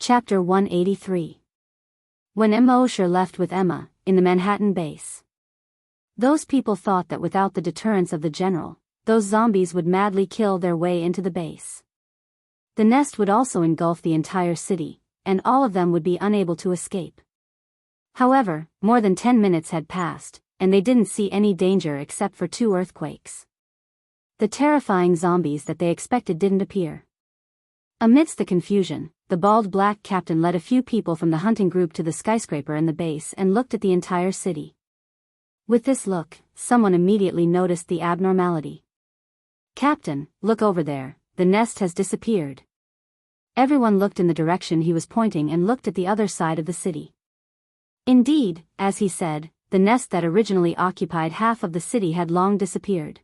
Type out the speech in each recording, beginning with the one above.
Chapter 183. When Immerse left with Emma, in the Manhattan base. Those people thought that without the deterrence of the general, those zombies would madly kill their way into the base. The nest would also engulf the entire city, and all of them would be unable to escape. However, more than 10 minutes had passed, and they didn't see any danger except for 2 earthquakes. The terrifying zombies that they expected didn't appear. Amidst the confusion, the bald black captain led a few people from the hunting group to the skyscraper in the base and looked at the entire city. With this look, someone immediately noticed the abnormality. "Captain, look over there, the nest has disappeared." Everyone looked in the direction he was pointing and looked at the other side of the city. Indeed, as he said, the nest that originally occupied half of the city had long disappeared.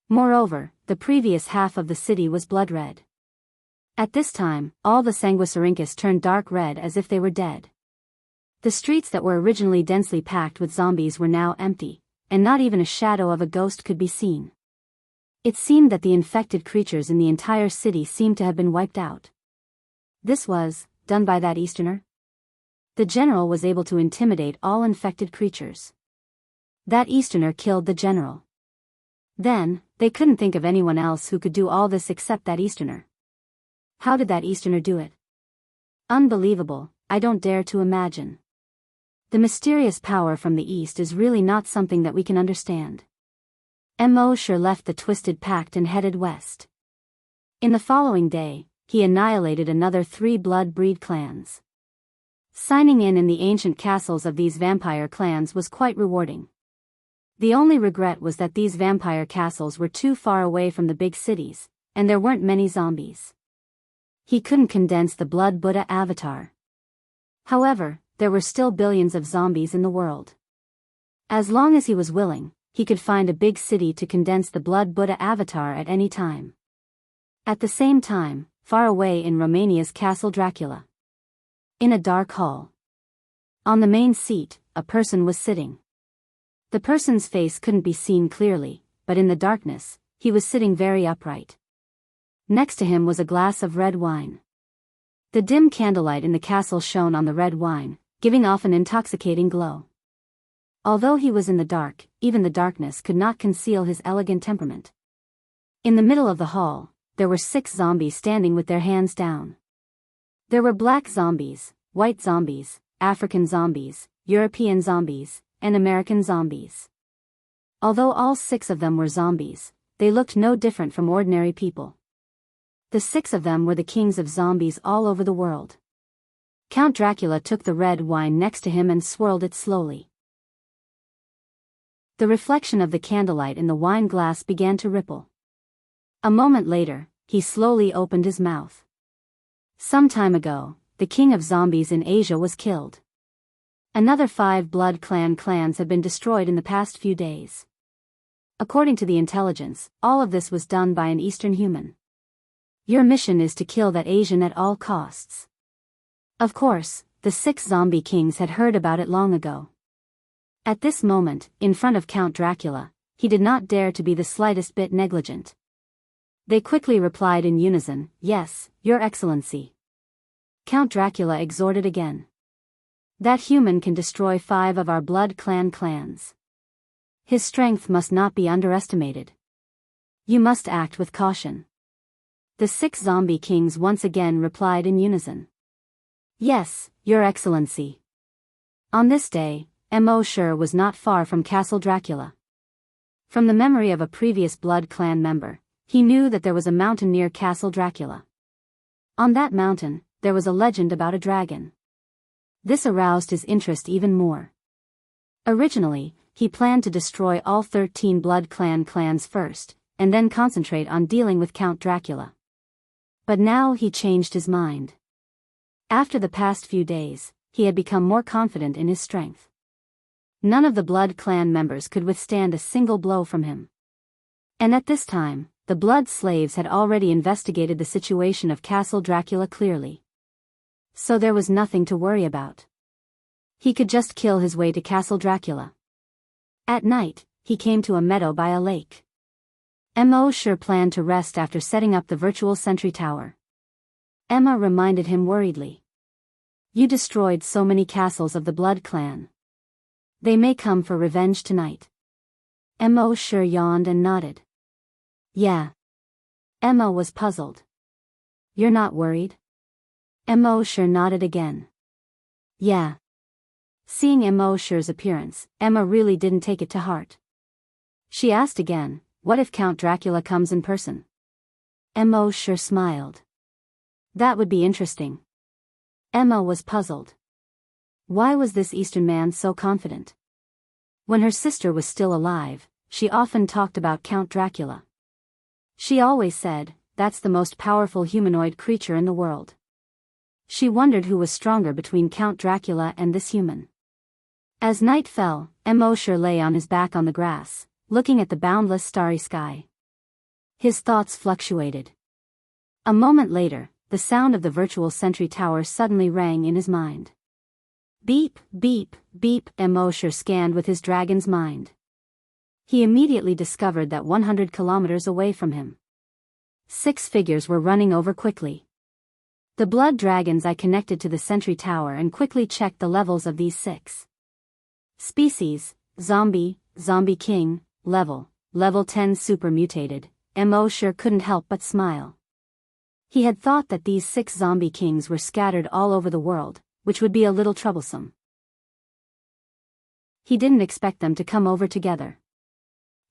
Moreover, the previous half of the city was blood red. At this time, all the Sanguisurincus turned dark red as if they were dead. The streets that were originally densely packed with zombies were now empty, and not even a shadow of a ghost could be seen. It seemed that the infected creatures in the entire city seemed to have been wiped out. This was done by that Easterner? The general was able to intimidate all infected creatures. That Easterner killed the general. Then, they couldn't think of anyone else who could do all this except that Easterner. How did that Easterner do it? Unbelievable, I don't dare to imagine. The mysterious power from the East is really not something that we can understand. Immerse left the Twisted Pact and headed west. In the following day, he annihilated another 3 blood breed clans. Signing in the ancient castles of these vampire clans was quite rewarding. The only regret was that these vampire castles were too far away from the big cities, and there weren't many zombies. He couldn't condense the Blood Buddha avatar. However, there were still billions of zombies in the world. As long as he was willing, he could find a big city to condense the Blood Buddha avatar at any time. At the same time, far away in Romania's Castle Dracula. In a dark hall. On the main seat, a person was sitting. The person's face couldn't be seen clearly, but in the darkness, he was sitting very upright. Next to him was a glass of red wine. The dim candlelight in the castle shone on the red wine, giving off an intoxicating glow. Although he was in the dark, even the darkness could not conceal his elegant temperament. In the middle of the hall, there were 6 zombies standing with their hands down. There were black zombies, white zombies, African zombies, European zombies, and American zombies. Although all 6 of them were zombies, they looked no different from ordinary people. The 6 of them were the kings of zombies all over the world. Count Dracula took the red wine next to him and swirled it slowly. The reflection of the candlelight in the wine glass began to ripple. A moment later, he slowly opened his mouth. Some time ago, the king of zombies in Asia was killed. Another 5 blood clans had been destroyed in the past few days. According to the intelligence, all of this was done by an Eastern human. Your mission is to kill that Asian at all costs. Of course, the 6 zombie kings had heard about it long ago. At this moment, in front of Count Dracula, he did not dare to be the slightest bit negligent. They quickly replied in unison, "Yes, Your Excellency." Count Dracula exhorted again. "That human can destroy 5 of our blood clans. His strength must not be underestimated. You must act with caution." The 6 zombie kings once again replied in unison. "Yes, Your Excellency." On this day, Immerse was not far from Castle Dracula. From the memory of a previous blood clan member, he knew that there was a mountain near Castle Dracula. On that mountain, there was a legend about a dragon. This aroused his interest even more. Originally, he planned to destroy all 13 blood clans first, and then concentrate on dealing with Count Dracula. But now he changed his mind. After the past few days, he had become more confident in his strength. None of the blood clan members could withstand a single blow from him. And at this time, the blood slaves had already investigated the situation of Castle Dracula clearly. So there was nothing to worry about. He could just kill his way to Castle Dracula. At night, he came to a meadow by a lake. Immerse planned to rest after setting up the virtual sentry tower. Emma reminded him worriedly. You destroyed so many castles of the Blood Clan. They may come for revenge tonight. Immerse yawned and nodded. Yeah. Emma was puzzled. You're not worried? Immerse nodded again. Yeah. Seeing Immerse's appearance, Emma really didn't take it to heart. She asked again, what if Count Dracula comes in person? Immerse smiled. That would be interesting. Emma was puzzled. Why was this Eastern man so confident? When her sister was still alive, she often talked about Count Dracula. She always said, that's the most powerful humanoid creature in the world. She wondered who was stronger between Count Dracula and this human. As night fell, Immerse lay on his back on the grass, looking at the boundless starry sky. His thoughts fluctuated. A moment later, the sound of the virtual sentry tower suddenly rang in his mind. Beep, beep, beep, Immerse scanned with his dragon's mind. He immediately discovered that 100 kilometers away from him, 6 figures were running over quickly. The blood dragons I connected to the sentry tower and quickly checked the levels of these 6 species: zombie, zombie king, level 10 super mutated. Immerse couldn't help but smile. He had thought that these 6 zombie kings were scattered all over the world, which would be a little troublesome. He didn't expect them to come over together.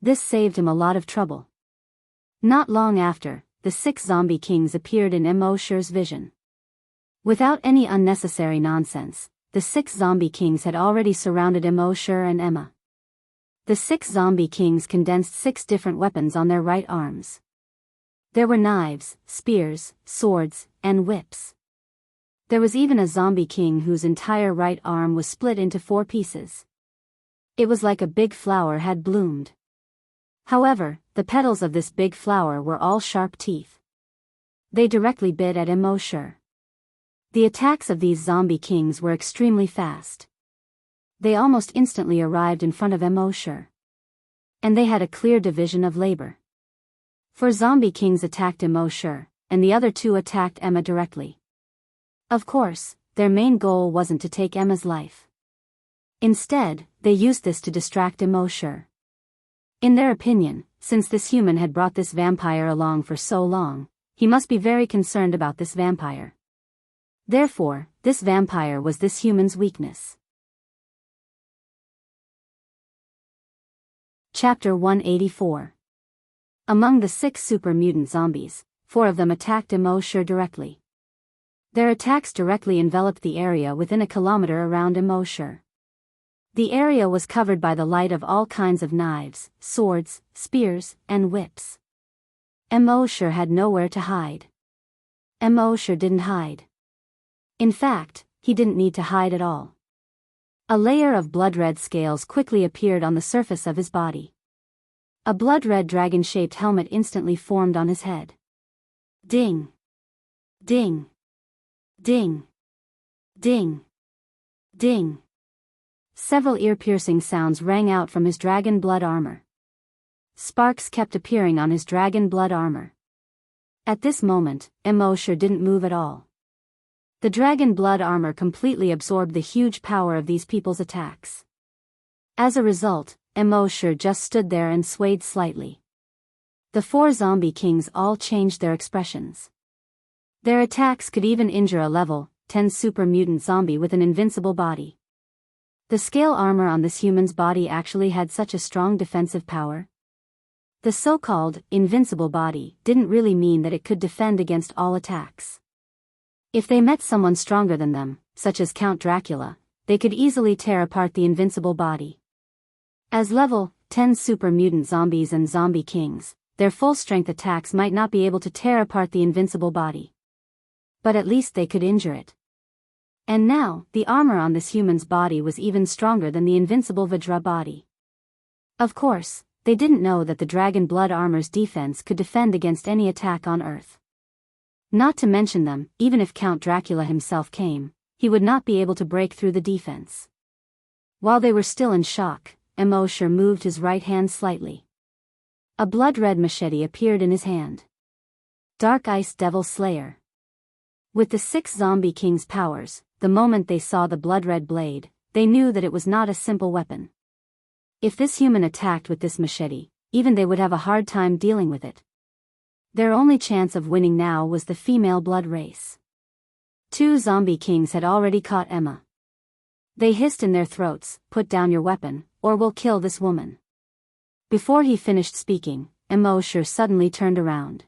This saved him a lot of trouble. Not long after, the 6 zombie kings appeared in Immerse's vision. Without any unnecessary nonsense, the 6 zombie kings had already surrounded Immerse and Emma. The 6 zombie kings condensed 6 different weapons on their right arms. There were knives, spears, swords, and whips. There was even a zombie king whose entire right arm was split into 4 pieces. It was like a big flower had bloomed. However, the petals of this big flower were all sharp teeth. They directly bit at Immerse. The attacks of these zombie kings were extremely fast. They almost instantly arrived in front of Immerse. And they had a clear division of labor. 4 zombie kings attacked Immerse, and the other 2 attacked Emma directly. Of course, their main goal wasn't to take Emma's life. Instead, they used this to distract Immerse. In their opinion, since this human had brought this vampire along for so long, he must be very concerned about this vampire. Therefore, this vampire was this human's weakness. Chapter 184. Among the 6 super mutant zombies, 4 of them attacked Immerse directly. Their attacks directly enveloped the area within a kilometer around Immerse. The area was covered by the light of all kinds of knives, swords, spears, and whips. Immerse had nowhere to hide. Immerse didn't hide. In fact, he didn't need to hide at all. A layer of blood-red scales quickly appeared on the surface of his body. A blood-red dragon-shaped helmet instantly formed on his head. Ding! Ding! Ding! Ding! Ding! Several ear-piercing sounds rang out from his dragon blood armor. Sparks kept appearing on his dragon blood armor. At this moment, Immerse didn't move at all. The dragon blood armor completely absorbed the huge power of these people's attacks. As a result, Immerse just stood there and swayed slightly. The 4 zombie kings all changed their expressions. Their attacks could even injure a level 10 super mutant zombie with an invincible body. The scale armor on this human's body actually had such a strong defensive power. The so-called invincible body didn't really mean that it could defend against all attacks. If they met someone stronger than them, such as Count Dracula, they could easily tear apart the invincible body. As level 10 super mutant zombies and zombie kings, their full-strength attacks might not be able to tear apart the invincible body. But at least they could injure it. And now, the armor on this human's body was even stronger than the invincible Vajra body. Of course, they didn't know that the dragon blood armor's defense could defend against any attack on Earth. Not to mention them, even if Count Dracula himself came, he would not be able to break through the defense. While they were still in shock, Immerse moved his right hand slightly. A blood-red machete appeared in his hand. Dark Ice Devil Slayer. With the 6 zombie kings' powers, the moment they saw the blood-red blade, they knew that it was not a simple weapon. If this human attacked with this machete, even they would have a hard time dealing with it. Their only chance of winning now was the female blood race. 2 zombie kings had already caught Emma. They hissed in their throats, "Put down your weapon, or we'll kill this woman." Before he finished speaking, Immerse suddenly turned around.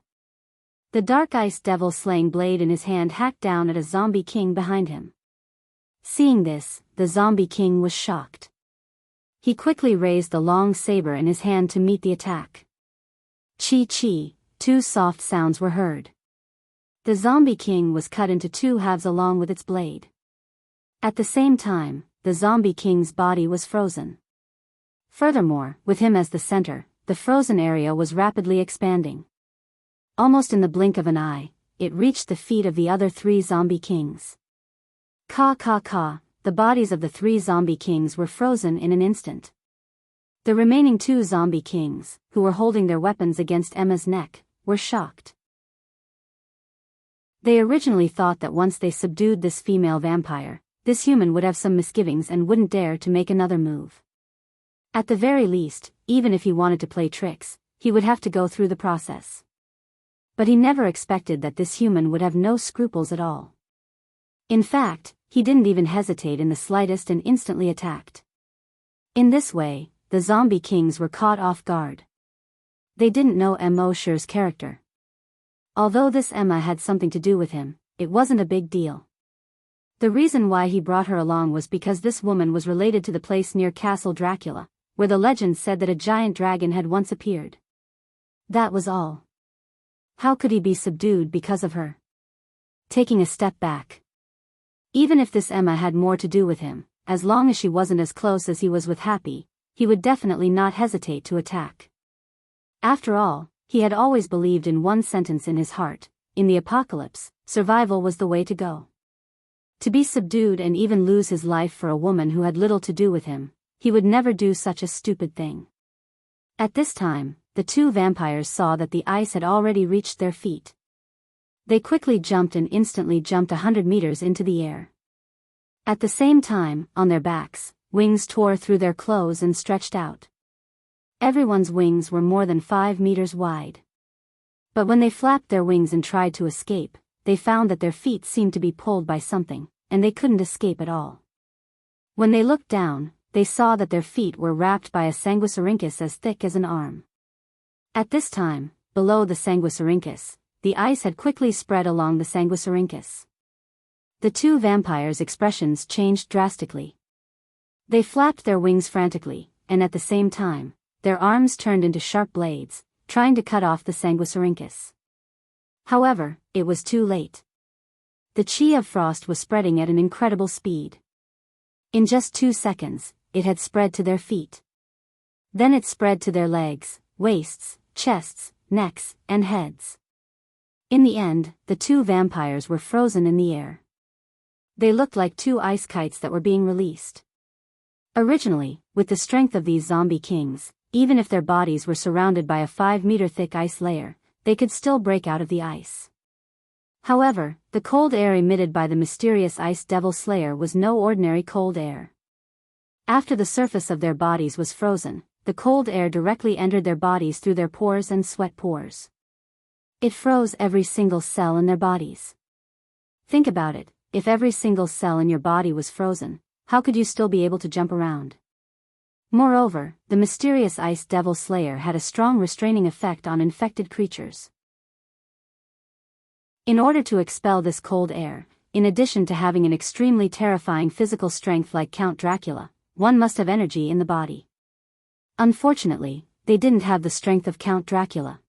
The dark ice devil slaying blade in his hand hacked down at a zombie king behind him. Seeing this, the zombie king was shocked. He quickly raised the long saber in his hand to meet the attack. Chi-chi, 2 soft sounds were heard. The zombie king was cut into 2 halves along with its blade. At the same time, the zombie king's body was frozen. Furthermore, with him as the center, the frozen area was rapidly expanding. Almost in the blink of an eye, it reached the feet of the other 3 zombie kings. Ka, the bodies of the 3 zombie kings were frozen in an instant. The remaining 2 zombie kings, who were holding their weapons against Emma's neck, were shocked. They originally thought that once they subdued this female vampire, this human would have some misgivings and wouldn't dare to make another move. At the very least, even if he wanted to play tricks, he would have to go through the process. But he never expected that this human would have no scruples at all. In fact, he didn't even hesitate in the slightest and instantly attacked. In this way, the zombie kings were caught off guard. They didn't know Immerse's character. Although this Emma had something to do with him, it wasn't a big deal. The reason why he brought her along was because this woman was related to the place near Castle Dracula, where the legend said that a giant dragon had once appeared. That was all. How could he be subdued because of her? Taking a step back. Even if this Emma had more to do with him, as long as she wasn't as close as he was with Happy, he would definitely not hesitate to attack. After all, he had always believed in one sentence in his heart: in the apocalypse, survival was the way to go. To be subdued and even lose his life for a woman who had little to do with him, he would never do such a stupid thing. At this time, the 2 vampires saw that the ice had already reached their feet. They quickly jumped and instantly jumped 100 meters into the air. At the same time, on their backs, wings tore through their clothes and stretched out. Everyone's wings were more than 5 meters wide. But when they flapped their wings and tried to escape, they found that their feet seemed to be pulled by something, and they couldn't escape at all. When they looked down, they saw that their feet were wrapped by a sanguisurincus as thick as an arm. At this time, below the sanguisurincus, the ice had quickly spread along the sanguisurincus. The 2 vampires' expressions changed drastically. They flapped their wings frantically, and at the same time, their arms turned into sharp blades, trying to cut off the sanguisurincus. However, it was too late. The chi of frost was spreading at an incredible speed. In just 2 seconds, it had spread to their feet. Then it spread to their legs, waists, chests, necks, and heads. In the end, the 2 vampires were frozen in the air. They looked like 2 ice kites that were being released. Originally, with the strength of these zombie kings, even if their bodies were surrounded by a 5-meter thick ice layer, they could still break out of the ice. However, the cold air emitted by the mysterious ice devil slayer was no ordinary cold air. After the surface of their bodies was frozen, the cold air directly entered their bodies through their pores and sweat pores. It froze every single cell in their bodies. Think about it, if every single cell in your body was frozen, how could you still be able to jump around? Moreover, the mysterious ice devil slayer had a strong restraining effect on infected creatures. In order to expel this cold air, in addition to having an extremely terrifying physical strength like Count Dracula, one must have energy in the body. Unfortunately, they didn't have the strength of Count Dracula.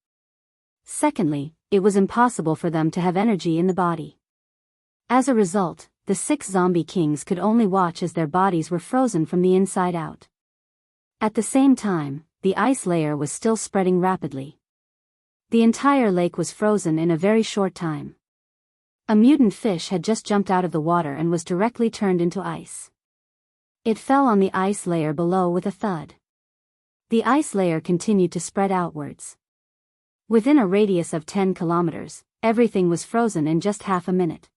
Secondly, it was impossible for them to have energy in the body. As a result, the 6 zombie kings could only watch as their bodies were frozen from the inside out. At the same time, the ice layer was still spreading rapidly. The entire lake was frozen in a very short time. A mutant fish had just jumped out of the water and was directly turned into ice. It fell on the ice layer below with a thud. The ice layer continued to spread outwards. Within a radius of 10 kilometers, everything was frozen in just half a minute.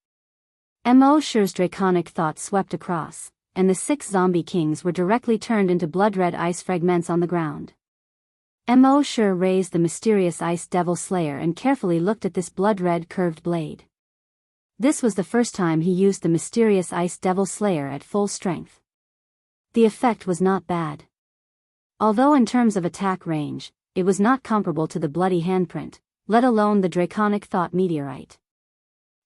Immerse's draconic thought swept across, and the 6 zombie kings were directly turned into blood-red ice fragments on the ground. Immerse raised the mysterious ice devil slayer and carefully looked at this blood-red curved blade. This was the first time he used the mysterious ice devil slayer at full strength. The effect was not bad. Although in terms of attack range, it was not comparable to the bloody handprint, let alone the draconic thought meteorite.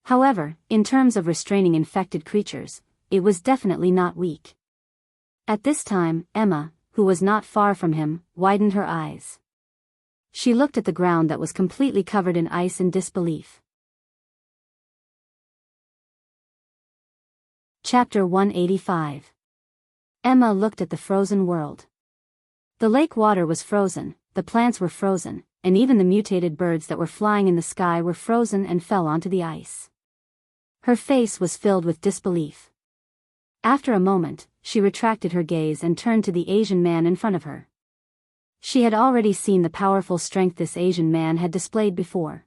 However, in terms of restraining infected creatures, it was definitely not weak. At this time, Emma, who was not far from him, widened her eyes. She looked at the ground that was completely covered in ice in disbelief. Chapter 185. Emma looked at the frozen world. The lake water was frozen, the plants were frozen, and even the mutated birds that were flying in the sky were frozen and fell onto the ice. Her face was filled with disbelief. After a moment, she retracted her gaze and turned to the Asian man in front of her. She had already seen the powerful strength this Asian man had displayed before.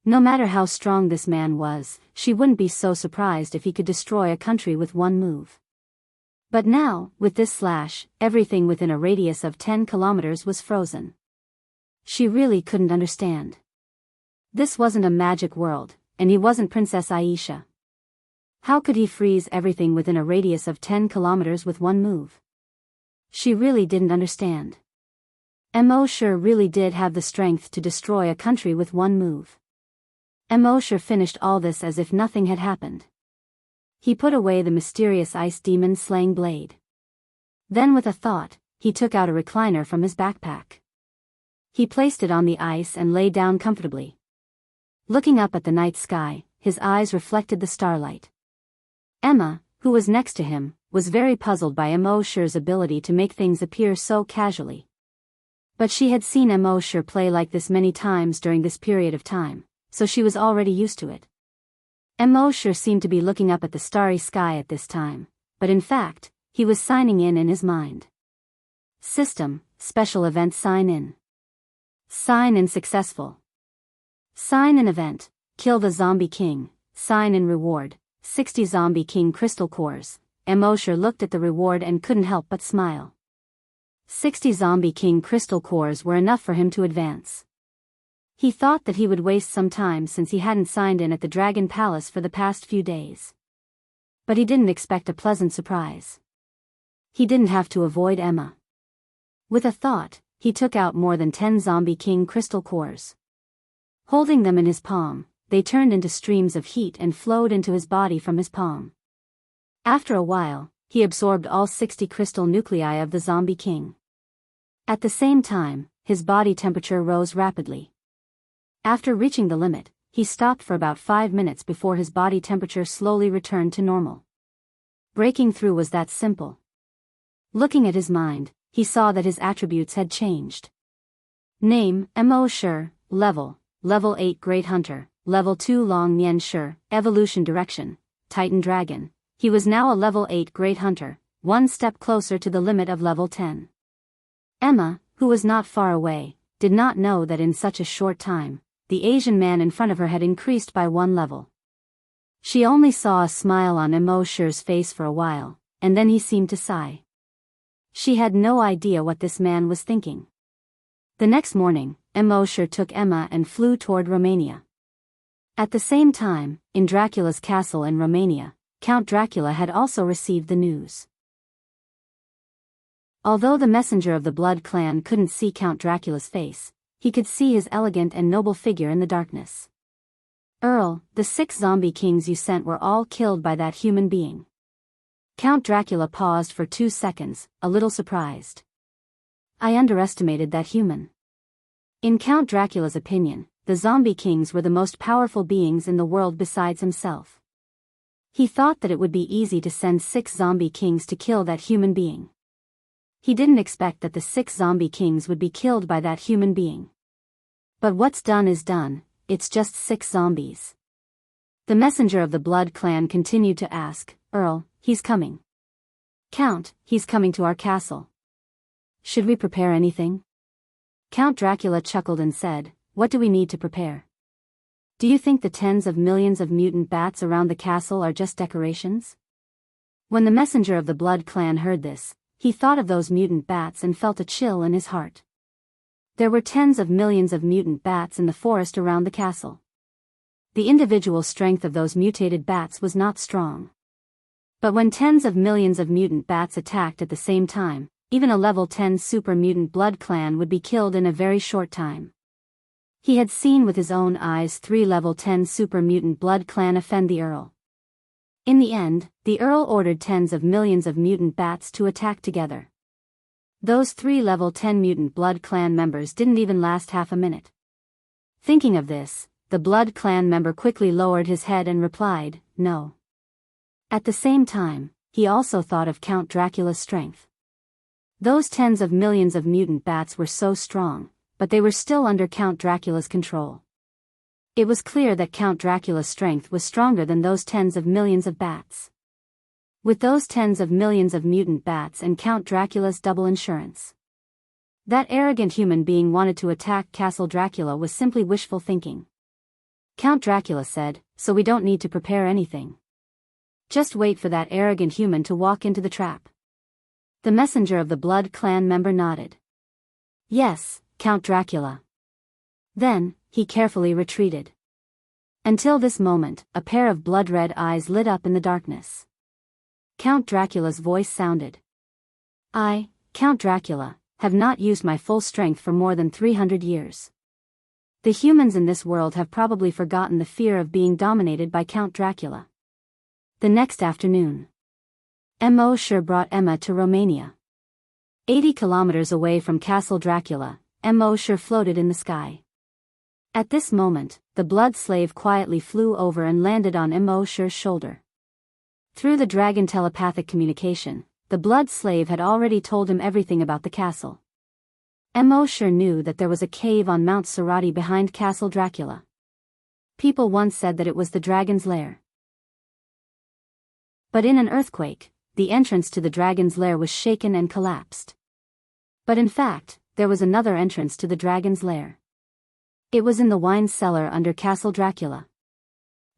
No matter how strong this man was, she wouldn't be so surprised if he could destroy a country with one move. But now, with this slash, everything within a radius of 10 kilometers was frozen. She really couldn't understand. This wasn't a magic world, and he wasn't Princess Aisha. How could he freeze everything within a radius of 10 kilometers with one move? She really didn't understand. Immerse really did have the strength to destroy a country with one move. Immerse finished all this as if nothing had happened. He put away the mysterious ice demon slaying blade. Then with a thought, he took out a recliner from his backpack. He placed it on the ice and lay down comfortably. Looking up at the night sky, his eyes reflected the starlight. Emma, who was next to him, was very puzzled by Immerse's ability to make things appear so casually. But she had seen Immerse play like this many times during this period of time, so she was already used to it. Immerse seemed to be looking up at the starry sky at this time, but in fact, he was signing in his mind. System, special event sign in. Sign in successful. Sign in event, kill the zombie king, sign in reward, 60 zombie king crystal cores. Immerse looked at the reward and couldn't help but smile. 60 zombie king crystal cores were enough for him to advance. He thought that he would waste some time since he hadn't signed in at the Dragon Palace for the past few days. But he didn't expect a pleasant surprise. He didn't have to avoid Emma. With a thought, he took out more than 10 zombie king crystal cores. Holding them in his palm, they turned into streams of heat and flowed into his body from his palm. After a while, he absorbed all 60 crystal nuclei of the zombie king. At the same time, his body temperature rose rapidly. After reaching the limit, he stopped for about 5 minutes before his body temperature slowly returned to normal. Breaking through was that simple. Looking at his mind, he saw that his attributes had changed. Name, Immerse, Level 8 Great Hunter, Level 2 Long Nian Shi, Evolution Direction, Titan Dragon. He was now a Level 8 Great Hunter, one step closer to the limit of Level 10. Emma, who was not far away, did not know that in such a short time, the Asian man in front of her had increased by one level. She only saw a smile on Immerse's face for a while, and then he seemed to sigh. She had no idea what this man was thinking. The next morning, Immerse took Emma and flew toward Romania. At the same time, in Dracula's castle in Romania, Count Dracula had also received the news. Although the messenger of the Blood clan couldn't see Count Dracula's face, he could see his elegant and noble figure in the darkness. Earl, the 6 zombie kings you sent were all killed by that human being. Count Dracula paused for 2 seconds, a little surprised. I underestimated that human. In Count Dracula's opinion, the zombie kings were the most powerful beings in the world besides himself. He thought that it would be easy to send 6 zombie kings to kill that human being. He didn't expect that the 6 zombie kings would be killed by that human being. But what's done is done, it's just 6 zombies. The messenger of the Blood clan continued to ask, Earl, he's coming. Count, he's coming to our castle. Should we prepare anything? Count Dracula chuckled and said, what do we need to prepare? Do you think the tens of millions of mutant bats around the castle are just decorations? When the messenger of the Blood Clan heard this, he thought of those mutant bats and felt a chill in his heart. There were tens of millions of mutant bats in the forest around the castle. The individual strength of those mutated bats was not strong. But when tens of millions of mutant bats attacked at the same time, even a level 10 super mutant Blood Clan would be killed in a very short time. He had seen with his own eyes 3 level 10 super mutant Blood Clan offend the Earl. In the end, the Earl ordered tens of millions of mutant bats to attack together. Those 3 level 10 mutant Blood Clan members didn't even last half a minute. Thinking of this, the Blood Clan member quickly lowered his head and replied, "No." At the same time, he also thought of Count Dracula's strength. Those tens of millions of mutant bats were so strong, but they were still under Count Dracula's control. It was clear that Count Dracula's strength was stronger than those tens of millions of bats. With those tens of millions of mutant bats and Count Dracula's double insurance, that arrogant human being wanted to attack Castle Dracula was simply wishful thinking. Count Dracula said, "So we don't need to prepare anything. Just wait for that arrogant human to walk into the trap." The messenger of the Blood Clan member nodded. "Yes, Count Dracula." Then, he carefully retreated. Until this moment, a pair of blood-red eyes lit up in the darkness. Count Dracula's voice sounded. "I, Count Dracula, have not used my full strength for more than 300 years. The humans in this world have probably forgotten the fear of being dominated by Count Dracula." The next afternoon, Immerse brought Emma to Romania. 80 kilometers away from Castle Dracula, Immerse floated in the sky. At this moment, the blood slave quietly flew over and landed on Immerse's shoulder. Through the dragon telepathic communication, the blood slave had already told him everything about the castle. Immerse knew that there was a cave on Mount Cerati behind Castle Dracula. People once said that it was the dragon's lair. But in an earthquake, the entrance to the dragon's lair was shaken and collapsed. But in fact, there was another entrance to the dragon's lair. It was in the wine cellar under Castle Dracula.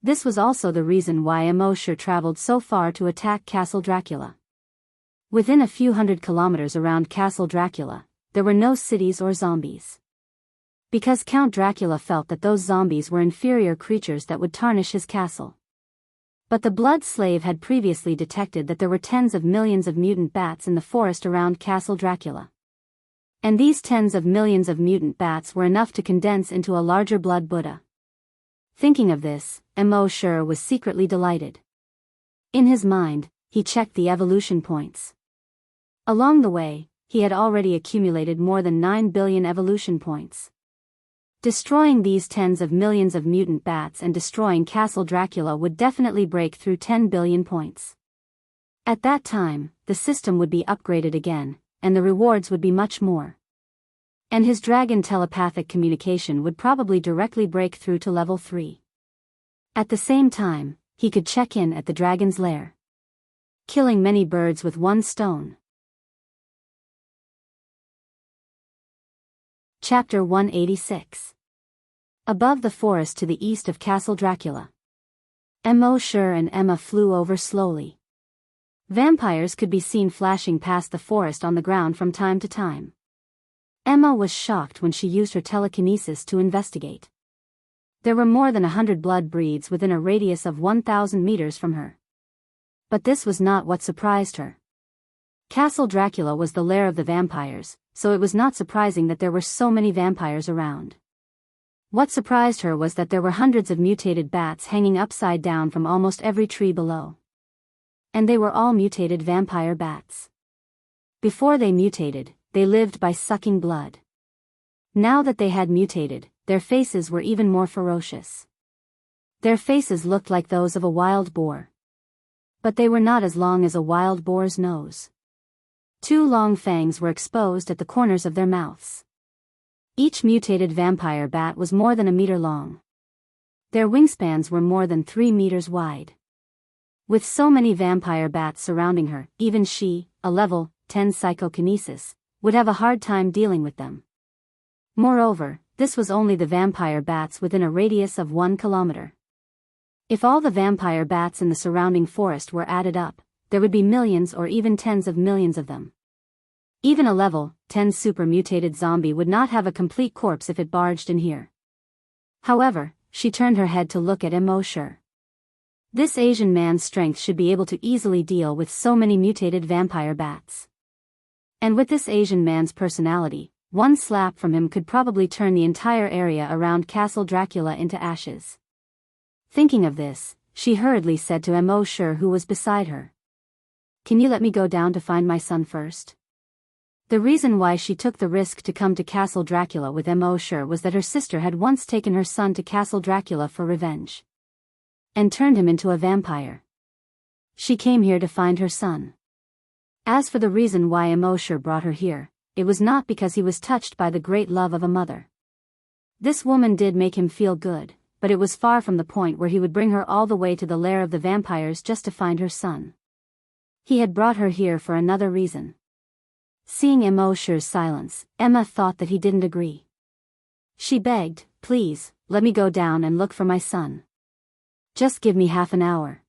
This was also the reason why Immerse traveled so far to attack Castle Dracula. Within a few hundred kilometers around Castle Dracula, there were no cities or zombies. Because Count Dracula felt that those zombies were inferior creatures that would tarnish his castle. But the blood slave had previously detected that there were tens of millions of mutant bats in the forest around Castle Dracula. And these tens of millions of mutant bats were enough to condense into a larger blood Buddha. Thinking of this, Immerse was secretly delighted. In his mind, he checked the evolution points. Along the way, he had already accumulated more than 9 billion evolution points. Destroying these tens of millions of mutant bats and destroying Castle Dracula would definitely break through 10 billion points. At that time, the system would be upgraded again, and the rewards would be much more. And his dragon telepathic communication would probably directly break through to level 3. At the same time, he could check in at the dragon's lair. Killing many birds with one stone. Chapter 186. Above the forest to the east of Castle Dracula, Immerse and Emma flew over slowly. Vampires could be seen flashing past the forest on the ground from time to time. Emma was shocked when she used her telekinesis to investigate. There were more than 100 blood breeds within a radius of 1,000 meters from her. But this was not what surprised her. Castle Dracula was the lair of the vampires, so it was not surprising that there were so many vampires around. What surprised her was that there were hundreds of mutated bats hanging upside down from almost every tree below. And they were all mutated vampire bats. Before they mutated, they lived by sucking blood. Now that they had mutated, their faces were even more ferocious. Their faces looked like those of a wild boar. But they were not as long as a wild boar's nose. 2 long fangs were exposed at the corners of their mouths. Each mutated vampire bat was more than a meter long. Their wingspans were more than 3 meters wide. With so many vampire bats surrounding her, even she, a level 10 psychokinesis, would have a hard time dealing with them. Moreover, this was only the vampire bats within a radius of 1 kilometer. If all the vampire bats in the surrounding forest were added up, there would be millions or even tens of millions of them. Even a level 10 super mutated zombie would not have a complete corpse if it barged in here. However, she turned her head to look at Immerse. This Asian man's strength should be able to easily deal with so many mutated vampire bats. And with this Asian man's personality, one slap from him could probably turn the entire area around Castle Dracula into ashes. Thinking of this, she hurriedly said to Immerse, who was beside her, "Can you let me go down to find my son first?" The reason why she took the risk to come to Castle Dracula with Immerse was that her sister had once taken her son to Castle Dracula for revenge and turned him into a vampire. She came here to find her son. As for the reason why Immerse brought her here, it was not because he was touched by the great love of a mother. This woman did make him feel good, but it was far from the point where he would bring her all the way to the lair of the vampires just to find her son. He had brought her here for another reason. Seeing Immerse's silence, Emma thought that he didn't agree. She begged, "Please, let me go down and look for my son. Just give me half an hour.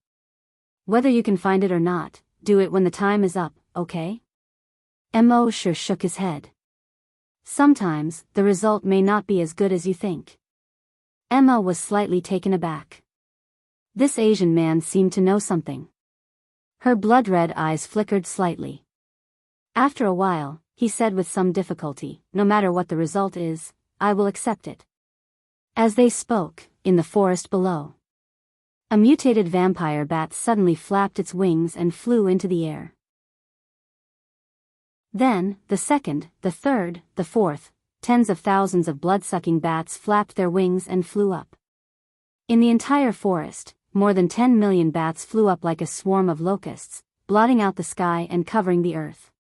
Whether you can find it or not, do it when the time is up, okay?" Immerse shook his head. "Sometimes, the result may not be as good as you think." Emma was slightly taken aback. This Asian man seemed to know something. Her blood-red eyes flickered slightly. After a while, he said with some difficulty, "No matter what the result is, I will accept it." As they spoke, in the forest below, a mutated vampire bat suddenly flapped its wings and flew into the air. Then, the second, the third, the fourth, tens of thousands of blood-sucking bats flapped their wings and flew up. In the entire forest, more than 10 million bats flew up like a swarm of locusts, blotting out the sky and covering the earth.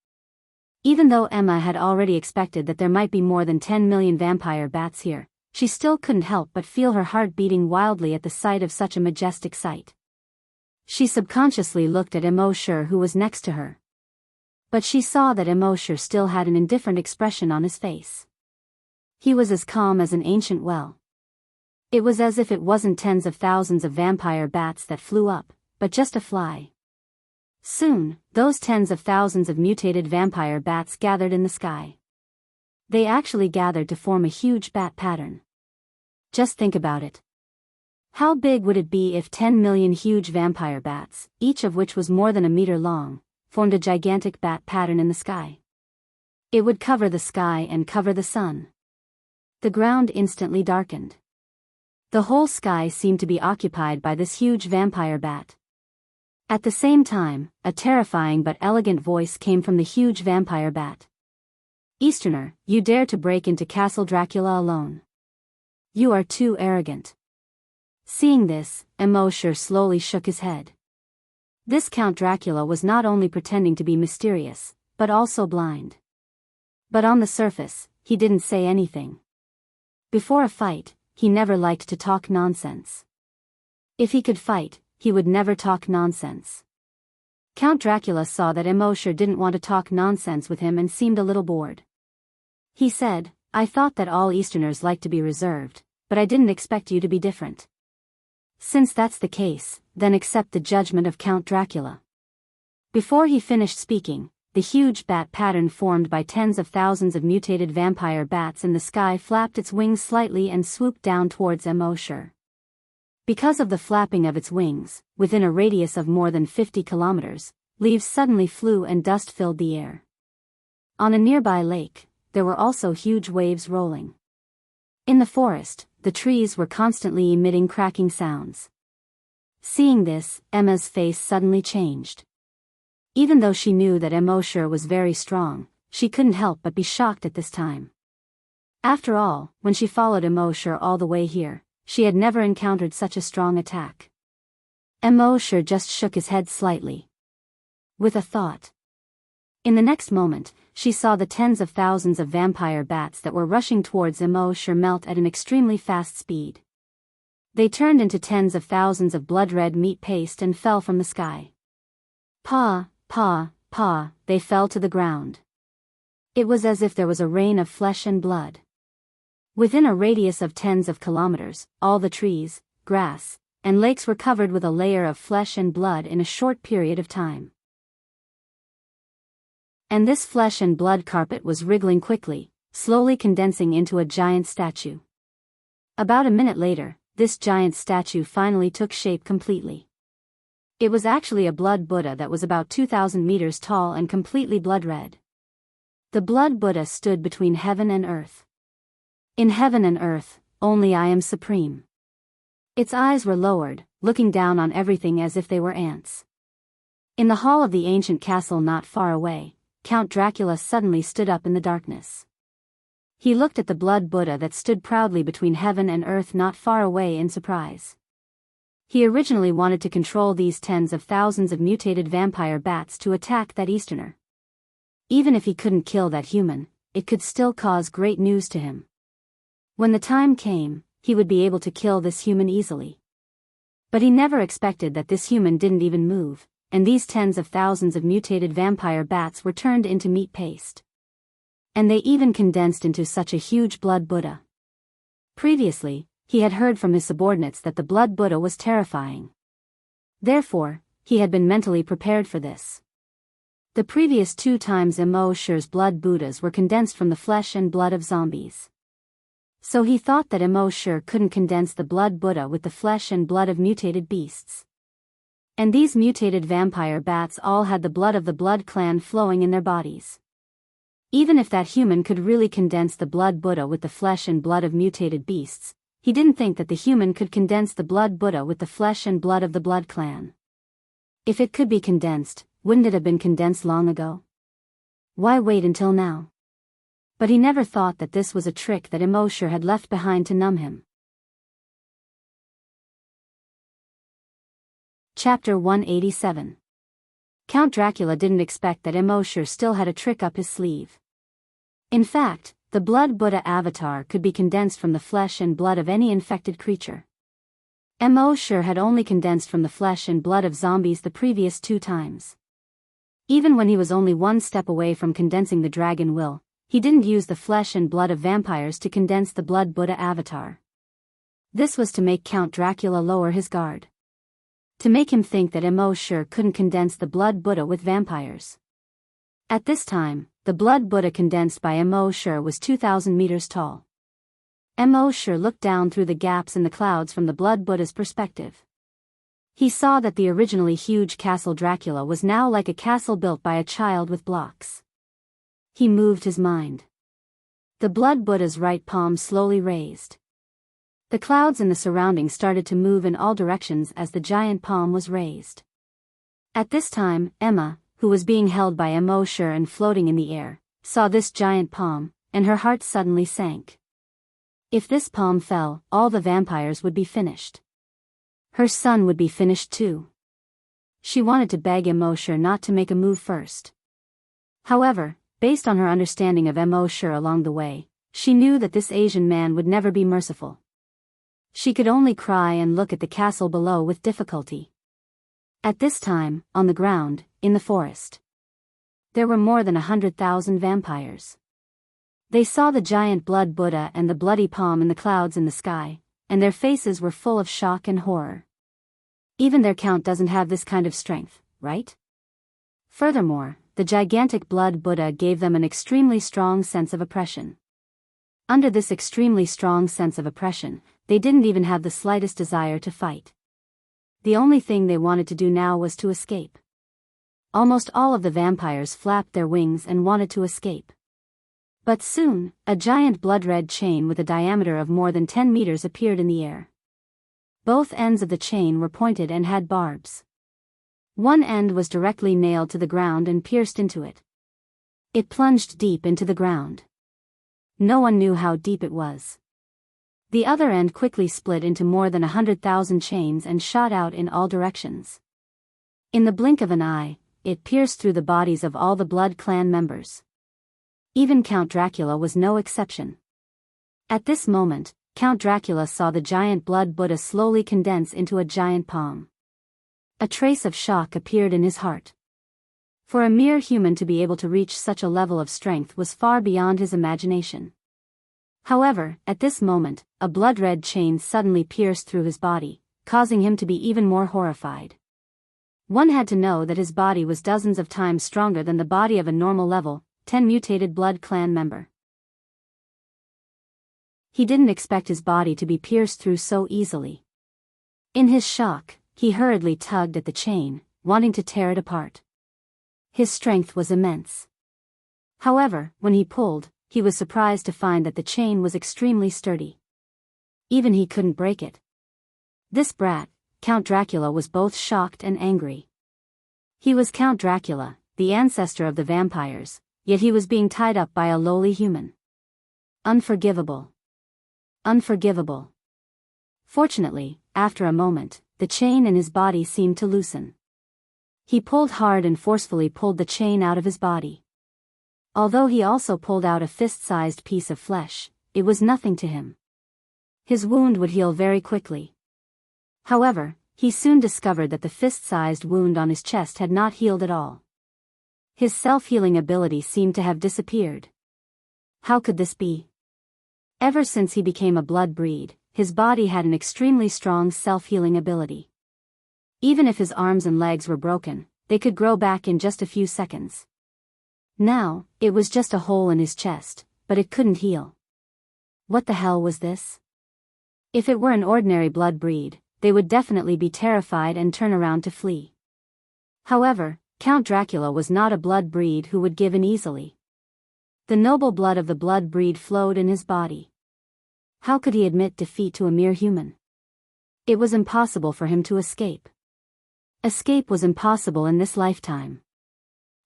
Even though Emma had already expected that there might be more than 10 million vampire bats here, she still couldn't help but feel her heart beating wildly at the sight of such a majestic sight. She subconsciously looked at Immerse, who was next to her. But she saw that Immerse still had an indifferent expression on his face. He was as calm as an ancient well. It was as if it wasn't tens of thousands of vampire bats that flew up, but just a fly. Soon, those tens of thousands of mutated vampire bats gathered in the sky. They actually gathered to form a huge bat pattern. Just think about it. How big would it be if 10 million huge vampire bats, each of which was more than a meter long, formed a gigantic bat pattern in the sky? It would cover the sky and cover the sun. The ground instantly darkened. The whole sky seemed to be occupied by this huge vampire bat. At the same time, a terrifying but elegant voice came from the huge vampire bat. "Easterner, you dare to break into Castle Dracula alone. You are too arrogant." Seeing this, Immerse slowly shook his head. This Count Dracula was not only pretending to be mysterious, but also blind. But on the surface, he didn't say anything. Before a fight, he never liked to talk nonsense. If he could fight, he would never talk nonsense. Count Dracula saw that Immerse didn't want to talk nonsense with him and seemed a little bored. He said, "I thought that all Easterners like to be reserved, but I didn't expect you to be different. Since that's the case, then accept the judgment of Count Dracula." Before he finished speaking, the huge bat pattern formed by tens of thousands of mutated vampire bats in the sky flapped its wings slightly and swooped down towards Immerse. Because of the flapping of its wings, within a radius of more than 50 kilometers, leaves suddenly flew and dust filled the air. On a nearby lake, there were also huge waves rolling. In the forest, the trees were constantly emitting cracking sounds. Seeing this, Emma's face suddenly changed. Even though she knew that Immerse was very strong, she couldn't help but be shocked at this time. After all, when she followed Immerse all the way here, she had never encountered such a strong attack. Immerse just shook his head slightly. With a thought. In the next moment, she saw the tens of thousands of vampire bats that were rushing towards Immerse melt at an extremely fast speed. They turned into tens of thousands of blood-red meat paste and fell from the sky. "Paw, paw, paw," they fell to the ground. It was as if there was a rain of flesh and blood. Within a radius of tens of kilometers, all the trees, grass, and lakes were covered with a layer of flesh and blood in a short period of time. And this flesh and blood carpet was wriggling quickly, slowly condensing into a giant statue. About a minute later, this giant statue finally took shape completely. It was actually a blood Buddha that was about 2,000 meters tall and completely blood red. The blood Buddha stood between heaven and earth. In heaven and earth, only I am supreme. Its eyes were lowered, looking down on everything as if they were ants. In the hall of the ancient castle not far away, Count Dracula suddenly stood up in the darkness. He looked at the blood Buddha that stood proudly between heaven and earth not far away in surprise. He originally wanted to control these tens of thousands of mutated vampire bats to attack that Easterner. Even if he couldn't kill that human, it could still cause great news to him. When the time came, he would be able to kill this human easily. But he never expected that this human didn't even move, and these tens of thousands of mutated vampire bats were turned into meat paste. And they even condensed into such a huge blood Buddha. Previously, he had heard from his subordinates that the blood Buddha was terrifying. Therefore, he had been mentally prepared for this. The previous 2 times Immerse's blood Buddhas were condensed from the flesh and blood of zombies. So he thought that Immerse couldn't condense the blood Buddha with the flesh and blood of mutated beasts. And these mutated vampire bats all had the blood of the blood clan flowing in their bodies. Even if that human could really condense the blood Buddha with the flesh and blood of mutated beasts, he didn't think that the human could condense the blood Buddha with the flesh and blood of the blood clan. If it could be condensed, wouldn't it have been condensed long ago? Why wait until now? But he never thought that this was a trick that Immerse had left behind to numb him. Chapter 187. Count Dracula didn't expect that Immerse still had a trick up his sleeve. In fact, the blood Buddha avatar could be condensed from the flesh and blood of any infected creature. Immerse had only condensed from the flesh and blood of zombies the previous 2 times. Even when he was only 1 step away from condensing the dragon will, he didn't use the flesh and blood of vampires to condense the blood Buddha avatar. This was to make Count Dracula lower his guard. To make him think that Immerse couldn't condense the blood Buddha with vampires. At this time, the blood Buddha condensed by Immerse was 2,000 meters tall. Immerse looked down through the gaps in the clouds from the blood Buddha's perspective. He saw that the originally huge castle Dracula was now like a castle built by a child with blocks. He moved his mind. The blood Buddha's right palm slowly raised. The clouds in the surroundings started to move in all directions as the giant palm was raised. At this time, Emma, who was being held by Immerse and floating in the air, saw this giant palm, and her heart suddenly sank. If this palm fell, all the vampires would be finished. Her son would be finished too. She wanted to beg Immerse not to make a move first. However, based on her understanding of Immerse along the way, she knew that this Asian man would never be merciful. She could only cry and look at the castle below with difficulty. At this time, on the ground, in the forest, there were more than 100,000 vampires. They saw the giant blood Buddha and the bloody palm in the clouds in the sky, and their faces were full of shock and horror. Even their count doesn't have this kind of strength, right? Furthermore, the gigantic blood Buddha gave them an extremely strong sense of oppression. Under this extremely strong sense of oppression, they didn't even have the slightest desire to fight. The only thing they wanted to do now was to escape. Almost all of the vampires flapped their wings and wanted to escape. But soon, a giant blood-red chain with a diameter of more than 10 meters appeared in the air. Both ends of the chain were pointed and had barbs. One end was directly nailed to the ground and pierced into it. It plunged deep into the ground. No one knew how deep it was. The other end quickly split into more than 100,000 chains and shot out in all directions. In the blink of an eye, it pierced through the bodies of all the blood clan members. Even Count Dracula was no exception. At this moment, Count Dracula saw the giant blood Buddha slowly condense into a giant palm. A trace of shock appeared in his heart. For a mere human to be able to reach such a level of strength was far beyond his imagination. However, at this moment, a blood-red chain suddenly pierced through his body, causing him to be even more horrified. One had to know that his body was dozens of times stronger than the body of a normal level 10 mutated blood clan member. He didn't expect his body to be pierced through so easily. In his shock, he hurriedly tugged at the chain, wanting to tear it apart. His strength was immense. However, when he pulled, he was surprised to find that the chain was extremely sturdy. Even he couldn't break it. This brat, Count Dracula, was both shocked and angry. He was Count Dracula, the ancestor of the vampires, yet he was being tied up by a lowly human. Unforgivable. Unforgivable. Fortunately, after a moment, the chain in his body seemed to loosen. He pulled hard and forcefully pulled the chain out of his body. Although he also pulled out a fist-sized piece of flesh, it was nothing to him. His wound would heal very quickly. However, he soon discovered that the fist-sized wound on his chest had not healed at all. His self-healing ability seemed to have disappeared. How could this be? Ever since he became a blood breed, his body had an extremely strong self-healing ability. Even if his arms and legs were broken, they could grow back in just a few seconds. Now, it was just a hole in his chest, but it couldn't heal. What the hell was this? If it were an ordinary blood breed, they would definitely be terrified and turn around to flee. However, Count Dracula was not a blood breed who would give in easily. The noble blood of the blood breed flowed in his body. How could he admit defeat to a mere human? It was impossible for him to escape. Escape was impossible in this lifetime.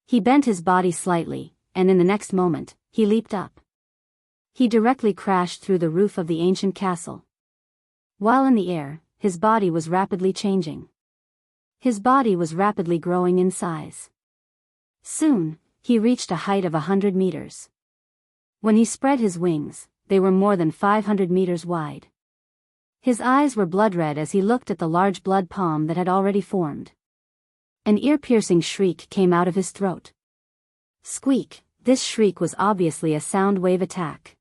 He bent his body slightly, and in the next moment, he leaped up. He directly crashed through the roof of the ancient castle. While in the air, his body was rapidly changing. His body was rapidly growing in size. Soon, he reached a height of 100 meters. When he spread his wings, they were more than 500 meters wide. His eyes were blood-red as he looked at the large blood palm that had already formed. An ear-piercing shriek came out of his throat. Squeak! This shriek was obviously a sound wave attack.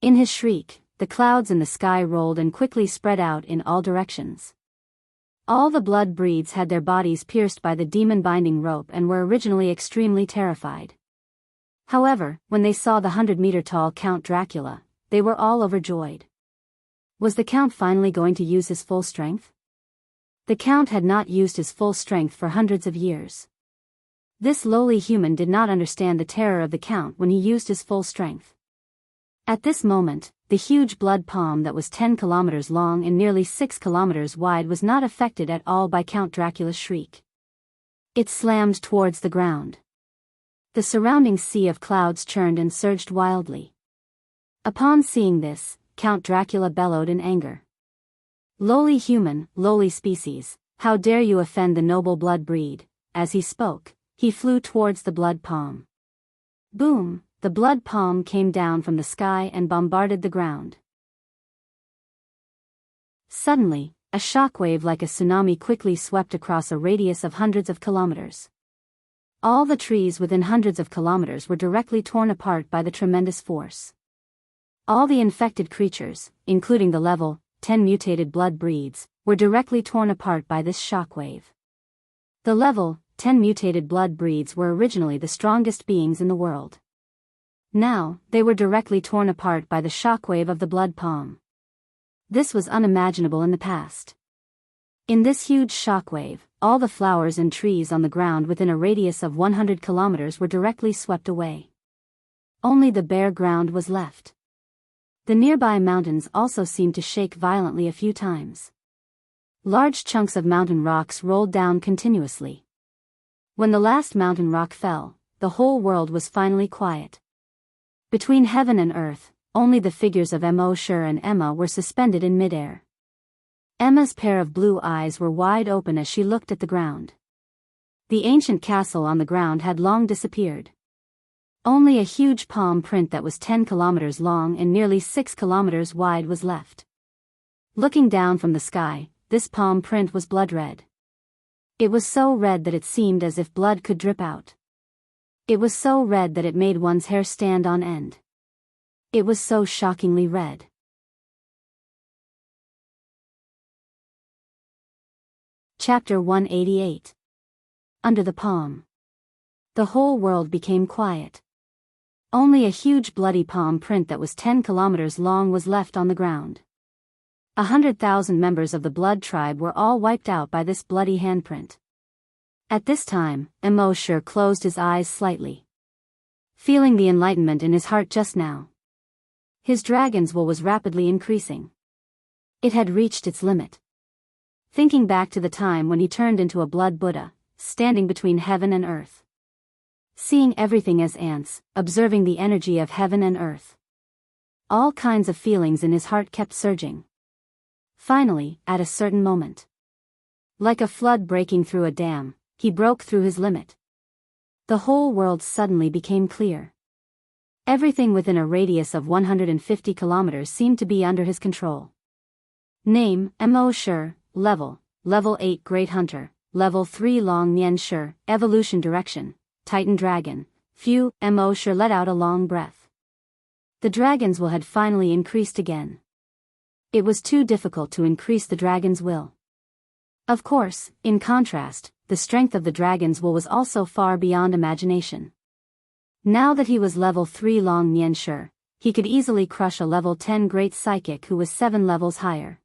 In his shriek, the clouds in the sky rolled and quickly spread out in all directions. All the blood breeds had their bodies pierced by the demon binding rope and were originally extremely terrified. However, when they saw the 100-meter-tall Count Dracula, they were all overjoyed. Was the Count finally going to use his full strength? The Count had not used his full strength for hundreds of years. This lowly human did not understand the terror of the Count when he used his full strength. At this moment, the huge blood palm that was 10 kilometers long and nearly 6 kilometers wide was not affected at all by Count Dracula's shriek. It slammed towards the ground. The surrounding sea of clouds churned and surged wildly. Upon seeing this, Count Dracula bellowed in anger. "Lowly human, lowly species, how dare you offend the noble blood breed?" As he spoke, he flew towards the blood palm. Boom! The blood palm came down from the sky and bombarded the ground. Suddenly, a shockwave like a tsunami quickly swept across a radius of hundreds of kilometers. All the trees within hundreds of kilometers were directly torn apart by the tremendous force. All the infected creatures, including the level 10 mutated blood breeds, were directly torn apart by this shockwave. The level 10 mutated blood breeds were originally the strongest beings in the world. Now, they were directly torn apart by the shockwave of the blood palm. This was unimaginable in the past. In this huge shockwave, all the flowers and trees on the ground within a radius of 100 kilometers were directly swept away. Only the bare ground was left. The nearby mountains also seemed to shake violently a few times. Large chunks of mountain rocks rolled down continuously. When the last mountain rock fell, the whole world was finally quiet. Between heaven and earth, only the figures of Immerse and Emma were suspended in midair. Emma's pair of blue eyes were wide open as she looked at the ground. The ancient castle on the ground had long disappeared. Only a huge palm print that was 10 kilometers long and nearly 6 kilometers wide was left. Looking down from the sky, this palm print was blood red. It was so red that it seemed as if blood could drip out. It was so red that it made one's hair stand on end. It was so shockingly red. Chapter 188. Under the palm. The whole world became quiet. Only a huge bloody palm print that was 10 kilometers long was left on the ground. 100,000 members of the blood tribe were all wiped out by this bloody handprint. At this time, Immerse closed his eyes slightly, feeling the enlightenment in his heart just now. His dragon's will was rapidly increasing. It had reached its limit. Thinking back to the time when he turned into a blood Buddha, standing between heaven and earth. Seeing everything as ants, observing the energy of heaven and earth. All kinds of feelings in his heart kept surging. Finally, at a certain moment, like a flood breaking through a dam, he broke through his limit. The whole world suddenly became clear. Everything within a radius of 150 kilometers seemed to be under his control. Name, Immerse, Level 8 Great Hunter, Level 3 Long Nian, Evolution Direction, Titan Dragon. Phew, Immerse let out a long breath. The dragon's will had finally increased again. It was too difficult to increase the dragon's will. Of course, in contrast, the strength of the dragon's will was also far beyond imagination. Now that he was level 3 Long Nian, he could easily crush a level 10 great psychic who was 7 levels higher.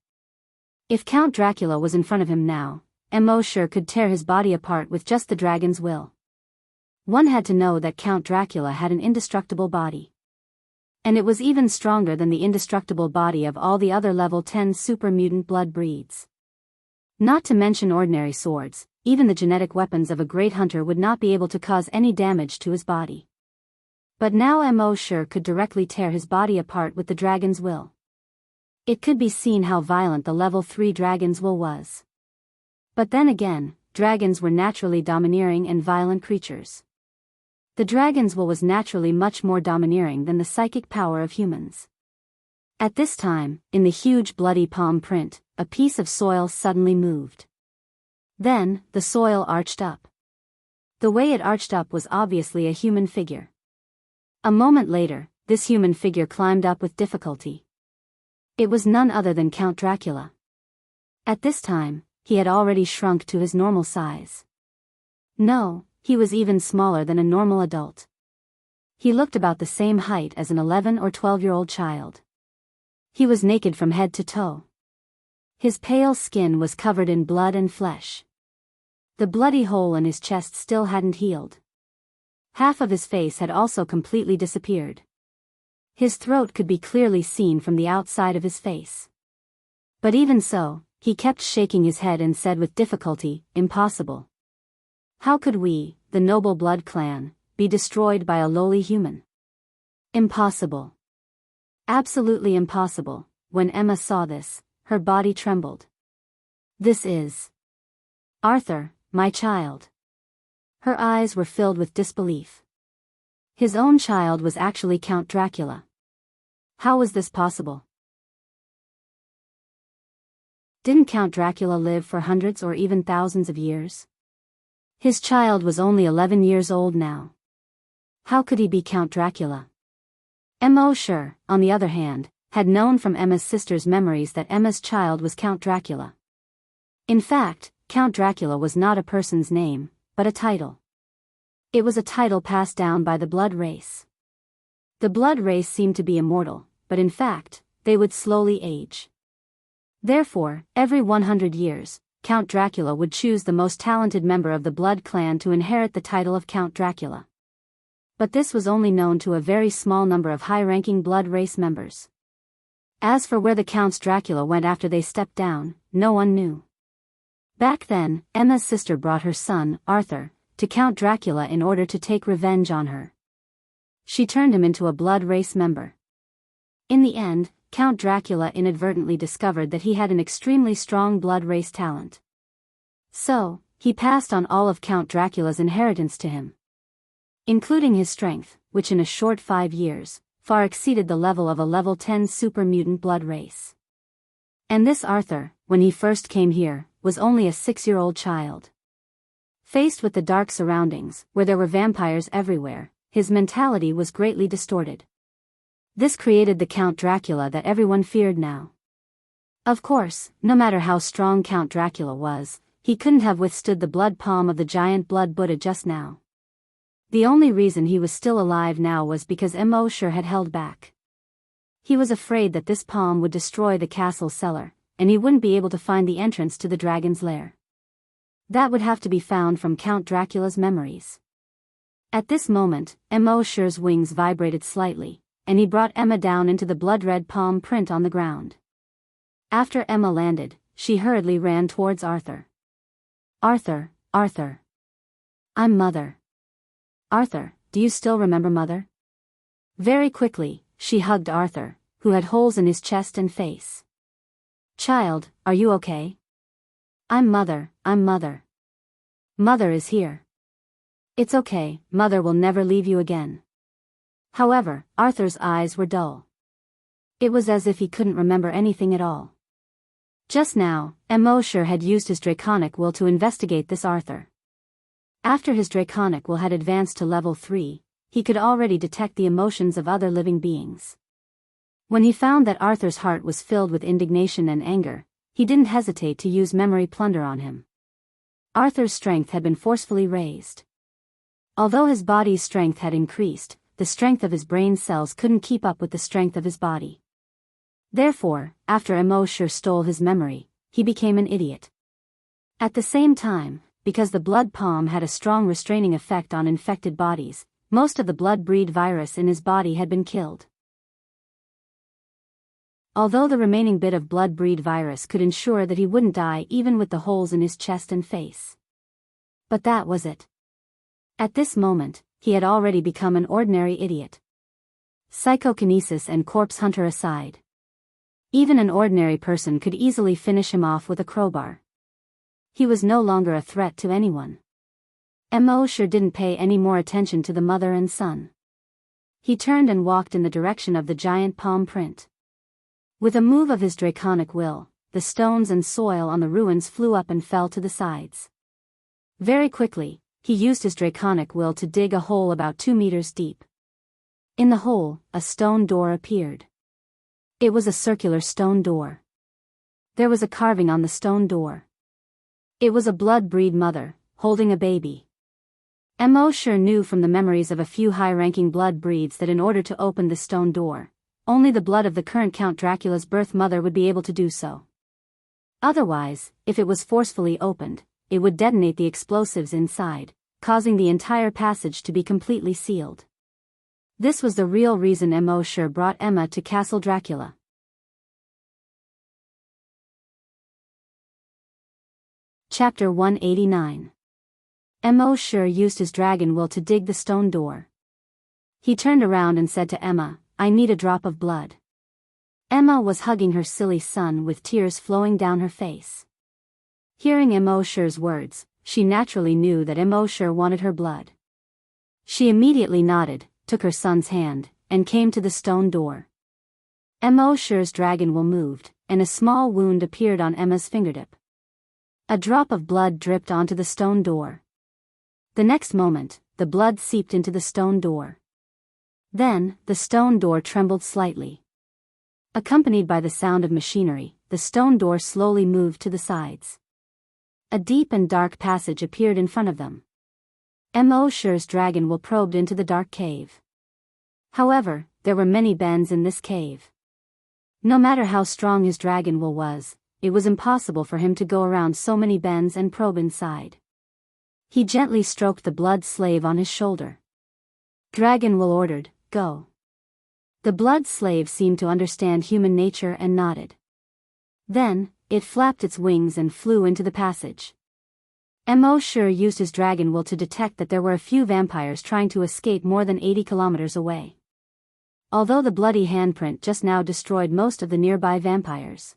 If Count Dracula was in front of him now, Immerse could tear his body apart with just the dragon's will. One had to know that Count Dracula had an indestructible body. And it was even stronger than the indestructible body of all the other level 10 super mutant blood breeds. Not to mention ordinary swords, even the genetic weapons of a great hunter would not be able to cause any damage to his body. But now Immerse could directly tear his body apart with the dragon's will. It could be seen how violent the level 3 dragon's will was. But then again, dragons were naturally domineering and violent creatures. The dragon's will was naturally much more domineering than the psychic power of humans. At this time, in the huge bloody palm print, a piece of soil suddenly moved. Then, the soil arched up. The way it arched up was obviously a human figure. A moment later, this human figure climbed up with difficulty. It was none other than Count Dracula. At this time, he had already shrunk to his normal size. No, he was even smaller than a normal adult. He looked about the same height as an 11 or 12-year-old child. He was naked from head to toe. His pale skin was covered in blood and flesh. The bloody hole in his chest still hadn't healed. Half of his face had also completely disappeared. His throat could be clearly seen from the outside of his face. But even so, he kept shaking his head and said with difficulty, "Impossible. How could we, the noble blood clan, be destroyed by a lowly human? Impossible. Absolutely impossible." When Emma saw this, her body trembled. "This is Arthur, my child." Her eyes were filled with disbelief. His own child was actually Count Dracula. How was this possible? Didn't Count Dracula live for hundreds or even thousands of years? His child was only 11 years old now. How could he be Count Dracula? Immerse, on the other hand, had known from Emma's sister's memories that Emma's child was Count Dracula. In fact, Count Dracula was not a person's name, but a title. It was a title passed down by the blood race. The blood race seemed to be immortal, but in fact, they would slowly age. Therefore, every 100 years, Count Dracula would choose the most talented member of the blood clan to inherit the title of Count Dracula. But this was only known to a very small number of high-ranking blood race members. As for where the Counts Dracula went after they stepped down, no one knew. Back then, Emma's sister brought her son, Arthur, to Count Dracula in order to take revenge on her. She turned him into a blood race member. In the end, Count Dracula inadvertently discovered that he had an extremely strong blood race talent. So, he passed on all of Count Dracula's inheritance to him, including his strength, which in a short 5 years, far exceeded the level of a level 10 super mutant blood race. And this Arthur, when he first came here, was only a 6-year-old child. Faced with the dark surroundings, where there were vampires everywhere, his mentality was greatly distorted. This created the Count Dracula that everyone feared now. Of course, no matter how strong Count Dracula was, he couldn't have withstood the blood palm of the giant blood Buddha just now. The only reason he was still alive now was because Immerse had held back. He was afraid that this palm would destroy the castle cellar, and he wouldn't be able to find the entrance to the dragon's lair. That would have to be found from Count Dracula's memories. At this moment, Immerse's wings vibrated slightly, and he brought Emma down into the blood-red palm print on the ground. After Emma landed, she hurriedly ran towards Arthur. Arthur, Arthur. I'm Mother. Arthur, do you still remember Mother? Very quickly, she hugged Arthur, who had holes in his chest and face. Child, are you okay? I'm Mother, I'm Mother. Mother is here. It's okay, Mother will never leave you again. However, Arthur's eyes were dull. It was as if he couldn't remember anything at all. Just now, Immerse had used his draconic will to investigate this Arthur. After his draconic will had advanced to level 3, he could already detect the emotions of other living beings. When he found that Arthur's heart was filled with indignation and anger, he didn't hesitate to use memory plunder on him. Arthur's strength had been forcefully raised. Although his body's strength had increased, the strength of his brain cells couldn't keep up with the strength of his body. Therefore, after Immerse stole his memory, he became an idiot. At the same time, because the blood palm had a strong restraining effect on infected bodies, most of the blood-breed virus in his body had been killed. Although the remaining bit of blood-breed virus could ensure that he wouldn't die even with the holes in his chest and face. But that was it. At this moment, he had already become an ordinary idiot. Psychokinesis and corpse hunter aside. Even an ordinary person could easily finish him off with a crowbar. He was no longer a threat to anyone. Immerse didn't pay any more attention to the mother and son. He turned and walked in the direction of the giant palm print. With a move of his draconic will, the stones and soil on the ruins flew up and fell to the sides. Very quickly, he used his draconic will to dig a hole about 2 meters deep. In the hole, a stone door appeared. It was a circular stone door. There was a carving on the stone door. It was a blood-breed mother, holding a baby. Immerse knew from the memories of a few high-ranking blood breeds that in order to open the stone door, only the blood of the current Count Dracula's birth mother would be able to do so. Otherwise, if it was forcefully opened, it would detonate the explosives inside, causing the entire passage to be completely sealed. This was the real reason Immerse brought Emma to Castle Dracula. Chapter 189. Immerse used his dragon will to dig the stone door. He turned around and said to Emma, I need a drop of blood. Emma was hugging her silly son with tears flowing down her face. Hearing Immerse's words, she naturally knew that Immerse wanted her blood. She immediately nodded, took her son's hand, and came to the stone door. Immerse's dragon will moved, and a small wound appeared on Emma's fingertip. A drop of blood dripped onto the stone door. The next moment, the blood seeped into the stone door. Then, the stone door trembled slightly. Accompanied by the sound of machinery, the stone door slowly moved to the sides. A deep and dark passage appeared in front of them. Immerse's dragon will probed into the dark cave. However, there were many bends in this cave. No matter how strong his dragon will was, it was impossible for him to go around so many bends and probe inside. He gently stroked the blood slave on his shoulder. Dragon will ordered, go. The blood slave seemed to understand human nature and nodded. Then, it flapped its wings and flew into the passage. Immerse used his dragon will to detect that there were a few vampires trying to escape more than 80 kilometers away. Although the bloody handprint just now destroyed most of the nearby vampires.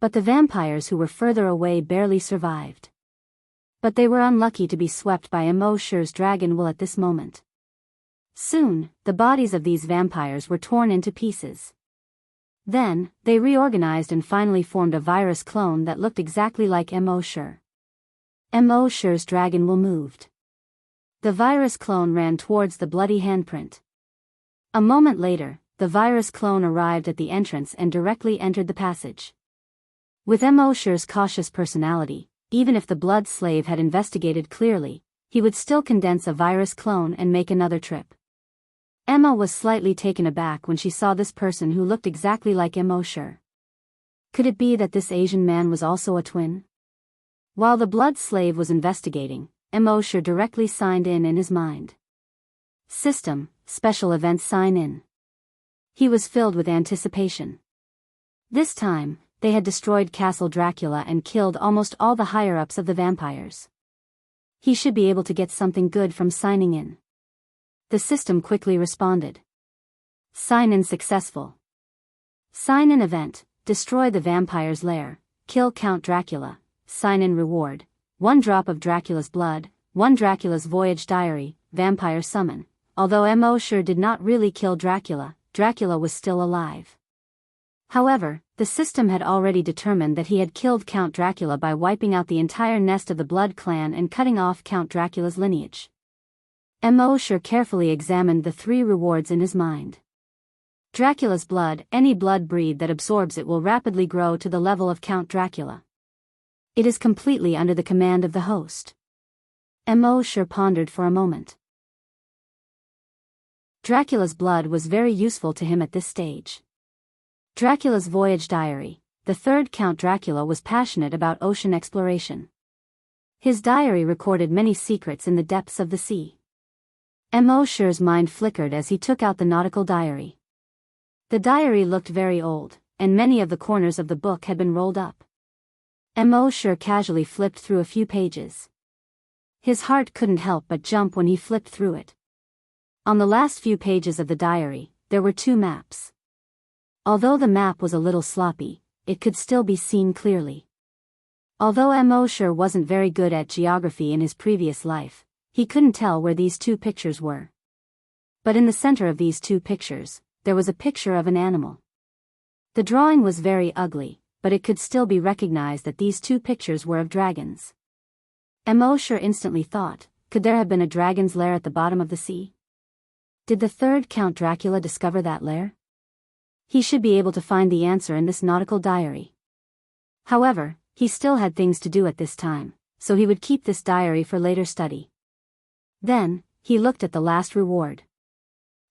But the vampires who were further away barely survived. But they were unlucky to be swept by Immerse's dragon will at this moment. Soon, the bodies of these vampires were torn into pieces. Then, they reorganized and finally formed a virus clone that looked exactly like Immerse. Immerse's dragon will moved. The virus clone ran towards the bloody handprint. A moment later, the virus clone arrived at the entrance and directly entered the passage. With Immerse's cautious personality, even if the blood slave had investigated clearly, he would still condense a virus clone and make another trip. Emma was slightly taken aback when she saw this person who looked exactly like Immerse. Could it be that this Asian man was also a twin? While the blood slave was investigating, Immerse directly signed in his mind. System, special events sign in. He was filled with anticipation. This time, they had destroyed Castle Dracula and killed almost all the higher-ups of the vampires. He should be able to get something good from signing in. The system quickly responded. Sign-in successful. Sign-in event, destroy the vampire's lair, kill Count Dracula, sign-in reward, 1 drop of Dracula's blood, 1 Dracula's voyage diary, vampire summon. Although Immerse did not really kill Dracula, Dracula was still alive. However, the system had already determined that he had killed Count Dracula by wiping out the entire nest of the Blood clan and cutting off Count Dracula's lineage. Immerse carefully examined the 3 rewards in his mind. Dracula's blood, any blood breed that absorbs it will rapidly grow to the level of Count Dracula. It is completely under the command of the host. Immerse pondered for a moment. Dracula's blood was very useful to him at this stage. Dracula's voyage diary. The 3rd Count Dracula was passionate about ocean exploration. His diary recorded many secrets in the depths of the sea. Immerse's mind flickered as he took out the nautical diary. The diary looked very old, and many of the corners of the book had been rolled up. Immerse casually flipped through a few pages. His heart couldn't help but jump when he flipped through it. On the last few pages of the diary, there were 2 maps. Although the map was a little sloppy, it could still be seen clearly. Although Immerse wasn't very good at geography in his previous life, he couldn't tell where these 2 pictures were. But in the center of these 2 pictures, there was a picture of an animal. The drawing was very ugly, but it could still be recognized that these 2 pictures were of dragons. Immerse instantly thought, could there have been a dragon's lair at the bottom of the sea? Did the 3rd Count Dracula discover that lair? He should be able to find the answer in this nautical diary. However, he still had things to do at this time, so he would keep this diary for later study. Then, he looked at the last reward.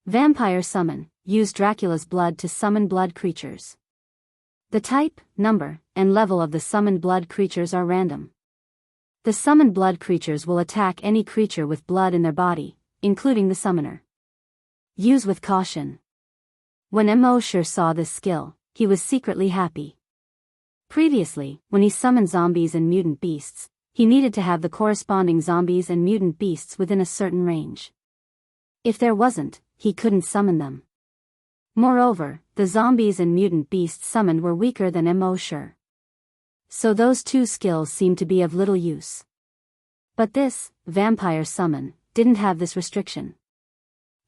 Vampire summon, use Dracula's blood to summon blood creatures. The type, number, and level of the summoned blood creatures are random. The summoned blood creatures will attack any creature with blood in their body, including the summoner. Use with caution. When Immerse saw this skill, he was secretly happy. Previously, when he summoned zombies and mutant beasts, he needed to have the corresponding zombies and mutant beasts within a certain range. If there wasn't, he couldn't summon them. Moreover, the zombies and mutant beasts summoned were weaker than Immerse. So those 2 skills seemed to be of little use. But this, vampire summon, didn't have this restriction.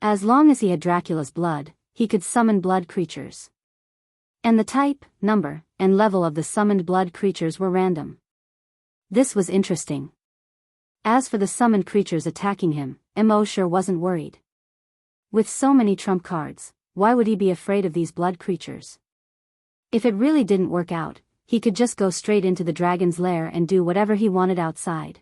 As long as he had Dracula's blood, he could summon blood creatures. And the type, number, and level of the summoned blood creatures were random. This was interesting. As for the summoned creatures attacking him, Immerse wasn't worried. With so many trump cards, why would he be afraid of these blood creatures? If it really didn't work out, he could just go straight into the dragon's lair and do whatever he wanted outside.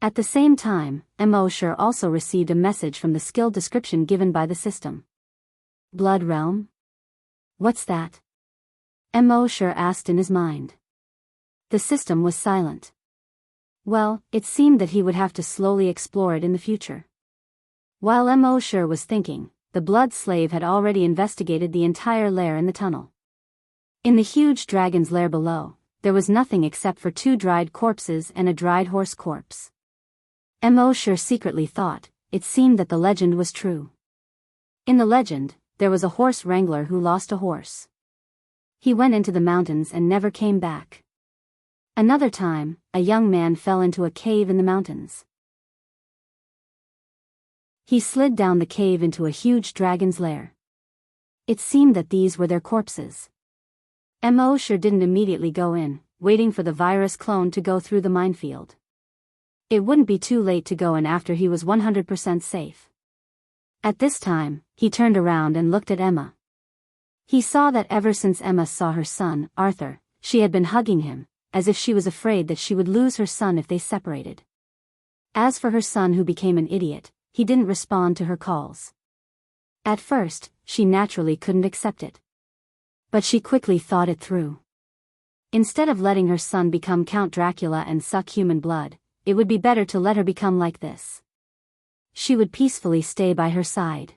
At the same time, Immerse also received a message from the skill description given by the system. Blood realm? What's that? Immerse asked in his mind. The system was silent. Well, it seemed that he would have to slowly explore it in the future. While Immerse was thinking, the blood slave had already investigated the entire lair in the tunnel. In the huge dragon's lair below, there was nothing except for 2 dried corpses and a dried horse corpse. Immerse secretly thought, it seemed that the legend was true. In the legend, there was a horse wrangler who lost a horse. He went into the mountains and never came back. Another time, a young man fell into a cave in the mountains. He slid down the cave into a huge dragon's lair. It seemed that these were their corpses. Immerse didn't immediately go in, waiting for the virus clone to go through the minefield. It wouldn't be too late to go in after he was 100% safe. At this time, he turned around and looked at Emma. He saw that ever since Emma saw her son, Arthur, she had been hugging him, as if she was afraid that she would lose her son if they separated. As for her son who became an idiot, he didn't respond to her calls. At first, she naturally couldn't accept it. But she quickly thought it through. Instead of letting her son become Count Dracula and suck human blood, it would be better to let her become like this. She would peacefully stay by her side.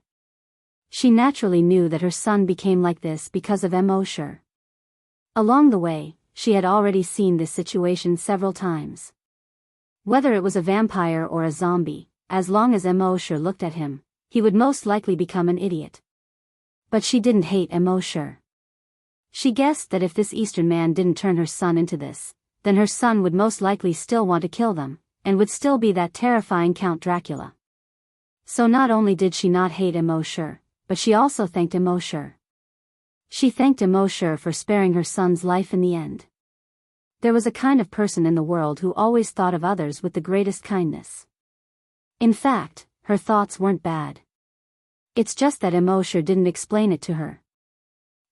She naturally knew that her son became like this because of Immerse. Along the way, she had already seen this situation several times. Whether it was a vampire or a zombie, as long as Immerse looked at him, he would most likely become an idiot. But she didn't hate Immerse. She guessed that if this Eastern man didn't turn her son into this, then her son would most likely still want to kill them, and would still be that terrifying Count Dracula. So not only did she not hate Immerse, but she also thanked Immerse. She thanked Immerse for sparing her son's life in the end. There was a kind of person in the world who always thought of others with the greatest kindness. In fact, her thoughts weren't bad. It's just that Immerse didn't explain it to her.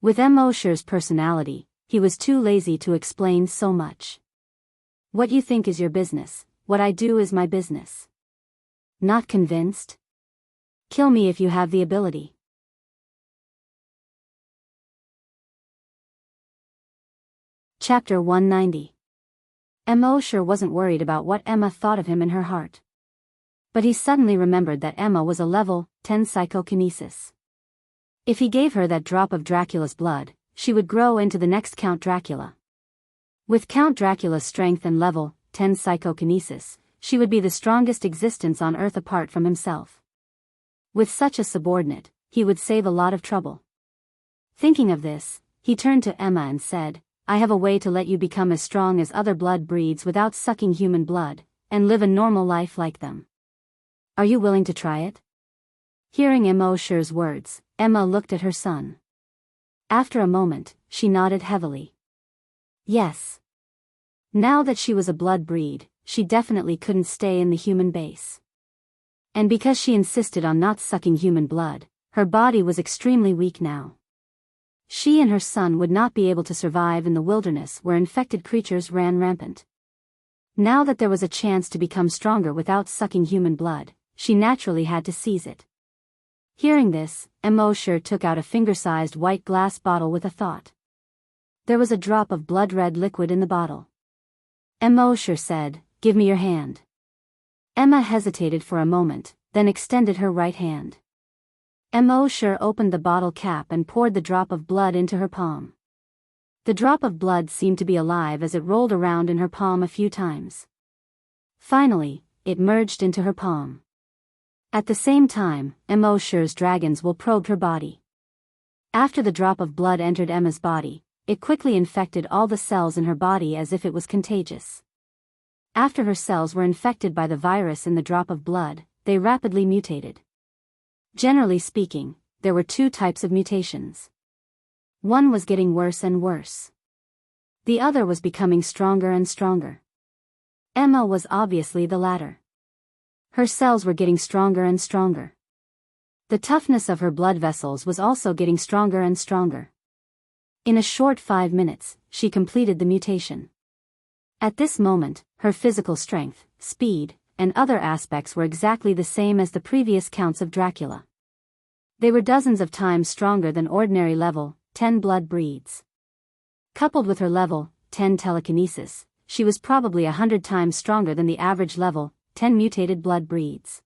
With Immerse's personality, he was too lazy to explain so much. What you think is your business, what I do is my business. Not convinced? Kill me if you have the ability. Chapter 190. Immerse wasn't worried about what Emma thought of him in her heart. But he suddenly remembered that Emma was a level 10 psychokinesis. If he gave her that drop of Dracula's blood, she would grow into the next Count Dracula. With Count Dracula's strength and level 10 psychokinesis, she would be the strongest existence on Earth apart from himself. With such a subordinate, he would save a lot of trouble. Thinking of this, he turned to Emma and said, I have a way to let you become as strong as other blood breeds without sucking human blood, and live a normal life like them. Are you willing to try it? Hearing Immerse's words, Emma looked at her son. After a moment, she nodded heavily. Yes. Now that she was a blood breed, she definitely couldn't stay in the human base. And because she insisted on not sucking human blood, her body was extremely weak now. She and her son would not be able to survive in the wilderness where infected creatures ran rampant. Now that there was a chance to become stronger without sucking human blood, she naturally had to seize it. Hearing this, Immerse took out a finger-sized white glass bottle with a thought. There was a drop of blood-red liquid in the bottle. Immerse said, Give me your hand. Emma hesitated for a moment, then extended her right hand. Immerse opened the bottle cap and poured the drop of blood into her palm. The drop of blood seemed to be alive as it rolled around in her palm a few times. Finally, it merged into her palm. At the same time, Immerse's dragons will probed her body. After the drop of blood entered Emma's body, it quickly infected all the cells in her body as if it was contagious. After her cells were infected by the virus in the drop of blood, they rapidly mutated. Generally speaking, there were two types of mutations. One was getting worse and worse. The other was becoming stronger and stronger. Emma was obviously the latter. Her cells were getting stronger and stronger. The toughness of her blood vessels was also getting stronger and stronger. In a short 5 minutes, she completed the mutation. At this moment, her physical strength, speed, and other aspects were exactly the same as the previous counts of Dracula. They were dozens of times stronger than ordinary level 10 blood breeds. Coupled with her level 10 telekinesis, she was probably 100 times stronger than the average level 10 mutated blood breeds.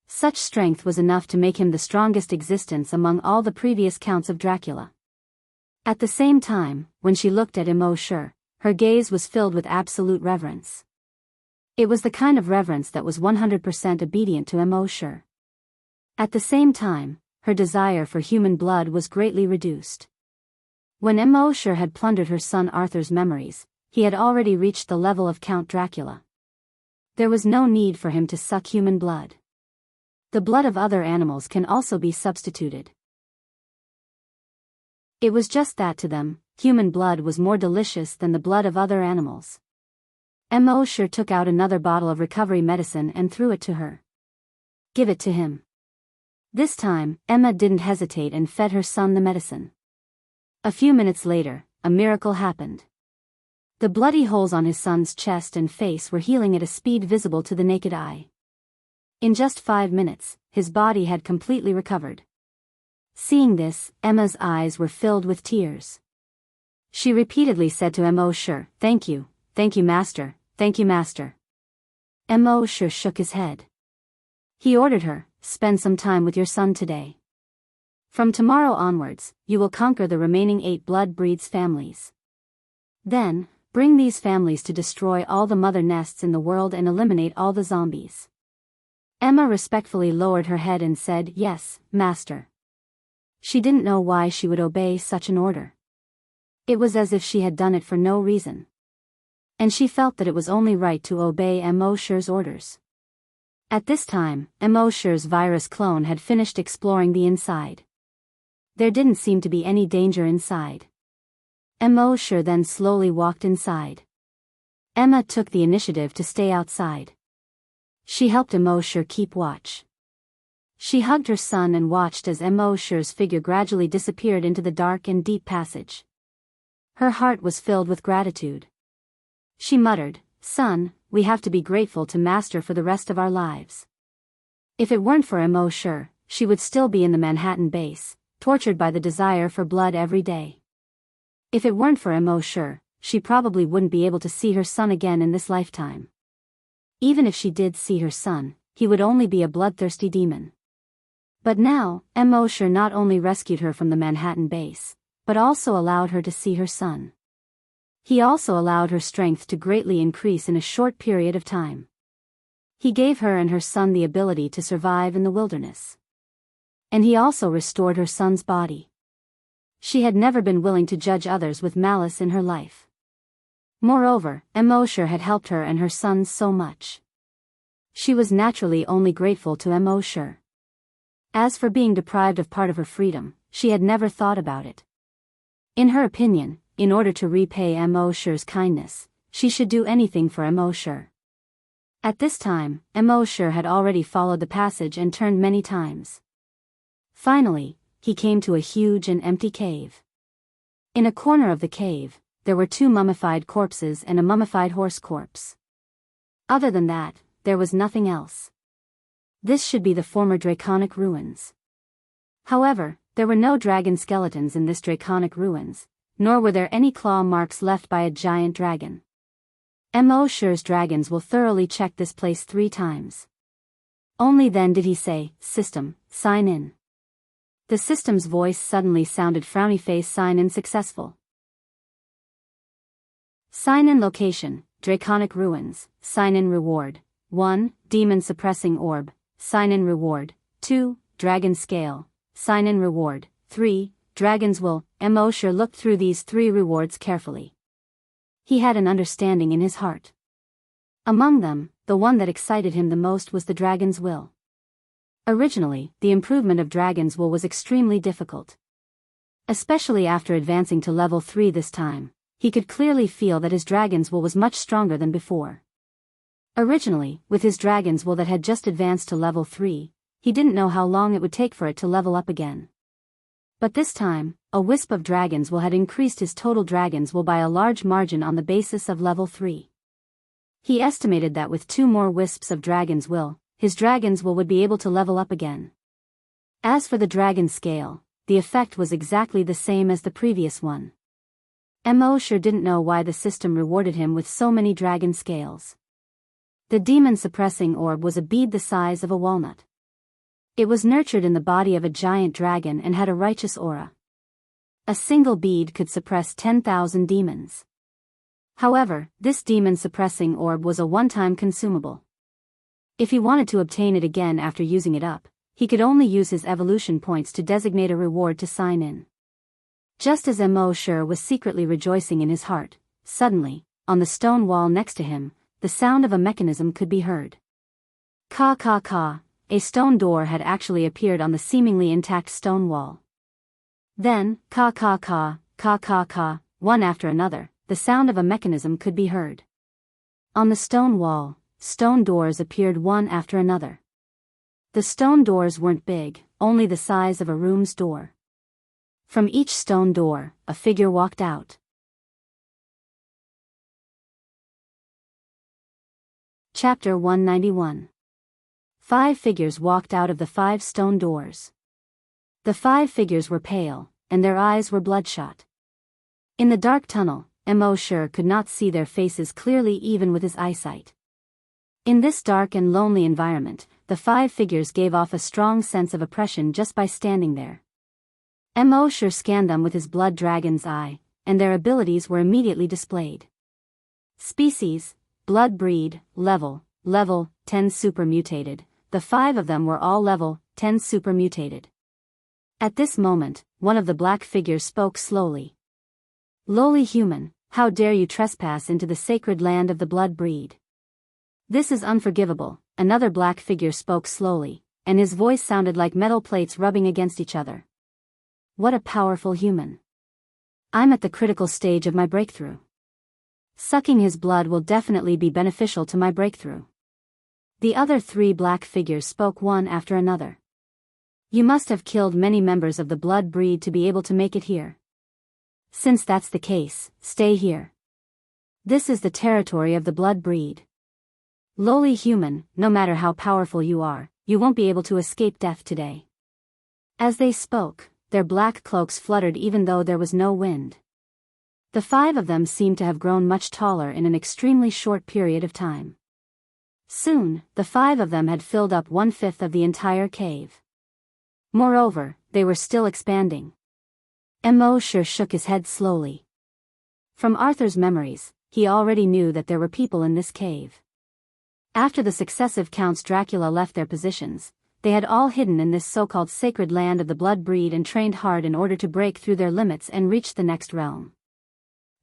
Such strength was enough to make him the strongest existence among all the previous counts of Dracula. At the same time, when she looked at Immerse, her gaze was filled with absolute reverence. It was the kind of reverence that was 100% obedient to Immerse. At the same time, her desire for human blood was greatly reduced. When Immerse had plundered her son Arthur's memories, he had already reached the level of Count Dracula. There was no need for him to suck human blood. The blood of other animals can also be substituted. It was just that to them, human blood was more delicious than the blood of other animals. Immerse took out another bottle of recovery medicine and threw it to her. Give it to him. This time, Emma didn't hesitate and fed her son the medicine. A few minutes later, a miracle happened. The bloody holes on his son's chest and face were healing at a speed visible to the naked eye. In just 5 minutes, his body had completely recovered. Seeing this, Emma's eyes were filled with tears. She repeatedly said to Immerse, thank you, master, thank you, master. Immerse shook his head. He ordered her, spend some time with your son today. From tomorrow onwards, you will conquer the remaining 8 blood breeds families. Then, bring these families to destroy all the mother nests in the world and eliminate all the zombies. Emma respectfully lowered her head and said, yes, master. She didn't know why she would obey such an order. It was as if she had done it for no reason. And she felt that it was only right to obey Immerse's orders. At this time, Immerse's virus clone had finished exploring the inside. There didn't seem to be any danger inside. Immerse then slowly walked inside. Emma took the initiative to stay outside. She helped Immerse keep watch. She hugged her son and watched as Immerse's figure gradually disappeared into the dark and deep passage. Her heart was filled with gratitude. She muttered, son, we have to be grateful to Master for the rest of our lives. If it weren't for Immerse, she would still be in the Manhattan base, tortured by the desire for blood every day. If it weren't for Immerse, she probably wouldn't be able to see her son again in this lifetime. Even if she did see her son, he would only be a bloodthirsty demon. But now, Immerse not only rescued her from the Manhattan base, but also allowed her to see her son. He also allowed her strength to greatly increase in a short period of time. He gave her and her son the ability to survive in the wilderness. And he also restored her son's body. She had never been willing to judge others with malice in her life. Moreover, Immerse had helped her and her sons so much. She was naturally only grateful to Immerse. As for being deprived of part of her freedom, she had never thought about it. In her opinion, in order to repay Immerse's kindness, she should do anything for Immerse. At this time, Immerse had already followed the passage and turned many times. Finally, he came to a huge and empty cave. In a corner of the cave, there were 2 mummified corpses and a mummified horse corpse. Other than that, there was nothing else. This should be the former draconic ruins. However, there were no dragon skeletons in this draconic ruins, nor were there any claw marks left by a giant dragon. Immerse's dragons will thoroughly check this place 3 times. Only then did he say, system, sign in. The system's voice suddenly sounded frowny face, sign in successful. Sign in location, Draconic Ruins, sign in reward. 1. Demon Suppressing Orb, sign in reward. 2. Dragon Scale, sign in reward. 3. Dragon's Will. Immerse looked through these 3 rewards carefully. He had an understanding in his heart. Among them, the one that excited him the most was the Dragon's Will. Originally, the improvement of Dragon's Will was extremely difficult. Especially after advancing to level 3 this time, he could clearly feel that his Dragon's Will was much stronger than before. Originally, with his Dragon's Will that had just advanced to level 3, he didn't know how long it would take for it to level up again. But this time, a wisp of Dragon's Will had increased his total Dragon's Will by a large margin on the basis of level 3. He estimated that with 2 more wisps of Dragon's Will, his Dragon's Will would be able to level up again. As for the Dragon Scale, the effect was exactly the same as the previous one. Immerse didn't know why the system rewarded him with so many Dragon Scales. The Demon Suppressing Orb was a bead the size of a walnut. It was nurtured in the body of a giant dragon and had a righteous aura. A single bead could suppress 10,000 demons. However, this Demon Suppressing Orb was a one-time consumable. If he wanted to obtain it again after using it up, he could only use his evolution points to designate a reward to sign in. Just as Immerse was secretly rejoicing in his heart, suddenly, on the stone wall next to him, the sound of a mechanism could be heard. Ka ka ka, a stone door had actually appeared on the seemingly intact stone wall. Then, ka ka ka, ka ka ka, one after another, the sound of a mechanism could be heard. On the stone wall, stone doors appeared one after another. The stone doors weren't big, only the size of a room's door. From each stone door, a figure walked out. Chapter 191. 5 figures walked out of the 5 stone doors. The 5 figures were pale, and their eyes were bloodshot. In the dark tunnel, Immerse could not see their faces clearly even with his eyesight. In this dark and lonely environment, the 5 figures gave off a strong sense of oppression just by standing there. Immerse scanned them with his blood dragon's eye, and their abilities were immediately displayed. Species, blood breed, level 10 super mutated. The 5 of them were all level 10 super mutated. At this moment, one of the black figures spoke slowly. "Lowly human, how dare you trespass into the sacred land of the blood breed? This is unforgivable." Another black figure spoke slowly, and his voice sounded like metal plates rubbing against each other. "What a powerful human. I'm at the critical stage of my breakthrough. Sucking his blood will definitely be beneficial to my breakthrough." The other 3 black figures spoke one after another. "You must have killed many members of the blood breed to be able to make it here. Since that's the case, stay here. This is the territory of the blood breed. Lowly human, no matter how powerful you are, you won't be able to escape death today." As they spoke, their black cloaks fluttered even though there was no wind. The 5 of them seemed to have grown much taller in an extremely short period of time. Soon, the 5 of them had filled up 1/5 of the entire cave. Moreover, they were still expanding. Immerse shook his head slowly. From Arthur's memories, he already knew that there were people in this cave. After the successive Counts Dracula left their positions, they had all hidden in this so-called sacred land of the blood breed and trained hard in order to break through their limits and reach the next realm.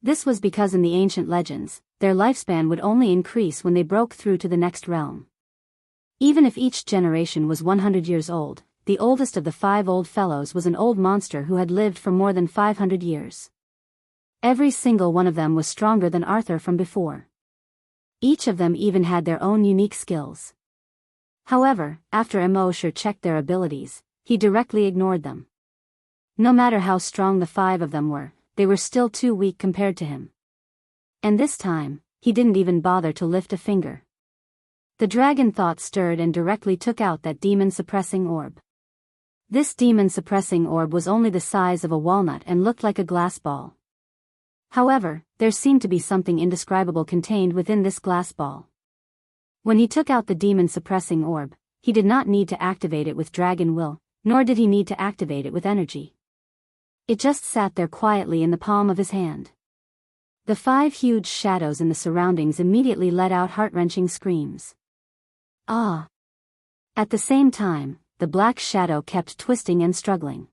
This was because in the ancient legends, their lifespan would only increase when they broke through to the next realm. Even if each generation was 100 years old, the oldest of the 5 old fellows was an old monster who had lived for more than 500 years. Every single one of them was stronger than Arthur from before. Each of them even had their own unique skills. However, after Immerse checked their abilities, he directly ignored them. No matter how strong the 5 of them were, they were still too weak compared to him. And this time, he didn't even bother to lift a finger. The dragon thought stirred and directly took out that demon-suppressing orb. This demon-suppressing orb was only the size of a walnut and looked like a glass ball. However, there seemed to be something indescribable contained within this glass ball. When he took out the demon-suppressing orb, he did not need to activate it with dragon will, nor did he need to activate it with energy. It just sat there quietly in the palm of his hand. The 5 huge shadows in the surroundings immediately let out heart-wrenching screams. "Ah!" At the same time, the black shadow kept twisting and struggling.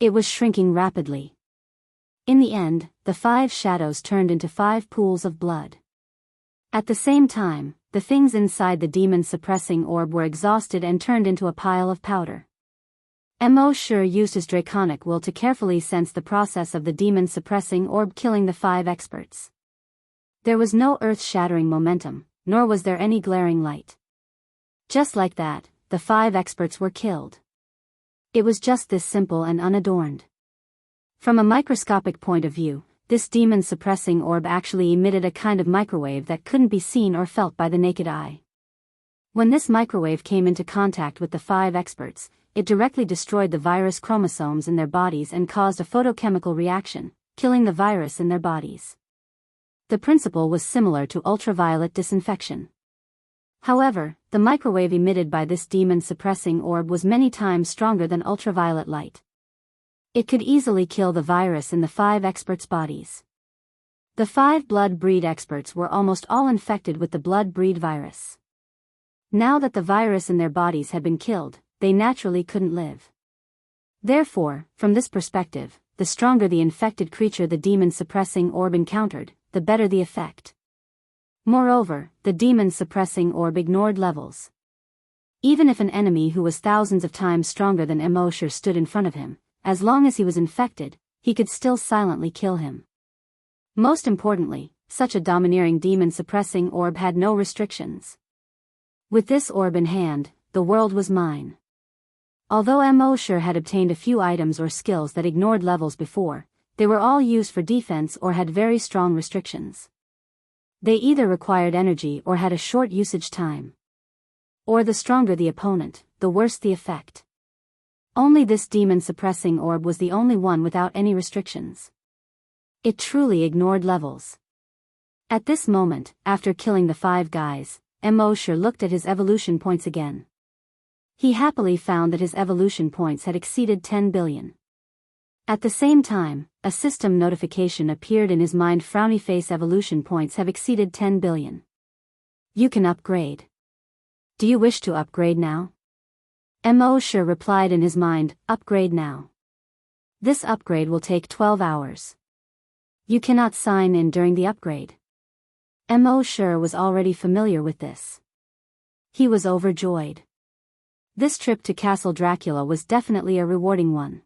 It was shrinking rapidly. In the end, the 5 shadows turned into 5 pools of blood. At the same time, the things inside the demon-suppressing orb were exhausted and turned into a pile of powder. Immerse used his draconic will to carefully sense the process of the demon-suppressing orb killing the 5 experts. There was no earth-shattering momentum, nor was there any glaring light. Just like that, the 5 experts were killed. It was just this simple and unadorned. From a microscopic point of view, this demon-suppressing orb actually emitted a kind of microwave that couldn't be seen or felt by the naked eye. When this microwave came into contact with the 5 experts, it directly destroyed the virus chromosomes in their bodies and caused a photochemical reaction, killing the virus in their bodies. The principle was similar to ultraviolet disinfection. However, the microwave emitted by this demon-suppressing orb was many times stronger than ultraviolet light. It could easily kill the virus in the 5 experts' bodies. The 5 blood breed experts were almost all infected with the blood breed virus. Now that the virus in their bodies had been killed, they naturally couldn't live. Therefore, from this perspective, the stronger the infected creature the demon-suppressing orb encountered, the better the effect. Moreover, the demon-suppressing orb ignored levels. Even if an enemy who was thousands of times stronger than Immerse stood in front of him, as long as he was infected, he could still silently kill him. Most importantly, such a domineering demon-suppressing orb had no restrictions. With this orb in hand, the world was mine. Although Mosher had obtained a few items or skills that ignored levels before, they were all used for defense or had very strong restrictions. They either required energy or had a short usage time. Or the stronger the opponent, the worse the effect. Only this demon-suppressing orb was the only one without any restrictions. It truly ignored levels. At this moment, after killing the 5 guys, Mosher looked at his evolution points again. He happily found that his evolution points had exceeded 10 billion. At the same time, a system notification appeared in his mind. Frowny face evolution points have exceeded 10 billion. You can upgrade. Do you wish to upgrade now? Mosher replied in his mind, upgrade now. This upgrade will take 12 hours. You cannot sign in during the upgrade. Mosher was already familiar with this. He was overjoyed. This trip to Castle Dracula was definitely a rewarding one.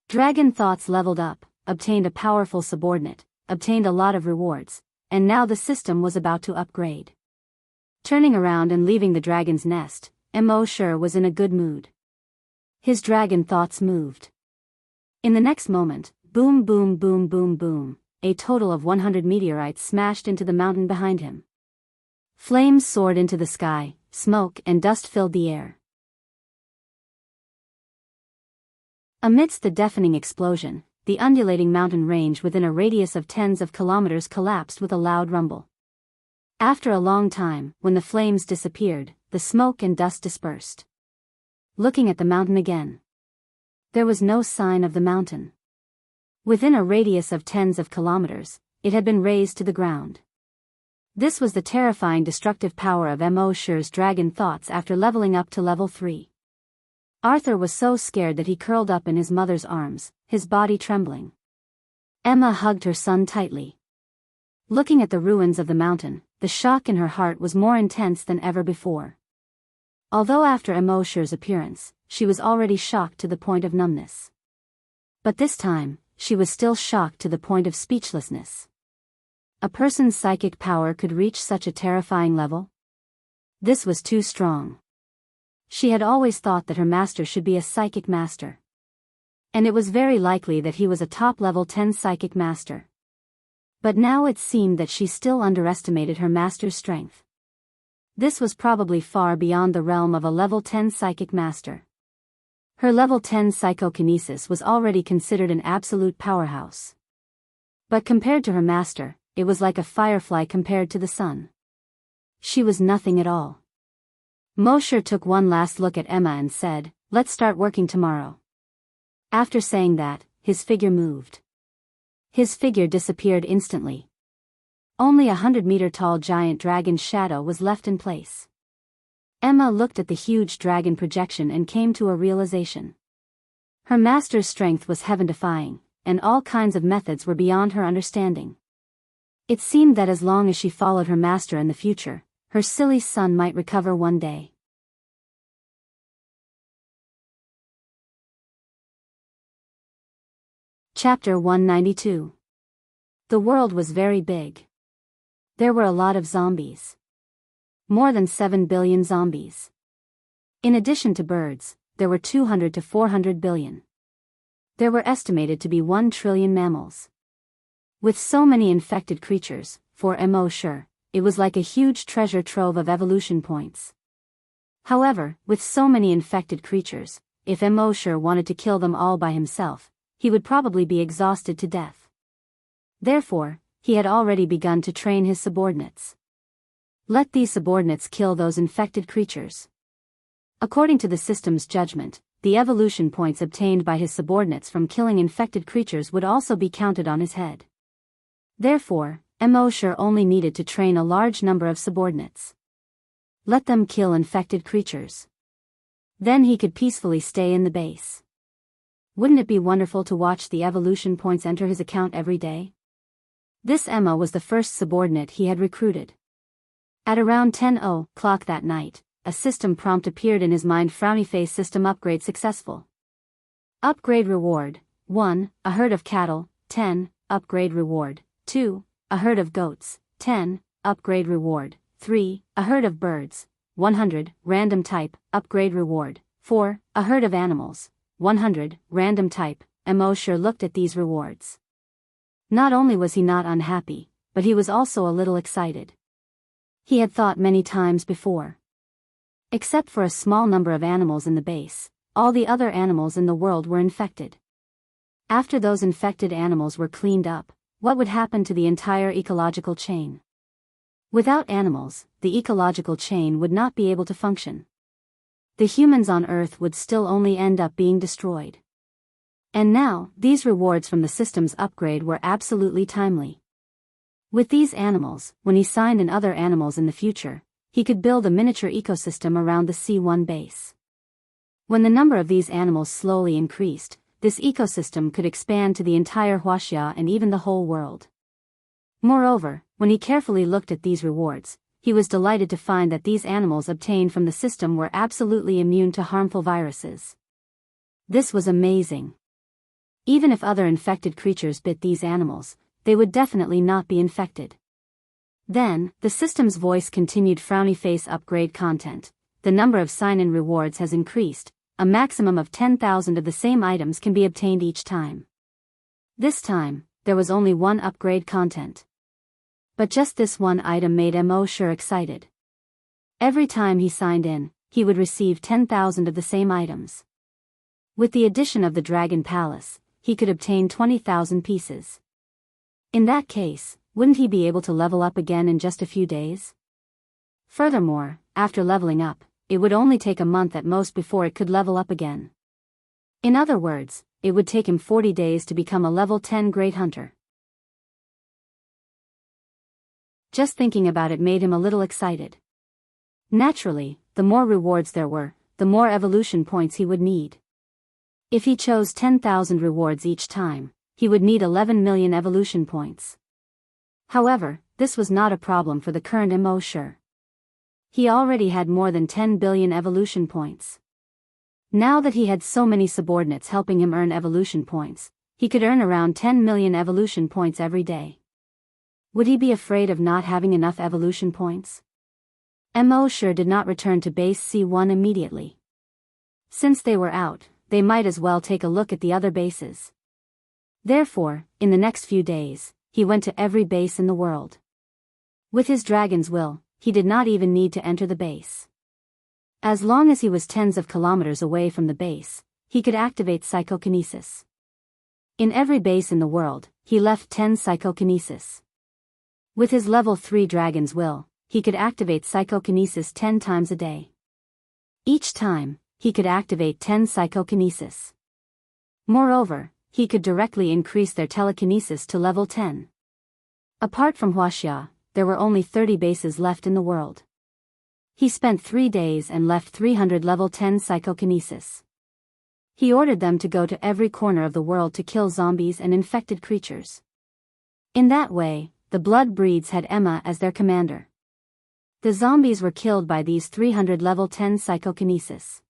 Dragon Thoughts leveled up, obtained a powerful subordinate, obtained a lot of rewards, and now the system was about to upgrade. Turning around and leaving the dragon's nest, Mosher was in a good mood. His dragon thoughts moved. In the next moment, boom boom boom boom boom, a total of 100 meteorites smashed into the mountain behind him. Flames soared into the sky, smoke and dust filled the air. Amidst the deafening explosion, the undulating mountain range within a radius of tens of kilometers collapsed with a loud rumble. After a long time, when the flames disappeared, the smoke and dust dispersed. Looking at the mountain again. There was no sign of the mountain. Within a radius of tens of kilometers, it had been razed to the ground. This was the terrifying destructive power of Mosher's dragon thoughts after leveling up to level 3. Arthur was so scared that he curled up in his mother's arms, his body trembling. Emma hugged her son tightly. Looking at the ruins of the mountain, the shock in her heart was more intense than ever before. Although after Mosher's appearance, she was already shocked to the point of numbness. But this time, she was still shocked to the point of speechlessness. A person's psychic power could reach such a terrifying level? This was too strong. She had always thought that her master should be a psychic master. And it was very likely that he was a top-level 10 psychic master. But now it seemed that she still underestimated her master's strength. This was probably far beyond the realm of a level 10 psychic master. Her level 10 psychokinesis was already considered an absolute powerhouse. But compared to her master, it was like a firefly compared to the sun. She was nothing at all. Mosher took one last look at Emma and said, "Let's start working tomorrow." After saying that, his figure moved. His figure disappeared instantly. Only 100-meter-tall giant dragon's shadow was left in place. Emma looked at the huge dragon projection and came to a realization. Her master's strength was heaven-defying, and all kinds of methods were beyond her understanding. It seemed that as long as she followed her master in the future, her silly son might recover one day. Chapter 192. The world was very big. There were a lot of zombies. More than 7 billion zombies. In addition to birds, there were 200 to 400 billion. There were estimated to be 1 trillion mammals. With so many infected creatures, for Mosher, it was like a huge treasure trove of evolution points. However, with so many infected creatures, if Mosher wanted to kill them all by himself, he would probably be exhausted to death. Therefore, he had already begun to train his subordinates. Let these subordinates kill those infected creatures. According to the system's judgment, the evolution points obtained by his subordinates from killing infected creatures would also be counted on his head. Therefore, Mosher only needed to train a large number of subordinates. Let them kill infected creatures. Then he could peacefully stay in the base. Wouldn't it be wonderful to watch the evolution points enter his account every day? This Emma was the first subordinate he had recruited. At around 10:00 that night, a system prompt appeared in his mind. Frowny face system upgrade successful. Upgrade reward, 1, a herd of cattle, 10, upgrade reward, 2, a herd of goats, 10, upgrade reward, 3, a herd of birds, 100, random type, upgrade reward. 4. A herd of animals, 100, random type. Immerse looked at these rewards. Not only was he not unhappy, but he was also a little excited. He had thought many times before. Except for a small number of animals in the base, all the other animals in the world were infected. After those infected animals were cleaned up, what would happen to the entire ecological chain? Without animals, the ecological chain would not be able to function. The humans on Earth would still only end up being destroyed. And now, these rewards from the system's upgrade were absolutely timely. With these animals, when he signed in other animals in the future, he could build a miniature ecosystem around the C1 base. When the number of these animals slowly increased, this ecosystem could expand to the entire Huaxia and even the whole world. Moreover, when he carefully looked at these rewards, he was delighted to find that these animals obtained from the system were absolutely immune to harmful viruses. This was amazing. Even if other infected creatures bit these animals, they would definitely not be infected. Then, the system's voice continued. Frowny face upgrade content. The number of sign-in rewards has increased. A maximum of 10,000 of the same items can be obtained each time. This time, there was only one upgrade content. But just this one item made Immerse excited. Every time he signed in, he would receive 10,000 of the same items. With the addition of the Dragon Palace, he could obtain 20,000 pieces. In that case, wouldn't he be able to level up again in just a few days? Furthermore, after leveling up, it would only take a month at most before it could level up again. In other words, it would take him 40 days to become a level 10 Great Hunter. Just thinking about it made him a little excited. Naturally, the more rewards there were, the more evolution points he would need. If he chose 10,000 rewards each time, he would need 11 million evolution points. However, this was not a problem for the current Immerse. He already had more than 10 billion evolution points. Now that he had so many subordinates helping him earn evolution points, he could earn around 10 million evolution points every day. Would he be afraid of not having enough evolution points? Immerse did not return to base C1 immediately. Since they were out, they might as well take a look at the other bases. Therefore, in the next few days, he went to every base in the world. With his dragon's will, he did not even need to enter the base. As long as he was tens of kilometers away from the base, he could activate psychokinesis. In every base in the world, he left 10 psychokinesis. With his level 3 dragon's will, he could activate psychokinesis 10 times a day. Each time, he could activate 10 psychokinesis. Moreover, he could directly increase their telekinesis to level 10. Apart from Huaxia, there were only 30 bases left in the world. He spent 3 days and left 300 level 10 psychokinesis. He ordered them to go to every corner of the world to kill zombies and infected creatures. In that way, the Blood Breeds had Emma as their commander. The zombies were killed by these 300 level 10 psychokinesis.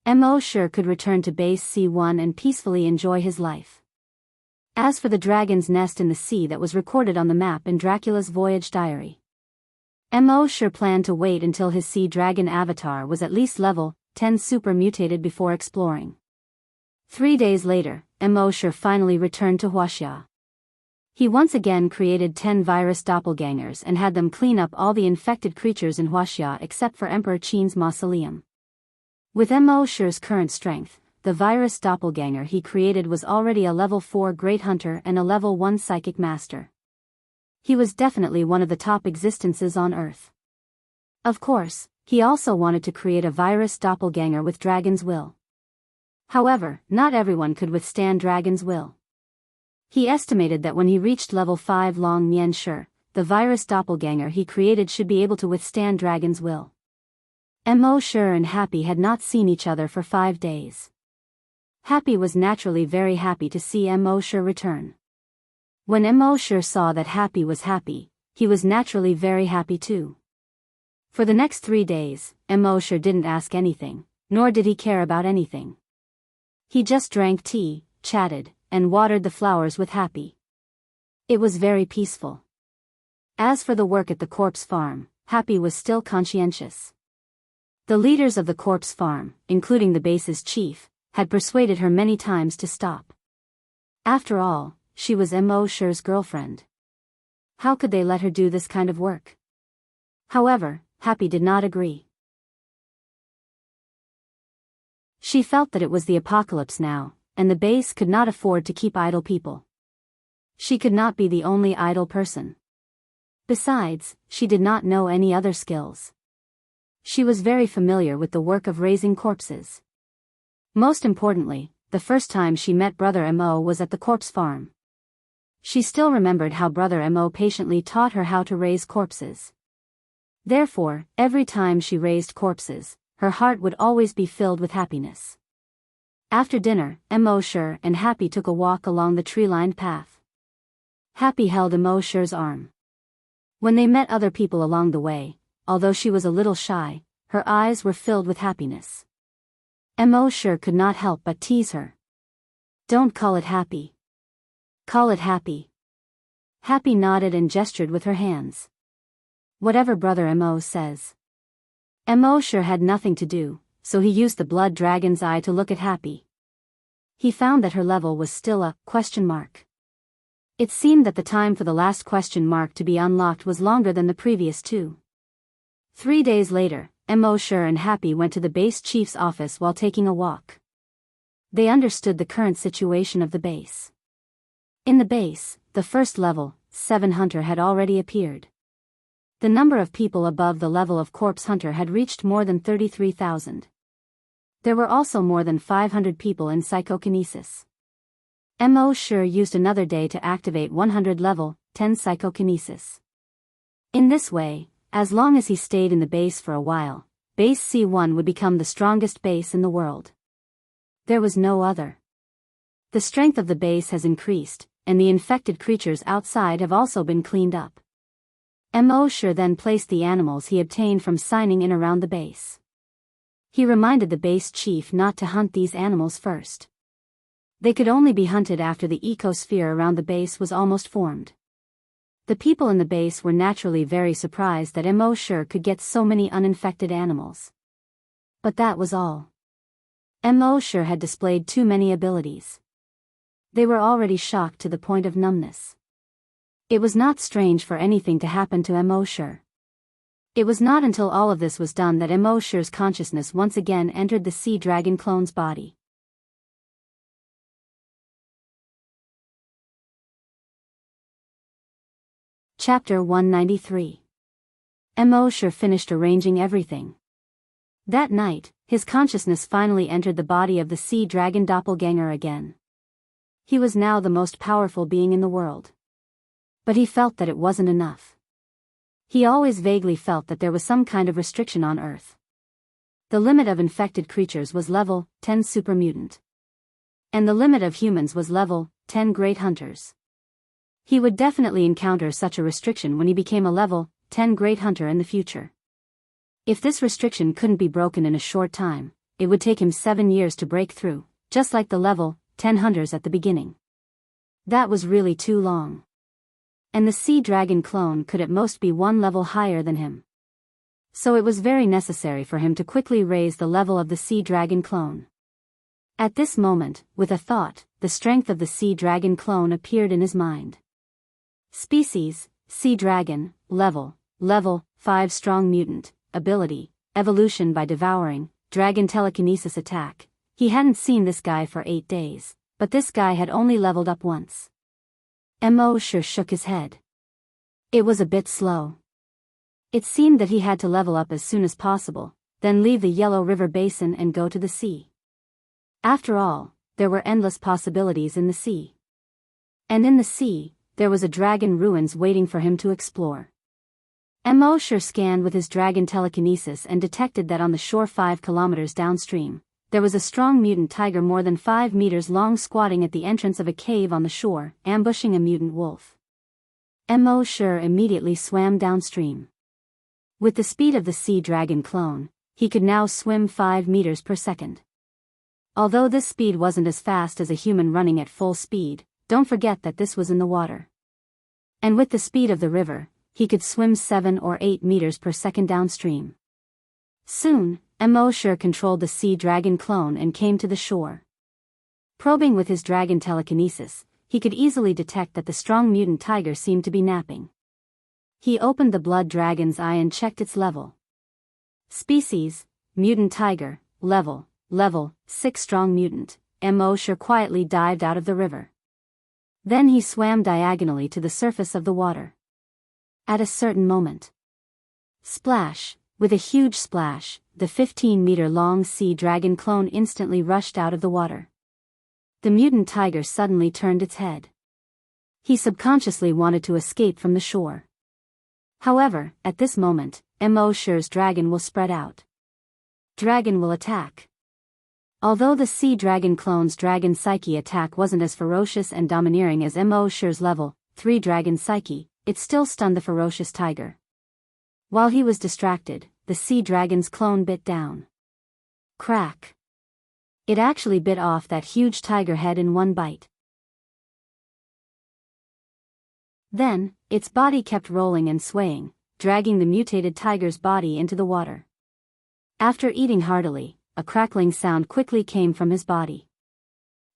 Immerse could return to base C1 and peacefully enjoy his life. As for the dragon's nest in the sea that was recorded on the map in Dracula's voyage diary, Immerse planned to wait until his sea dragon avatar was at least level 10 super mutated before exploring. 3 days later, Immerse finally returned to Huaxia. He once again created 10 virus doppelgangers and had them clean up all the infected creatures in Huaxia except for Emperor Qin's mausoleum. With Immerse's current strength, the virus doppelganger he created was already a level 4 Great Hunter and a level 1 Psychic Master. He was definitely one of the top existences on Earth. Of course, he also wanted to create a virus doppelganger with Dragon's Will. However, not everyone could withstand Dragon's Will. He estimated that when he reached level 5 Long Nian Shi, the virus doppelganger he created should be able to withstand Dragon's Will. Immerse and Happy had not seen each other for 5 days. Happy was naturally very happy to see Immerse return. When Immerse saw that Happy was happy, he was naturally very happy too. For the next 3 days, Immerse didn't ask anything, nor did he care about anything. He just drank tea, chatted, and watered the flowers with Happy. It was very peaceful. As for the work at the corpse farm, Happy was still conscientious. The leaders of the corpse farm, including the base's chief, had persuaded her many times to stop. After all, she was Immerse's girlfriend. How could they let her do this kind of work? However, Happy did not agree. She felt that it was the apocalypse now, and the base could not afford to keep idle people. She could not be the only idle person. Besides, she did not know any other skills. She was very familiar with the work of raising corpses. Most importantly, the first time she met Brother Mo was at the corpse farm. She still remembered how Brother Mo patiently taught her how to raise corpses. Therefore, every time she raised corpses, her heart would always be filled with happiness. After dinner, Immerse and Happy took a walk along the tree-lined path. Happy held Immerse's arm. When they met other people along the way, although she was a little shy, her eyes were filled with happiness. Immerse could not help but tease her. "Don't call it Happy. Call it Happy." Happy nodded and gestured with her hands. "Whatever Brother Mo says." Immerse had nothing to do, so he used the blood dragon's eye to look at Happy. He found that her level was still a question mark. It seemed that the time for the last question mark to be unlocked was longer than the previous two. 3 days later, Immerse and Happy went to the base chief's office while taking a walk. They understood the current situation of the base. In the base, the first level, 7 Hunter had already appeared. The number of people above the level of Corpse Hunter had reached more than 33,000. There were also more than 500 people in psychokinesis. Immerse used another day to activate 100 level 10 psychokinesis. In this way, as long as he stayed in the base for a while, base C1 would become the strongest base in the world. There was no other. The strength of the base has increased, and the infected creatures outside have also been cleaned up. Immerse then placed the animals he obtained from signing in around the base. He reminded the base chief not to hunt these animals first. They could only be hunted after the ecosphere around the base was almost formed. The people in the base were naturally very surprised that Immerse could get so many uninfected animals. But that was all. Immerse had displayed too many abilities. They were already shocked to the point of numbness. It was not strange for anything to happen to Immerse. It was not until all of this was done that Immerse's consciousness once again entered the sea dragon clone's body. Chapter 193. Immerse finished arranging everything. That night, his consciousness finally entered the body of the sea dragon doppelganger again. He was now the most powerful being in the world. But he felt that it wasn't enough. He always vaguely felt that there was some kind of restriction on Earth. The limit of infected creatures was level 10 super mutant. And the limit of humans was level 10 great hunters. He would definitely encounter such a restriction when he became a level 10 great hunter in the future. If this restriction couldn't be broken in a short time, it would take him 7 years to break through, just like the level 10 hunters at the beginning. That was really too long. And the sea dragon clone could at most be 1 level higher than him. So it was very necessary for him to quickly raise the level of the sea dragon clone. At this moment, with a thought, the strength of the sea dragon clone appeared in his mind. Species, Sea Dragon, Level 5 Strong Mutant, Ability, Evolution by Devouring, Dragon Telekinesis Attack. He hadn't seen this guy for 8 days, but this guy had only leveled up once. Immerse shook his head. It was a bit slow. It seemed that he had to level up as soon as possible, then leave the Yellow River Basin and go to the sea. After all, there were endless possibilities in the sea. And in the sea, there was a dragon ruins waiting for him to explore. Immerse scanned with his dragon telekinesis and detected that on the shore 5 kilometers downstream, there was a strong mutant tiger more than 5 meters long squatting at the entrance of a cave on the shore, ambushing a mutant wolf. Immerse immediately swam downstream. With the speed of the sea dragon clone, he could now swim 5 meters per second. Although this speed wasn't as fast as a human running at full speed, don't forget that this was in the water. And with the speed of the river, he could swim 7 or 8 meters per second downstream. Soon, Immerse controlled the sea dragon clone and came to the shore. Probing with his dragon telekinesis, he could easily detect that the strong mutant tiger seemed to be napping. He opened the blood dragon's eye and checked its level. Species, mutant tiger, level 6 strong mutant. Immerse quietly dived out of the river. Then he swam diagonally to the surface of the water. At a certain moment, splash! With a huge splash, the 15-meter-long sea dragon clone instantly rushed out of the water. The mutant tiger suddenly turned its head. He subconsciously wanted to escape from the shore. However, at this moment, Immerse's dragon will spread out. Dragon will attack. Although the sea dragon clone's dragon psyche attack wasn't as ferocious and domineering as Immerse's level 3 dragon psyche, it still stunned the ferocious tiger. While he was distracted, the sea dragon's clone bit down. Crack! It actually bit off that huge tiger head in one bite. Then, its body kept rolling and swaying, dragging the mutated tiger's body into the water. After eating heartily, a crackling sound quickly came from his body.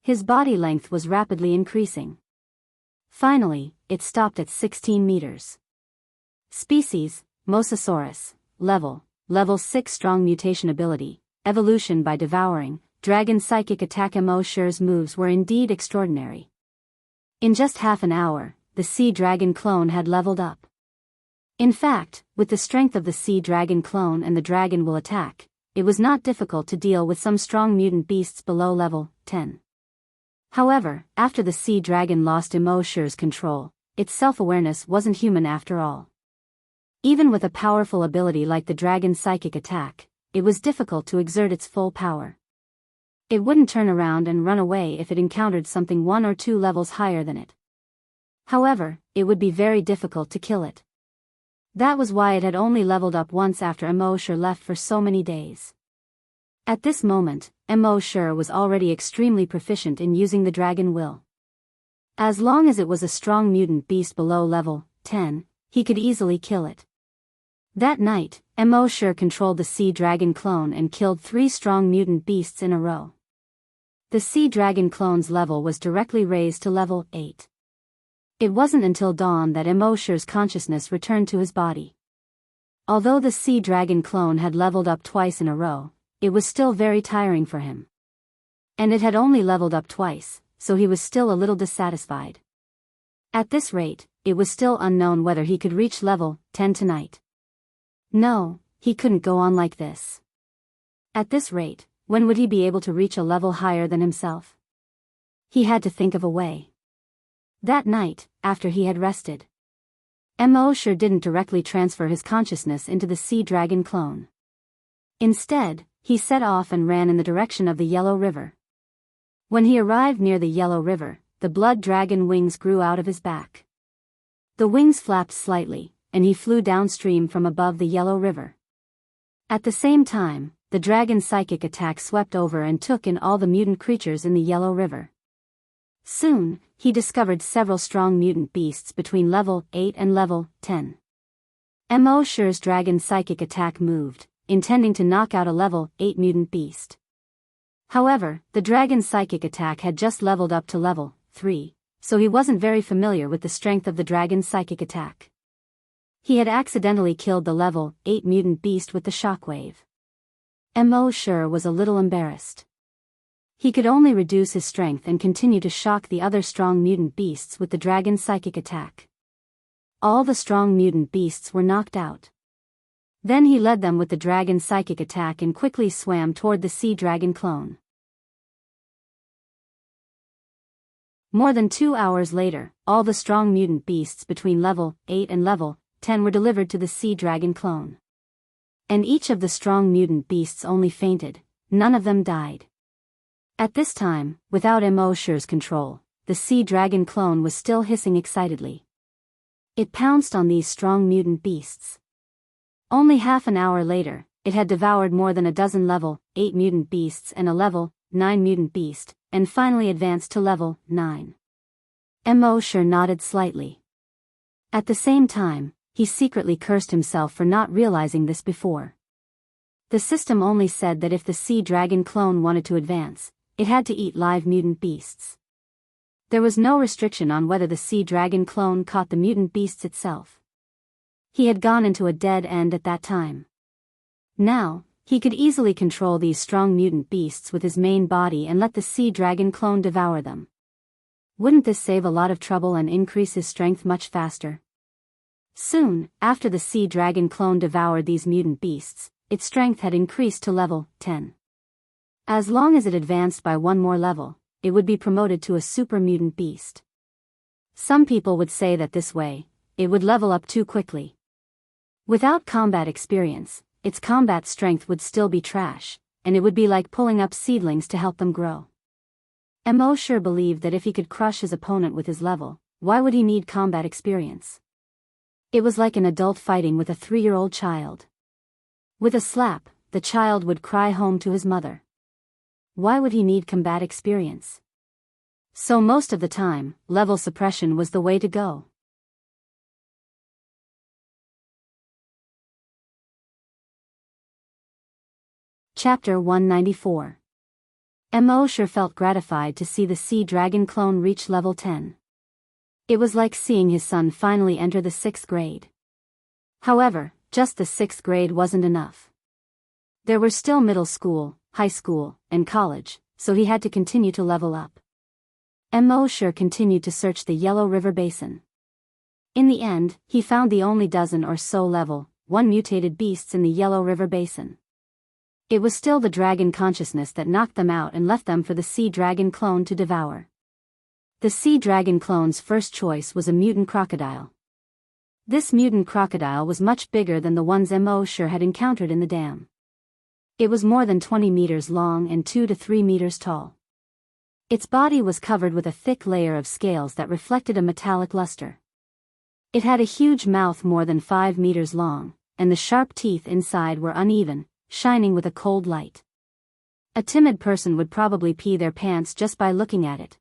His body length was rapidly increasing. Finally, it stopped at 16 meters. Species, Mosasaurus, level 6 strong mutation ability, evolution by devouring, dragon psychic attack. Immerse's moves were indeed extraordinary. In just half an hour, the sea dragon clone had leveled up. In fact, with the strength of the sea dragon clone and the dragon will attack, it was not difficult to deal with some strong mutant beasts below level 10. However, after the sea dragon lost Immerse's control, its self-awareness wasn't human after all. Even with a powerful ability like the dragon psychic attack, it was difficult to exert its full power. It wouldn't turn around and run away if it encountered something 1 or 2 levels higher than it. However, it would be very difficult to kill it. That was why it had only leveled up once after Immerse left for so many days. At this moment, Immerse was already extremely proficient in using the dragon will. As long as it was a strong mutant beast below level 10, he could easily kill it. That night, Immerse controlled the sea dragon clone and killed 3 strong mutant beasts in a row. The sea dragon clone's level was directly raised to level 8. It wasn't until dawn that Immerse's consciousness returned to his body. Although the sea dragon clone had leveled up twice in a row, it was still very tiring for him. And it had only leveled up twice, so he was still a little dissatisfied. At this rate, it was still unknown whether he could reach level 10 tonight. No, he couldn't go on like this. At this rate, when would he be able to reach a level higher than himself? He had to think of a way. That night, after he had rested, Immerse didn't directly transfer his consciousness into the sea dragon clone. Instead, he set off and ran in the direction of the Yellow River. When he arrived near the Yellow River, the blood dragon wings grew out of his back. The wings flapped slightly, and he flew downstream from above the Yellow River. At the same time, the dragon psychic attack swept over and took in all the mutant creatures in the Yellow River. Soon, he discovered several strong mutant beasts between level 8 and level 10. Immerse's dragon psychic attack moved, intending to knock out a level 8 mutant beast. However, the dragon psychic attack had just leveled up to level 3, so he wasn't very familiar with the strength of the dragon psychic attack. He had accidentally killed the level 8 mutant beast with the shockwave. Immerse was a little embarrassed. He could only reduce his strength and continue to shock the other strong mutant beasts with the dragon psychic attack. All the strong mutant beasts were knocked out. Then he led them with the dragon psychic attack and quickly swam toward the sea dragon clone. More than 2 hours later, all the strong mutant beasts between level 8 and level 10 were delivered to the sea dragon clone. And each of the strong mutant beasts only fainted, none of them died. At this time, without Immerse's control, the sea dragon clone was still hissing excitedly. It pounced on these strong mutant beasts. Only half an hour later, it had devoured more than a dozen level 8 mutant beasts and a level 9 mutant beast, and finally advanced to level 9. Immerse nodded slightly. At the same time, he secretly cursed himself for not realizing this before. The system only said that if the sea dragon clone wanted to advance, it had to eat live mutant beasts. There was no restriction on whether the sea dragon clone caught the mutant beasts itself. He had gone into a dead end at that time. Now, he could easily control these strong mutant beasts with his main body and let the sea dragon clone devour them. Wouldn't this save a lot of trouble and increase his strength much faster? Soon, after the sea dragon clone devoured these mutant beasts, its strength had increased to level 10. As long as it advanced by one more level, it would be promoted to a super mutant beast. Some people would say that this way, it would level up too quickly. Without combat experience, its combat strength would still be trash, and it would be like pulling up seedlings to help them grow. Immerse believed that if he could crush his opponent with his level, why would he need combat experience? It was like an adult fighting with a 3-year-old child. With a slap, the child would cry home to his mother. Why would he need combat experience? So most of the time, level suppression was the way to go. Chapter 194. Immerse felt gratified to see the sea dragon clone reach level 10. It was like seeing his son finally enter the 6th grade. However, just the 6th grade wasn't enough. There were still middle school, high school, and college, so he had to continue to level up. Immerse continued to search the Yellow River Basin. In the end, he found the only dozen or so level 1 mutated beasts in the Yellow River Basin. It was still the dragon consciousness that knocked them out and left them for the sea dragon clone to devour. The sea dragon clone's first choice was a mutant crocodile. This mutant crocodile was much bigger than the ones Immerse had encountered in the dam. It was more than 20 meters long and 2 to 3 meters tall. Its body was covered with a thick layer of scales that reflected a metallic luster. It had a huge mouth more than 5 meters long, and the sharp teeth inside were uneven, shining with a cold light. A timid person would probably pee their pants just by looking at it.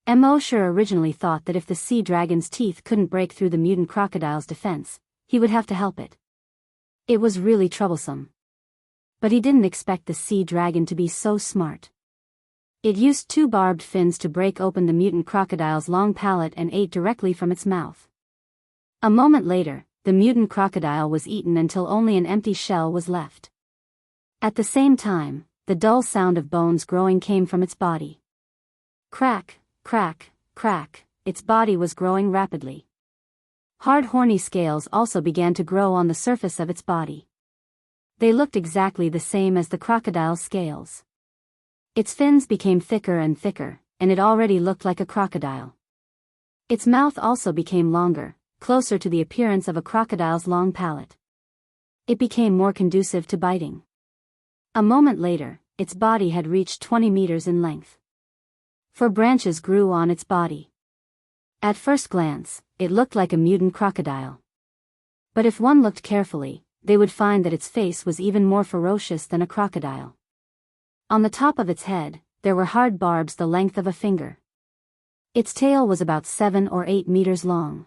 Immerse originally thought that if the sea dragon's teeth couldn't break through the mutant crocodile's defense, he would have to help it. It was really troublesome. But he didn't expect the sea dragon to be so smart. It used 2 barbed fins to break open the mutant crocodile's long palate and ate directly from its mouth. A moment later, the mutant crocodile was eaten until only an empty shell was left. At the same time, the dull sound of bones growing came from its body. Crack, crack, crack, its body was growing rapidly. Hard horny scales also began to grow on the surface of its body. They looked exactly the same as the crocodile's scales. Its fins became thicker and thicker, and it already looked like a crocodile. Its mouth also became longer, closer to the appearance of a crocodile's long palate. It became more conducive to biting. A moment later, its body had reached 20 meters in length. 4 branches grew on its body. At first glance, it looked like a mutant crocodile. But if one looked carefully, they would find that its face was even more ferocious than a crocodile. On the top of its head, there were hard barbs the length of a finger. Its tail was about 7 or 8 meters long.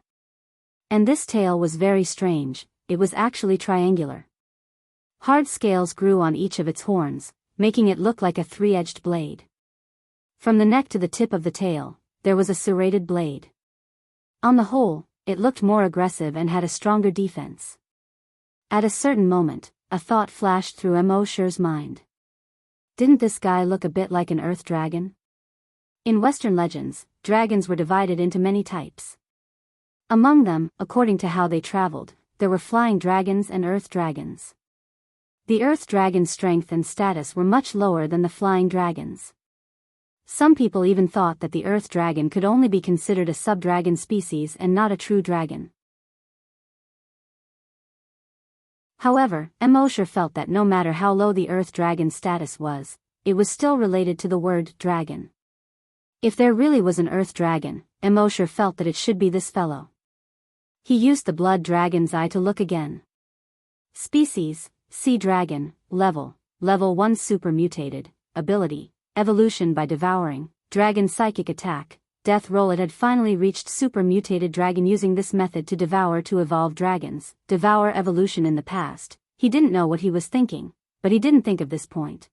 And this tail was very strange, it was actually triangular. Hard scales grew on each of its horns, making it look like a 3-edged blade. From the neck to the tip of the tail, there was a serrated blade. On the whole, it looked more aggressive and had a stronger defense. At a certain moment, a thought flashed through Immerse's mind. Didn't this guy look a bit like an earth dragon? In Western legends, dragons were divided into many types. Among them, according to how they traveled, there were flying dragons and earth dragons. The earth dragon's strength and status were much lower than the flying dragons. Some people even thought that the earth dragon could only be considered a sub-dragon species and not a true dragon. However, Immerse felt that no matter how low the earth dragon's status was, it was still related to the word dragon. If there really was an earth dragon, Immerse felt that it should be this fellow. He used the blood dragon's eye to look again. Species, sea dragon, level 1 super mutated, ability, evolution by devouring, dragon psychic attack, death roll. It had finally reached super mutated dragon. Using this method to devour to evolve dragons, devour evolution. In the past, he didn't know what he was thinking, but he didn't think of this point.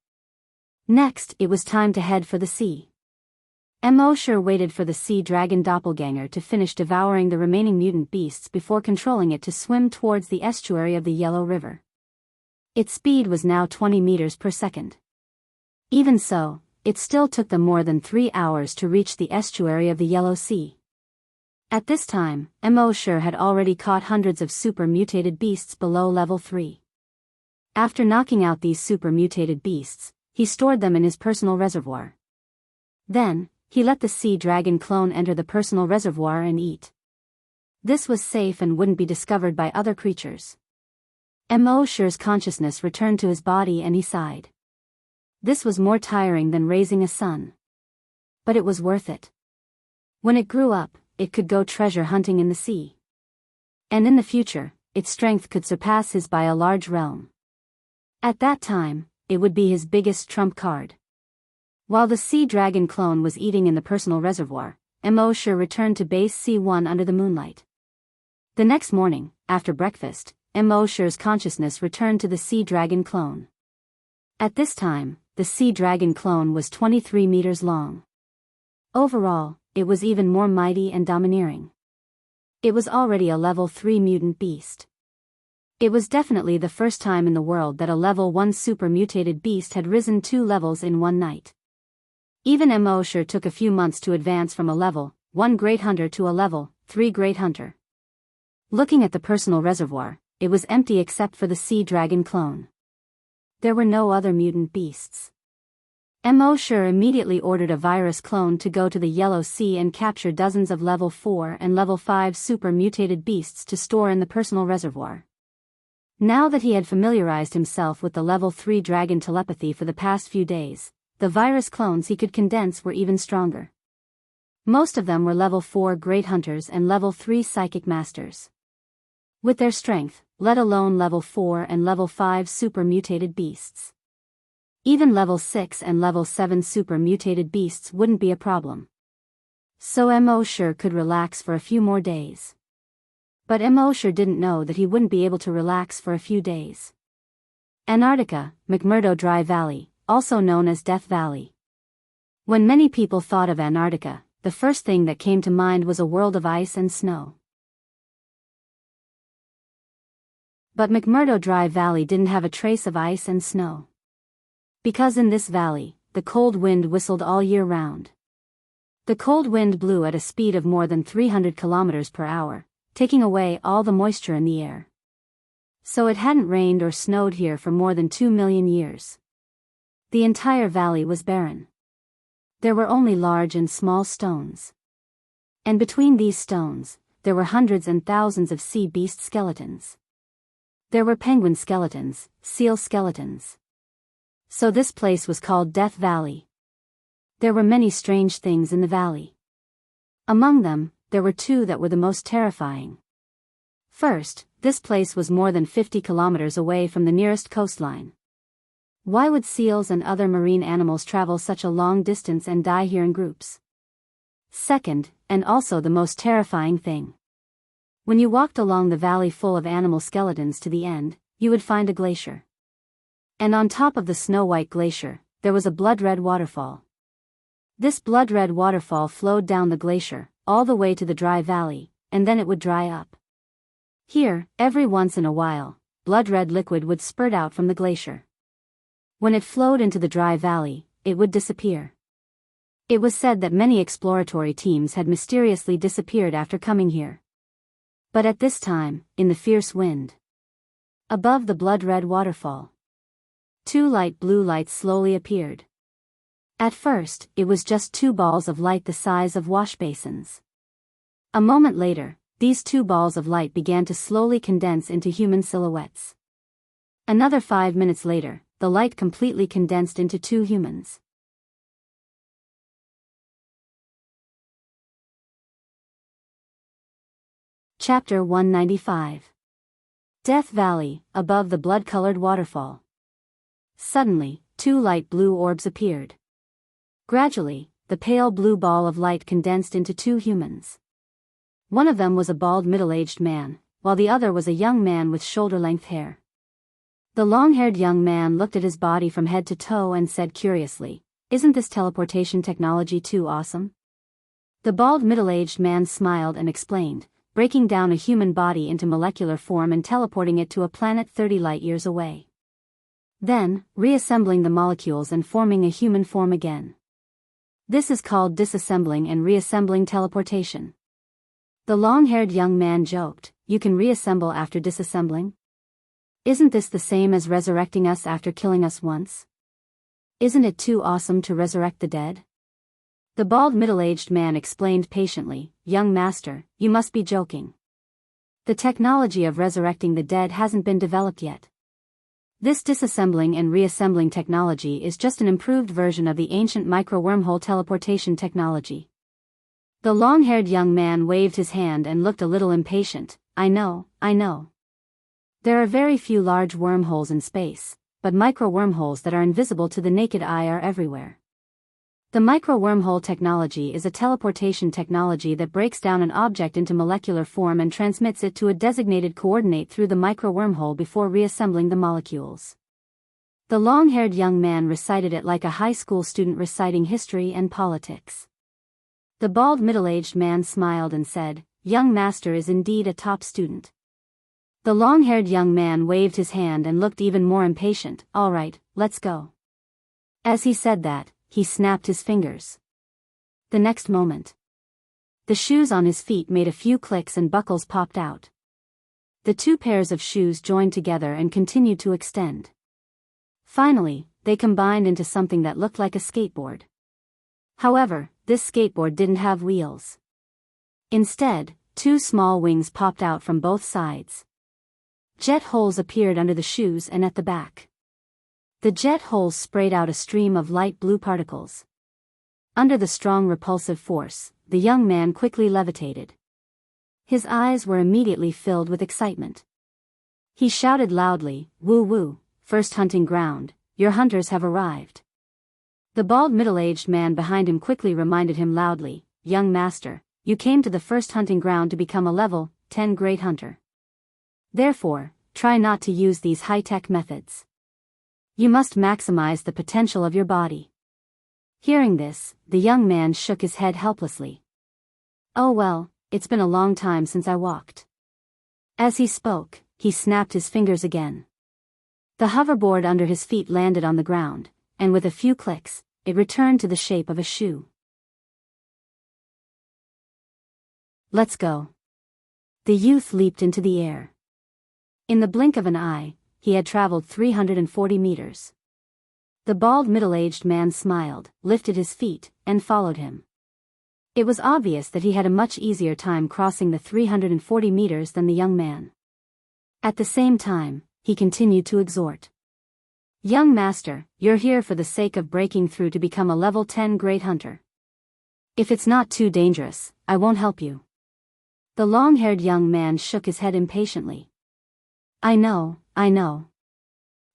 Next, it was time to head for the sea. Immerse waited for the sea dragon doppelganger to finish devouring the remaining mutant beasts before controlling it to swim towards the estuary of the Yellow River. Its speed was now 20 meters per second. Even so, it still took them more than 3 hours to reach the estuary of the Yellow Sea. At this time, Immerse had already caught hundreds of super mutated beasts below level 3. After knocking out these super mutated beasts, he stored them in his personal reservoir. Then, he let the sea dragon clone enter the personal reservoir and eat. This was safe and wouldn't be discovered by other creatures. Immerse's consciousness returned to his body and he sighed. This was more tiring than raising a son. But it was worth it. When it grew up, it could go treasure hunting in the sea. And in the future, its strength could surpass his by a large realm. At that time, it would be his biggest trump card. While the sea dragon clone was eating in the personal reservoir, Immerse returned to base C1 under the moonlight. The next morning, after breakfast, Immerse's consciousness returned to the sea dragon clone. At this time, the sea dragon clone was 23 meters long. Overall, it was even more mighty and domineering. It was already a level 3 mutant beast. It was definitely the first time in the world that a level 1 super mutated beast had risen 2 levels in one night. Even Immerse took a few months to advance from a level 1 Great Hunter to a level 3 Great Hunter. Looking at the personal reservoir, it was empty except for the sea dragon clone. There were no other mutant beasts. Immerse immediately ordered a virus clone to go to the Yellow Sea and capture dozens of level 4 and level 5 super mutated beasts to store in the personal reservoir. Now that he had familiarized himself with the level 3 dragon telepathy for the past few days, the virus clones he could condense were even stronger. Most of them were level 4 Great Hunters and level 3 Psychic Masters. With their strength, let alone level 4 and level 5 super mutated beasts. Even level 6 and level 7 super mutated beasts wouldn't be a problem. So Immerse could relax for a few more days. But Immerse didn't know that he wouldn't be able to relax for a few days. Antarctica, McMurdo Dry Valley, also known as Death Valley. When many people thought of Antarctica, the first thing that came to mind was a world of ice and snow. But McMurdo Dry Valley didn't have a trace of ice and snow. Because in this valley, the cold wind whistled all year round. The cold wind blew at a speed of more than 300 kilometers per hour, taking away all the moisture in the air. So it hadn't rained or snowed here for more than 2 million years. The entire valley was barren. There were only large and small stones. And between these stones, there were hundreds and thousands of sea beast skeletons. There were penguin skeletons, seal skeletons. So this place was called Death Valley. There were many strange things in the valley. Among them, there were 2 that were the most terrifying. First, this place was more than 50 kilometers away from the nearest coastline. Why would seals and other marine animals travel such a long distance and die here in groups? Second, and also the most terrifying thing. When you walked along the valley full of animal skeletons to the end, you would find a glacier. And on top of the snow-white glacier, there was a blood-red waterfall. This blood-red waterfall flowed down the glacier, all the way to the dry valley, and then it would dry up. Here, every once in a while, blood-red liquid would spurt out from the glacier. When it flowed into the dry valley, it would disappear. It was said that many exploratory teams had mysteriously disappeared after coming here. But at this time, in the fierce wind, above the blood-red waterfall, 2 light blue lights slowly appeared. At first, it was just 2 balls of light the size of wash basins. A moment later, these 2 balls of light began to slowly condense into human silhouettes. Another 5 minutes later, the light completely condensed into 2 humans. Chapter 195. Death Valley, above the blood-colored waterfall. Suddenly, 2 light blue orbs appeared. Gradually, the pale blue ball of light condensed into 2 humans. One of them was a bald middle-aged man, while the other was a young man with shoulder-length hair. The long-haired young man looked at his body from head to toe and said curiously, "Isn't this teleportation technology too awesome?" The bald middle-aged man smiled and explained, "Breaking down a human body into molecular form and teleporting it to a planet 30 light-years away. Then, reassembling the molecules and forming a human form again. This is called disassembling and reassembling teleportation." The long-haired young man joked, "You can reassemble after disassembling? Isn't this the same as resurrecting us after killing us once? Isn't it too awesome to resurrect the dead?" The bald middle-aged man explained patiently, "Young master, you must be joking. The technology of resurrecting the dead hasn't been developed yet. This disassembling and reassembling technology is just an improved version of the ancient micro-wormhole teleportation technology." The long-haired young man waved his hand and looked a little impatient. I know. There are very few large wormholes in space, but micro-wormholes that are invisible to the naked eye are everywhere. The micro-wormhole technology is a teleportation technology that breaks down an object into molecular form and transmits it to a designated coordinate through the micro-wormhole before reassembling the molecules. The long-haired young man recited it like a high school student reciting history and politics. The bald middle-aged man smiled and said, "Young master is indeed a top student." The long-haired young man waved his hand and looked even more impatient. "All right, let's go." As he said that, he snapped his fingers. The next moment, the shoes on his feet made a few clicks and buckles popped out. The two pairs of shoes joined together and continued to extend. Finally, they combined into something that looked like a skateboard. However, this skateboard didn't have wheels. Instead, two small wings popped out from both sides. Jet holes appeared under the shoes and at the back. The jet holes sprayed out a stream of light blue particles. Under the strong repulsive force, the young man quickly levitated. His eyes were immediately filled with excitement. He shouted loudly, "Woo woo, first hunting ground, your hunters have arrived." The bald middle-aged man behind him quickly reminded him loudly, "Young master, you came to the first hunting ground to become a level 10 great hunter. Therefore, try not to use these high-tech methods. You must maximize the potential of your body." Hearing this, the young man shook his head helplessly. "Oh well, it's been a long time since I walked." As he spoke, he snapped his fingers again. The hoverboard under his feet landed on the ground, and with a few clicks, it returned to the shape of a shoe. "Let's go." The youth leaped into the air. In the blink of an eye, he had traveled 340 meters. The bald middle-aged man smiled, lifted his feet, and followed him. It was obvious that he had a much easier time crossing the 340 meters than the young man. At the same time, he continued to exhort. "Young master, you're here for the sake of breaking through to become a level 10 great hunter. If it's not too dangerous, I won't help you." The long-haired young man shook his head impatiently. I know.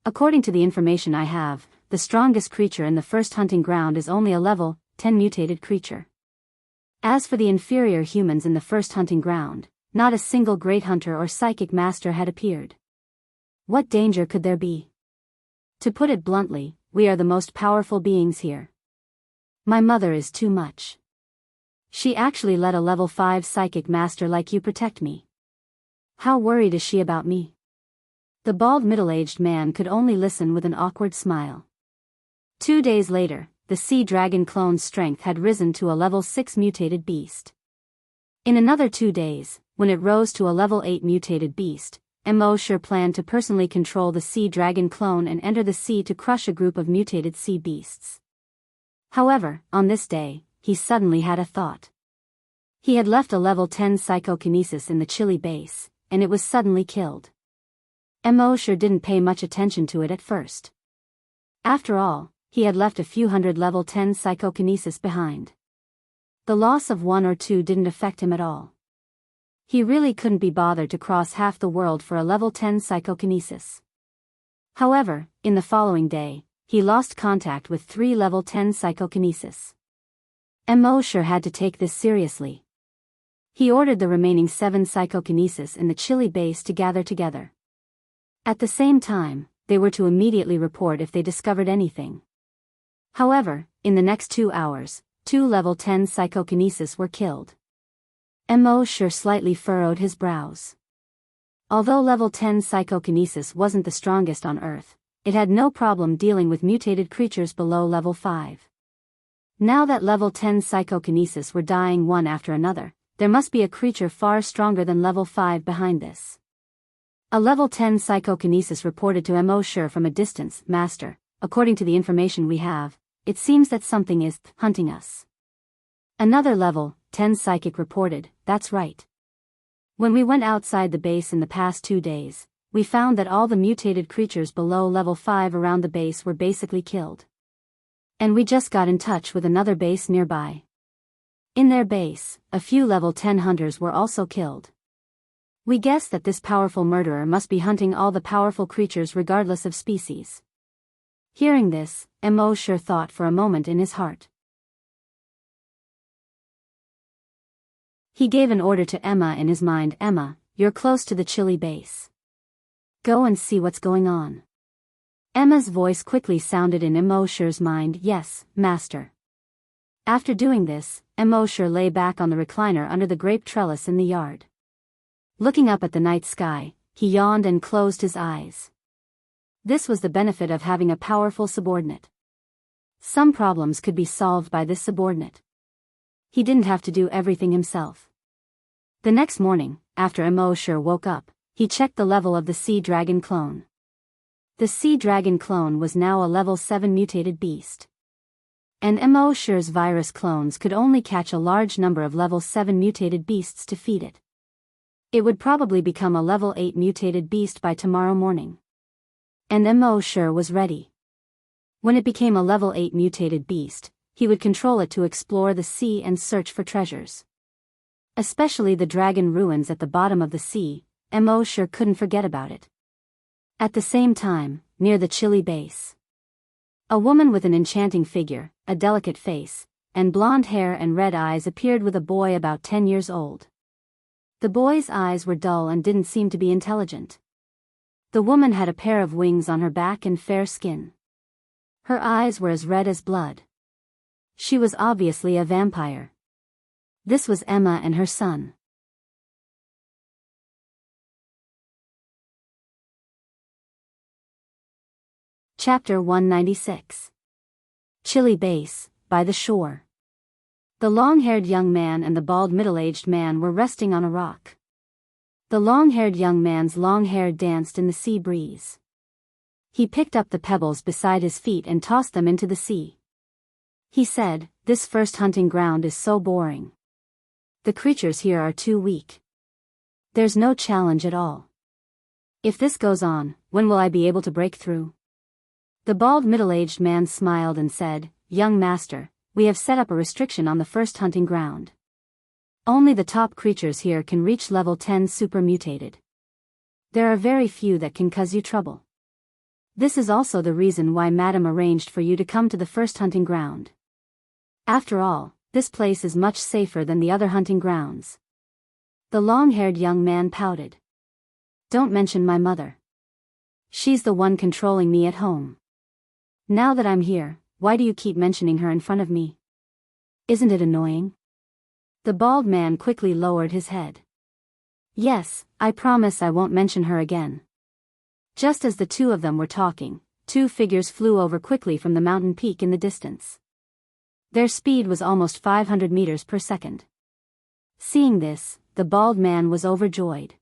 According to the information I have, the strongest creature in the first hunting ground is only a level 10 mutated creature. As for the inferior humans in the first hunting ground, not a single great hunter or psychic master had appeared. What danger could there be? To put it bluntly, we are the most powerful beings here. My mother is too much. She actually let a level 5 psychic master like you protect me. How worried is she about me? The bald middle-aged man could only listen with an awkward smile. 2 days later, the sea dragon clone's strength had risen to a level 6 mutated beast. In another 2 days, when it rose to a level 8 mutated beast, Immerse planned to personally control the sea dragon clone and enter the sea to crush a group of mutated sea beasts. However, on this day, he suddenly had a thought. He had left a level 10 psychokinesis in the Chile base, and it was suddenly killed. Immerse didn't pay much attention to it at first. After all, he had left a few hundred level 10 psychokinesis behind. The loss of 1 or 2 didn't affect him at all. He really couldn't be bothered to cross half the world for a level 10 psychokinesis. However, in the following day, he lost contact with 3 level 10 psychokinesis. Immerse had to take this seriously. He ordered the remaining 7 psychokinesis in the Chile base to gather together. At the same time, they were to immediately report if they discovered anything. However, in the next 2 hours, 2 level 10 psychokinesis were killed. Immerse slightly furrowed his brows. Although level 10 psychokinesis wasn't the strongest on Earth, it had no problem dealing with mutated creatures below level 5. Now that level 10 psychokinesis were dying one after another, there must be a creature far stronger than level 5 behind this. A level 10 psychokinesis reported to Immerse from a distance, "Master, according to the information we have, it seems that something is hunting us." Another level 10 psychic reported, "That's right. When we went outside the base in the past 2 days, we found that all the mutated creatures below level 5 around the base were basically killed. And we just got in touch with another base nearby. In their base, a few level 10 hunters were also killed. We guess that this powerful murderer must be hunting all the powerful creatures regardless of species." Hearing this, Immerse thought for a moment in his heart. He gave an order to Emma in his mind. "Emma, you're close to the chilly base. Go and see what's going on." Emma's voice quickly sounded in Immerse's mind. "Yes, master." After doing this, Immerse lay back on the recliner under the grape trellis in the yard. Looking up at the night sky, he yawned and closed his eyes. This was the benefit of having a powerful subordinate. Some problems could be solved by this subordinate. He didn't have to do everything himself. The next morning, after Immerse woke up, he checked the level of the sea dragon clone. The sea dragon clone was now a level 7 mutated beast. And Immerse's virus clones could only catch a large number of level 7 mutated beasts to feed it. It would probably become a level 8 mutated beast by tomorrow morning. And Immerse was ready. When it became a level 8 mutated beast, he would control it to explore the sea and search for treasures. Especially the dragon ruins at the bottom of the sea, Immerse couldn't forget about it. At the same time, near the chilly base, a woman with an enchanting figure, a delicate face, and blonde hair and red eyes appeared with a boy about 10 years old. The boy's eyes were dull and didn't seem to be intelligent. The woman had a pair of wings on her back and fair skin. Her eyes were as red as blood. She was obviously a vampire. This was Emma and her son. Chapter 196. Chilly Base, by the shore. The long-haired young man and the bald middle-aged man were resting on a rock. The long-haired young man's long hair danced in the sea breeze. He picked up the pebbles beside his feet and tossed them into the sea. He said, "This first hunting ground is so boring. The creatures here are too weak. There's no challenge at all. If this goes on, when will I be able to break through?" The bald middle-aged man smiled and said, "Young master, we have set up a restriction on the first hunting ground. Only the top creatures here can reach level 10 super mutated. There are very few that can cause you trouble. This is also the reason why Madam arranged for you to come to the first hunting ground. After all, this place is much safer than the other hunting grounds." The long-haired young man pouted. "Don't mention my mother. She's the one controlling me at home. Now that I'm here, why do you keep mentioning her in front of me? Isn't it annoying?" The bald man quickly lowered his head. "Yes, I promise I won't mention her again." Just as the two of them were talking, 2 figures flew over quickly from the mountain peak in the distance. Their speed was almost 500 meters per second. Seeing this, the bald man was overjoyed.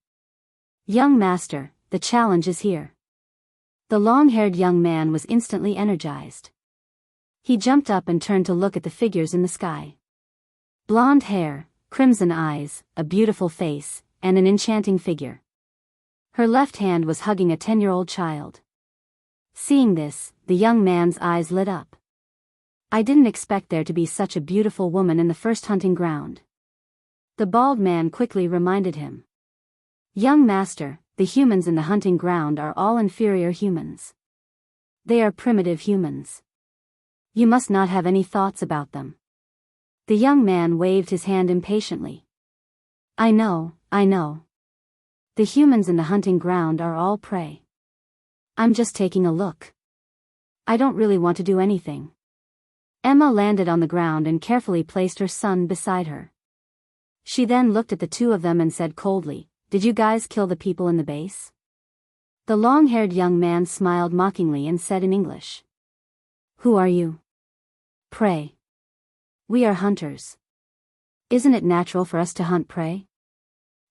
"Young master, the challenge is here." The long-haired young man was instantly energized. He jumped up and turned to look at the figures in the sky. Blonde hair, crimson eyes, a beautiful face, and an enchanting figure. Her left hand was hugging a 10-year-old child. Seeing this, the young man's eyes lit up. "I didn't expect there to be such a beautiful woman in the first hunting ground." The bald man quickly reminded him. "Young master, the humans in the hunting ground are all inferior humans. They are primitive humans. You must not have any thoughts about them." The young man waved his hand impatiently. I know. The humans in the hunting ground are all prey. I'm just taking a look. I don't really want to do anything. Emma landed on the ground and carefully placed her son beside her. She then looked at the two of them and said coldly, "Did you guys kill the people in the base?" The long-haired young man smiled mockingly and said in English, "Who are you? Prey. We are hunters. Isn't it natural for us to hunt prey?"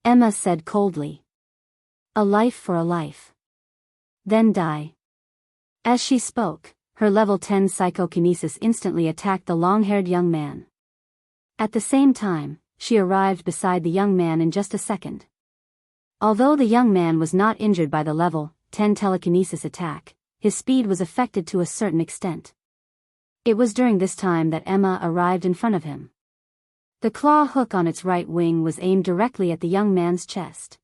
Emma said coldly. "A life for a life. Then die." As she spoke, her level 10 psychokinesis instantly attacked the long-haired young man. At the same time, she arrived beside the young man in just a second. Although the young man was not injured by the level 10 telekinesis attack, his speed was affected to a certain extent. It was during this time that Emma arrived in front of him. The claw hook on its right wing was aimed directly at the young man's chest.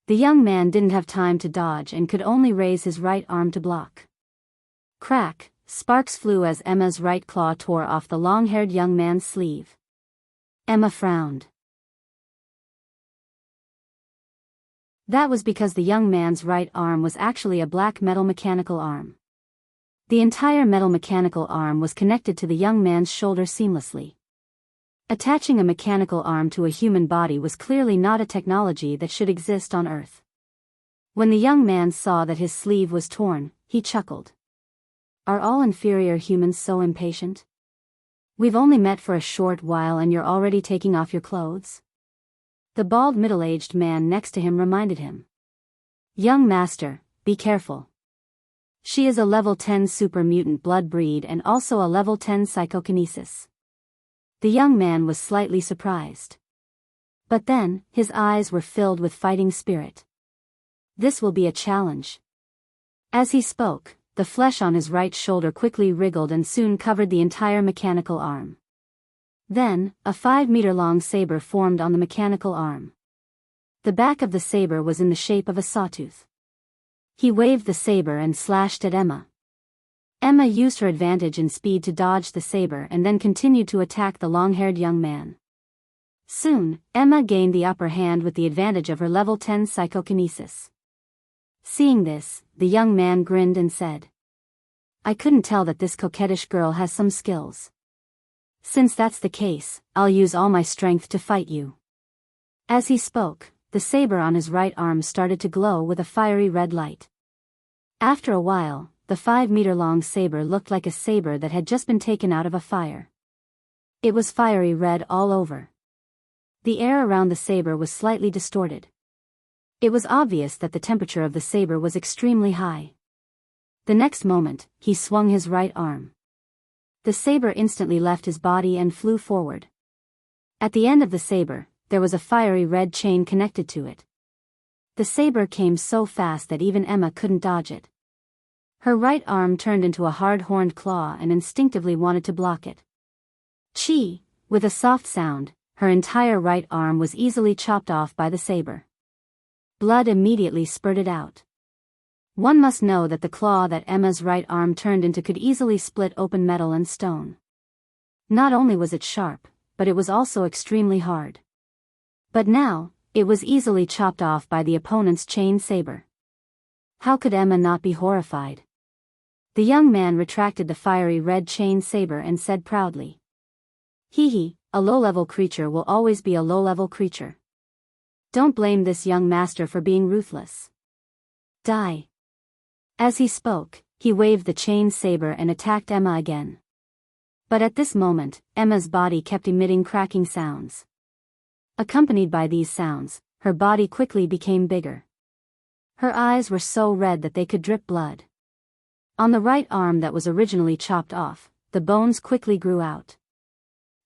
The young man didn't have time to dodge and could only raise his right arm to block. Crack, sparks flew as Emma's right claw tore off the long-haired young man's sleeve. Emma frowned. That was because the young man's right arm was actually a black metal mechanical arm. The entire metal mechanical arm was connected to the young man's shoulder seamlessly. Attaching a mechanical arm to a human body was clearly not a technology that should exist on Earth. When the young man saw that his sleeve was torn, he chuckled. "Are all inferior humans so impatient? We've only met for a short while and you're already taking off your clothes?" The bald middle-aged man next to him reminded him. "Young master, be careful. She is a level 10 super mutant blood breed and also a level 10 psychokinesis." The young man was slightly surprised. But then, his eyes were filled with fighting spirit. This will be a challenge. As he spoke, the flesh on his right shoulder quickly wriggled and soon covered the entire mechanical arm. Then, a 5-meter-long saber formed on the mechanical arm. The back of the saber was in the shape of a sawtooth. He waved the saber and slashed at Emma. Emma used her advantage in speed to dodge the saber and then continued to attack the long-haired young man. Soon, Emma gained the upper hand with the advantage of her level 10 psychokinesis. Seeing this, the young man grinned and said, "I couldn't tell that this coquettish girl has some skills. Since that's the case, I'll use all my strength to fight you." As he spoke, the saber on his right arm started to glow with a fiery red light. After a while, the 5-meter-long saber looked like a saber that had just been taken out of a fire. It was fiery red all over. The air around the saber was slightly distorted. It was obvious that the temperature of the saber was extremely high. The next moment, he swung his right arm. The saber instantly left his body and flew forward. At the end of the saber, there was a fiery red chain connected to it. The saber came so fast that even Emma couldn't dodge it. Her right arm turned into a hard-horned claw and instinctively wanted to block it. Chi! With a soft sound, her entire right arm was easily chopped off by the saber. Blood immediately spurted out. One must know that the claw that Emma's right arm turned into could easily split open metal and stone. Not only was it sharp, but it was also extremely hard. But now, it was easily chopped off by the opponent's chain saber. How could Emma not be horrified? The young man retracted the fiery red chain saber and said proudly, "Hee, a low-level creature will always be a low-level creature. Don't blame this young master for being ruthless. Die." As he spoke, he waved the chain saber and attacked Emma again. But at this moment, Emma's body kept emitting cracking sounds. Accompanied by these sounds, her body quickly became bigger. Her eyes were so red that they could drip blood. On the right arm that was originally chopped off, the bones quickly grew out.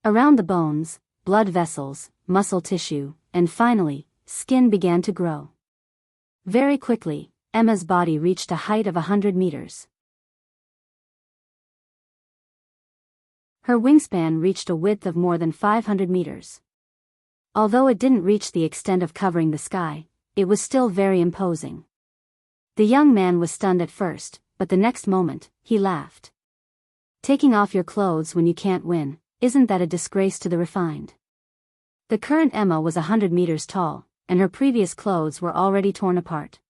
Around the bones, blood vessels, muscle tissue, and finally, skin began to grow. Very quickly, Emma's body reached a height of 100 meters. Her wingspan reached a width of more than 500 meters. Although it didn't reach the extent of covering the sky, it was still very imposing. The young man was stunned at first, but the next moment, he laughed. "Taking off your clothes when you can't win, isn't that a disgrace to the refined?" The current Emma was 100 meters tall, and her previous clothes were already torn apart.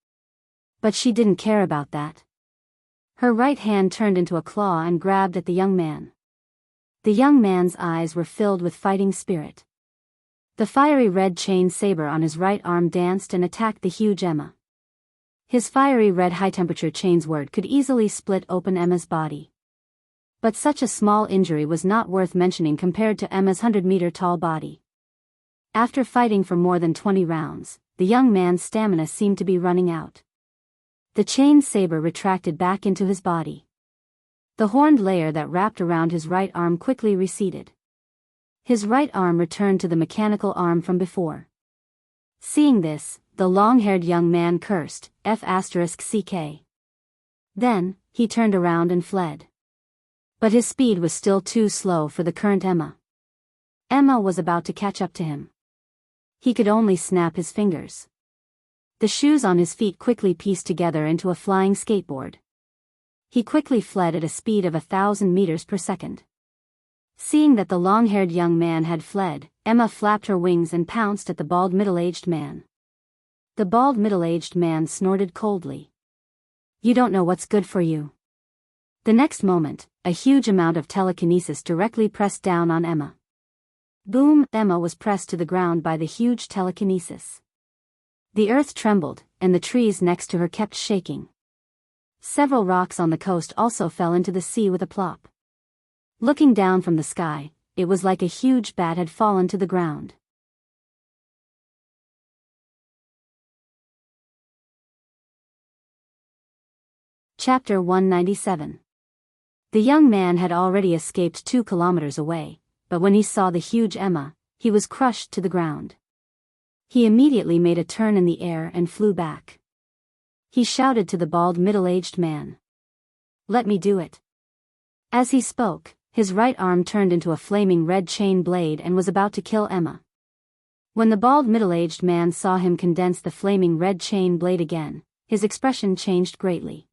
But she didn't care about that. Her right hand turned into a claw and grabbed at the young man. The young man's eyes were filled with fighting spirit. The fiery red chain saber on his right arm danced and attacked the huge Emma. His fiery red high-temperature chain sword could easily split open Emma's body. But such a small injury was not worth mentioning compared to Emma's 100-meter-tall body. After fighting for more than 20 rounds, the young man's stamina seemed to be running out. The chain saber retracted back into his body. The horned layer that wrapped around his right arm quickly receded. His right arm returned to the mechanical arm from before. Seeing this, the long-haired young man cursed, F***ck. Then, he turned around and fled. But his speed was still too slow for the current Emma. Emma was about to catch up to him. He could only snap his fingers. The shoes on his feet quickly pieced together into a flying skateboard. He quickly fled at a speed of 1,000 meters per second. Seeing that the long-haired young man had fled, Emma flapped her wings and pounced at the bald middle-aged man. The bald middle-aged man snorted coldly. "You don't know what's good for you." The next moment, a huge amount of telekinesis directly pressed down on Emma. Boom! Emma was pressed to the ground by the huge telekinesis. The earth trembled, and the trees next to her kept shaking. Several rocks on the coast also fell into the sea with a plop. Looking down from the sky, it was like a huge bat had fallen to the ground. Chapter 197. The young man had already escaped 2 kilometers away, but when he saw the huge Emma, he was crushed to the ground. He immediately made a turn in the air and flew back. He shouted to the bald middle-aged man. "Let me do it." As he spoke, his right arm turned into a flaming red chain blade and was about to kill Emma. When the bald middle-aged man saw him condense the flaming red chain blade again, his expression changed greatly.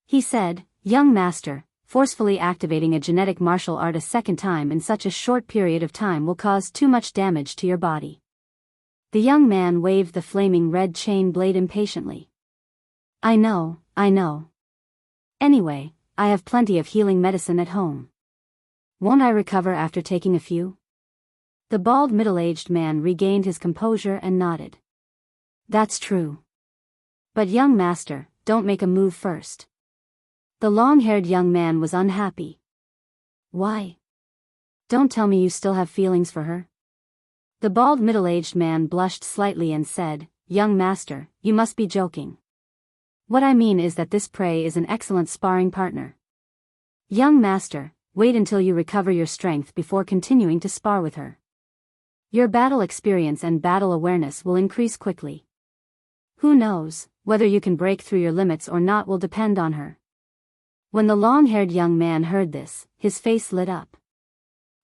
He said, "Young master, forcefully activating a genetic martial art a second time in such a short period of time will cause too much damage to your body." The young man waved the flaming red chain blade impatiently. I know. Anyway, I have plenty of healing medicine at home. Won't I recover after taking a few?" The bald middle-aged man regained his composure and nodded. "That's true. But young master, don't make a move first." The long-haired young man was unhappy. "Why? Don't tell me you still have feelings for her." The bald middle-aged man blushed slightly and said, "Young master, you must be joking. What I mean is that this prey is an excellent sparring partner. Young master, wait until you recover your strength before continuing to spar with her. Your battle experience and battle awareness will increase quickly. Who knows, whether you can break through your limits or not will depend on her." When the long-haired young man heard this, his face lit up.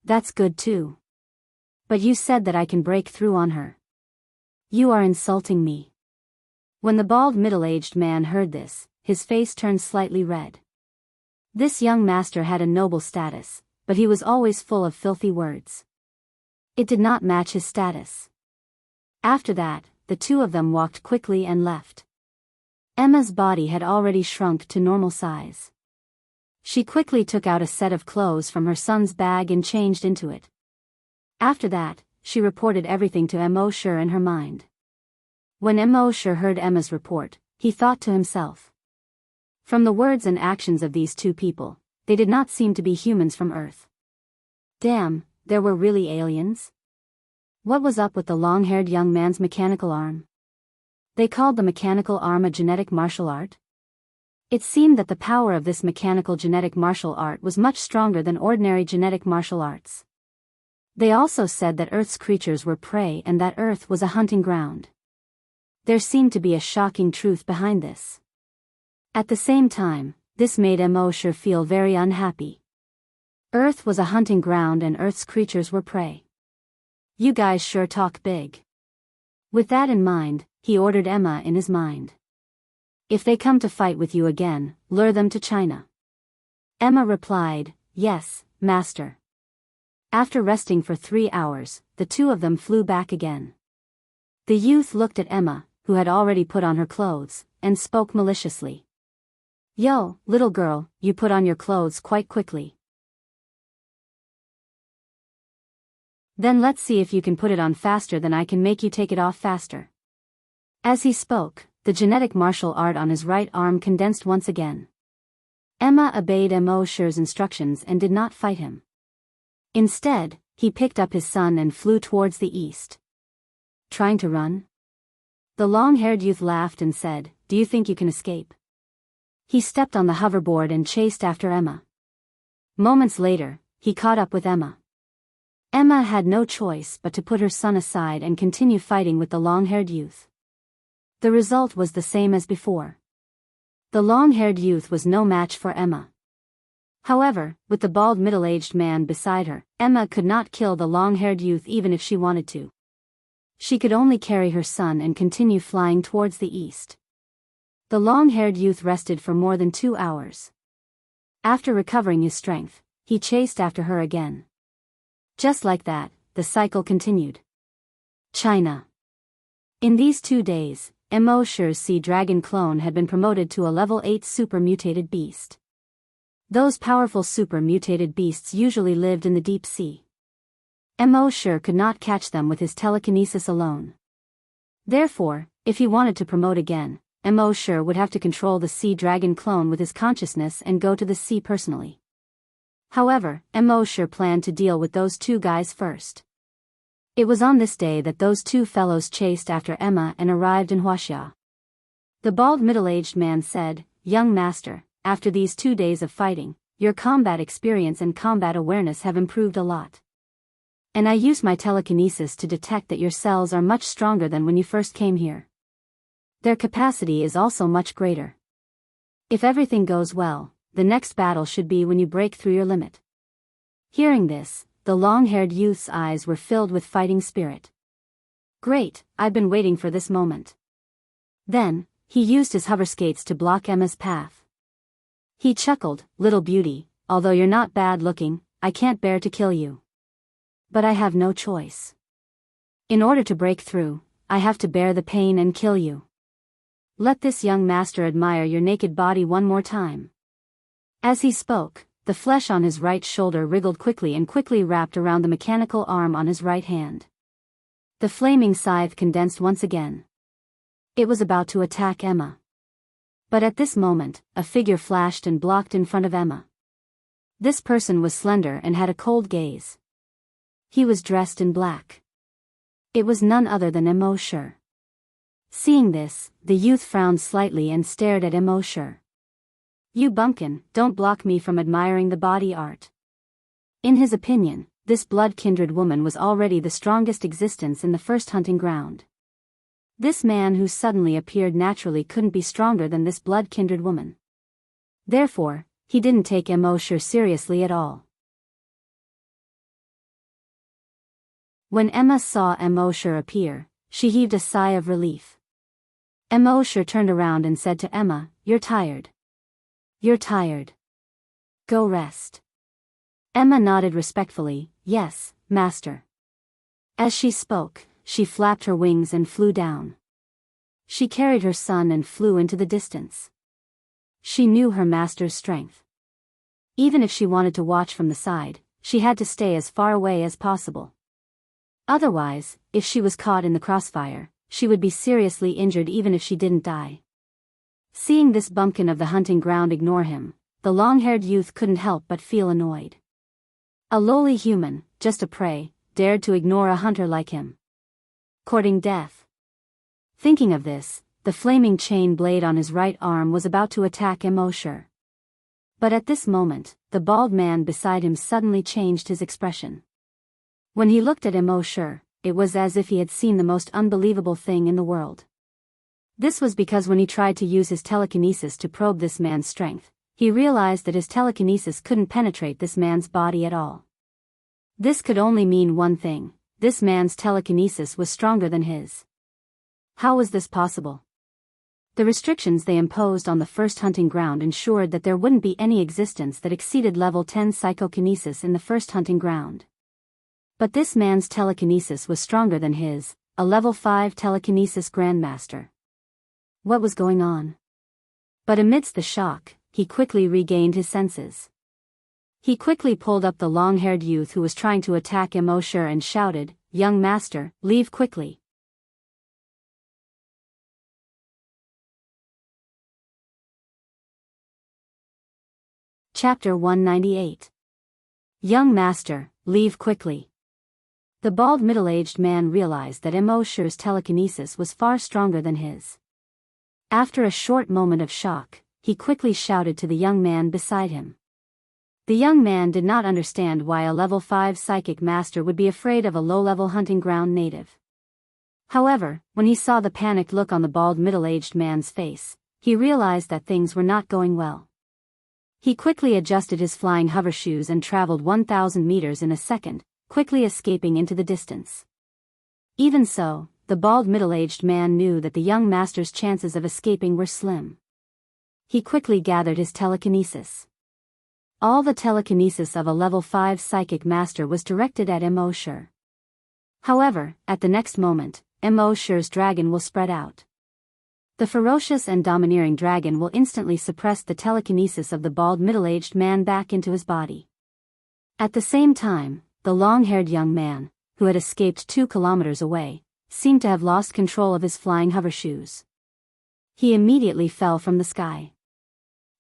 "That's good too. But you said that I can break through on her. You are insulting me." When the bald middle-aged man heard this, his face turned slightly red. This young master had a noble status, but he was always full of filthy words. It did not match his status. After that, the two of them walked quickly and left. Emma's body had already shrunk to normal size. She quickly took out a set of clothes from her son's bag and changed into it. After that, she reported everything to Immerse in her mind. When Immerse heard Emma's report, he thought to himself. From the words and actions of these two people, they did not seem to be humans from Earth. Damn, there were really aliens? What was up with the long-haired young man's mechanical arm? They called the mechanical arm a genetic martial art? It seemed that the power of this mechanical genetic martial art was much stronger than ordinary genetic martial arts. They also said that Earth's creatures were prey and that Earth was a hunting ground. There seemed to be a shocking truth behind this. At the same time, this made Immerse feel very unhappy. Earth was a hunting ground and Earth's creatures were prey. You guys sure talk big. With that in mind, he ordered Emma in his mind. If they come to fight with you again, lure them to China. Emma replied, "Yes, master." After resting for 3 hours, the two of them flew back again. The youth looked at Emma, who had already put on her clothes, and spoke maliciously. "Yo, little girl, you put on your clothes quite quickly. Then let's see if you can put it on faster than I can make you take it off faster." As he spoke, the genetic martial art on his right arm condensed once again. Emma obeyed Immerse's instructions and did not fight him. Instead, he picked up his son and flew towards the east. "Trying to run?" The long-haired youth laughed and said, "Do you think you can escape?" He stepped on the hoverboard and chased after Emma. Moments later, he caught up with Emma. Emma had no choice but to put her son aside and continue fighting with the long-haired youth. The result was the same as before. The long-haired youth was no match for Emma. However, with the bald middle-aged man beside her, Emma could not kill the long-haired youth even if she wanted to. She could only carry her son and continue flying towards the east. The long-haired youth rested for more than 2 hours. After recovering his strength, he chased after her again. Just like that, the cycle continued. China. In these 2 days, Immerse's sea dragon clone had been promoted to a level 8 super mutated beast. Those powerful super mutated beasts usually lived in the deep sea. Immerse could not catch them with his telekinesis alone. Therefore, if he wanted to promote again, Immerse would have to control the sea dragon clone with his consciousness and go to the sea personally. However, Immerse planned to deal with those 2 guys first. It was on this day that those 2 fellows chased after Emma and arrived in Huaxia. The bald middle-aged man said, "Young master, after these 2 days of fighting, your combat experience and combat awareness have improved a lot. And I used my telekinesis to detect that your cells are much stronger than when you first came here. Their capacity is also much greater. If everything goes well, the next battle should be when you break through your limit." Hearing this, the long-haired youth's eyes were filled with fighting spirit. "Great, I've been waiting for this moment." Then, he used his hover skates to block Emma's path. He chuckled, "Little beauty, although you're not bad looking, I can't bear to kill you. But I have no choice. In order to break through, I have to bear the pain and kill you. Let this young master admire your naked body one more time." As he spoke, the flesh on his right shoulder wriggled quickly and quickly wrapped around the mechanical arm on his right hand. The flaming scythe condensed once again. It was about to attack Emma. But at this moment, a figure flashed and blocked in front of Emma. This person was slender and had a cold gaze. He was dressed in black. It was none other than Immerse. Seeing this, the youth frowned slightly and stared at Immerse. "You bumpkin, don't block me from admiring the body art." In his opinion, this blood-kindred woman was already the strongest existence in the first hunting ground. This man who suddenly appeared naturally couldn't be stronger than this blood-kindred woman. Therefore, he didn't take Immerse seriously at all. When Emma saw Immerse appear, she heaved a sigh of relief. Immerse turned around and said to Emma, "You're tired. You're tired. Go rest." Emma nodded respectfully, "Yes, master." As she spoke, she flapped her wings and flew down. She carried her son and flew into the distance. She knew her master's strength. Even if she wanted to watch from the side, she had to stay as far away as possible. Otherwise, if she was caught in the crossfire, she would be seriously injured even if she didn't die. Seeing this bumpkin of the hunting ground ignore him, the long-haired youth couldn't help but feel annoyed. A lowly human, just a prey, dared to ignore a hunter like him. Courting death. Thinking of this, the flaming chain blade on his right arm was about to attack Immerse. But at this moment, the bald man beside him suddenly changed his expression. When he looked at Immerse, it was as if he had seen the most unbelievable thing in the world. This was because when he tried to use his telekinesis to probe this man's strength, he realized that his telekinesis couldn't penetrate this man's body at all. This could only mean one thing: this man's telekinesis was stronger than his. How was this possible? The restrictions they imposed on the first hunting ground ensured that there wouldn't be any existence that exceeded level 10 psychokinesis in the first hunting ground. But this man's telekinesis was stronger than his, a level 5 telekinesis grandmaster. what was going on. But amidst the shock, he quickly regained his senses. He quickly pulled up the long-haired youth who was trying to attack Immerse and shouted, "Young master, leave quickly." Chapter 198. Young master, leave quickly. The bald middle-aged man realized that Immerse's telekinesis was far stronger than his. After a short moment of shock, he quickly shouted to the young man beside him. The young man did not understand why a level 5 psychic master would be afraid of a low-level hunting ground native. However, when he saw the panicked look on the bald middle-aged man's face, he realized that things were not going well. He quickly adjusted his flying hover shoes and traveled 1,000 meters in a second, quickly escaping into the distance. Even so, the bald middle-aged man knew that the young master's chances of escaping were slim. He quickly gathered his telekinesis. All the telekinesis of a level 5 psychic master was directed at Immerse. However, at the next moment, Immerse's dragon will spread out. The ferocious and domineering dragon will instantly suppress the telekinesis of the bald middle-aged man back into his body. At the same time, the long-haired young man, who had escaped 2 kilometers away, seemed to have lost control of his flying hover shoes. He immediately fell from the sky.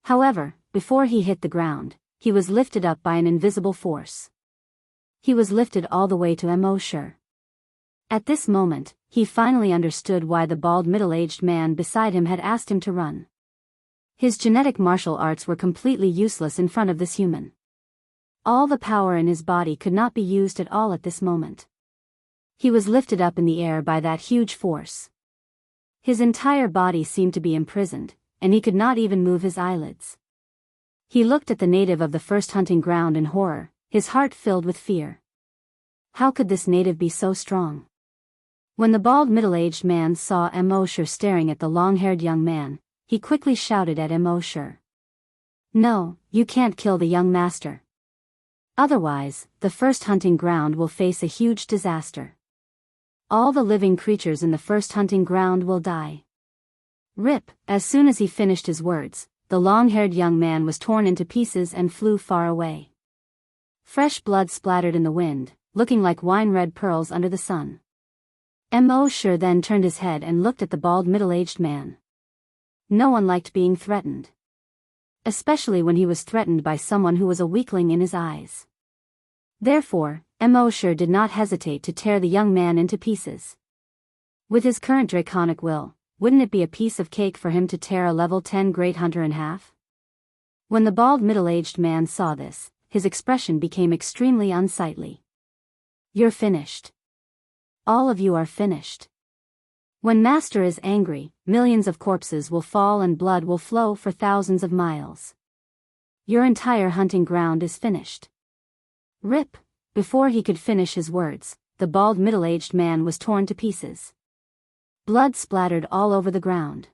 However, before he hit the ground, he was lifted up by an invisible force. He was lifted all the way to Immerse. At this moment, he finally understood why the bald middle-aged man beside him had asked him to run. His genetic martial arts were completely useless in front of this human. All the power in his body could not be used at all at this moment. He was lifted up in the air by that huge force. His entire body seemed to be imprisoned, and he could not even move his eyelids. He looked at the native of the first hunting ground in horror, his heart filled with fear. How could this native be so strong? When the bald middle-aged man saw Immerse staring at the long-haired young man, he quickly shouted at Immerse. "No, you can't kill the young master. Otherwise, the first hunting ground will face a huge disaster. All the living creatures in the first hunting ground will die." Rip. As soon as he finished his words, the long-haired young man was torn into pieces and flew far away. Fresh blood splattered in the wind, looking like wine-red pearls under the sun. Immerse then turned his head and looked at the bald middle-aged man. No one liked being threatened. Especially when he was threatened by someone who was a weakling in his eyes. Therefore, Immerse did not hesitate to tear the young man into pieces. With his current draconic will, wouldn't it be a piece of cake for him to tear a level 10 great hunter in half? When the bald middle-aged man saw this, his expression became extremely unsightly. "You're finished. All of you are finished. When Master is angry, millions of corpses will fall and blood will flow for thousands of miles. Your entire hunting ground is finished." Rip. Before he could finish his words, the bald middle-aged man was torn to pieces. Blood splattered all over the ground.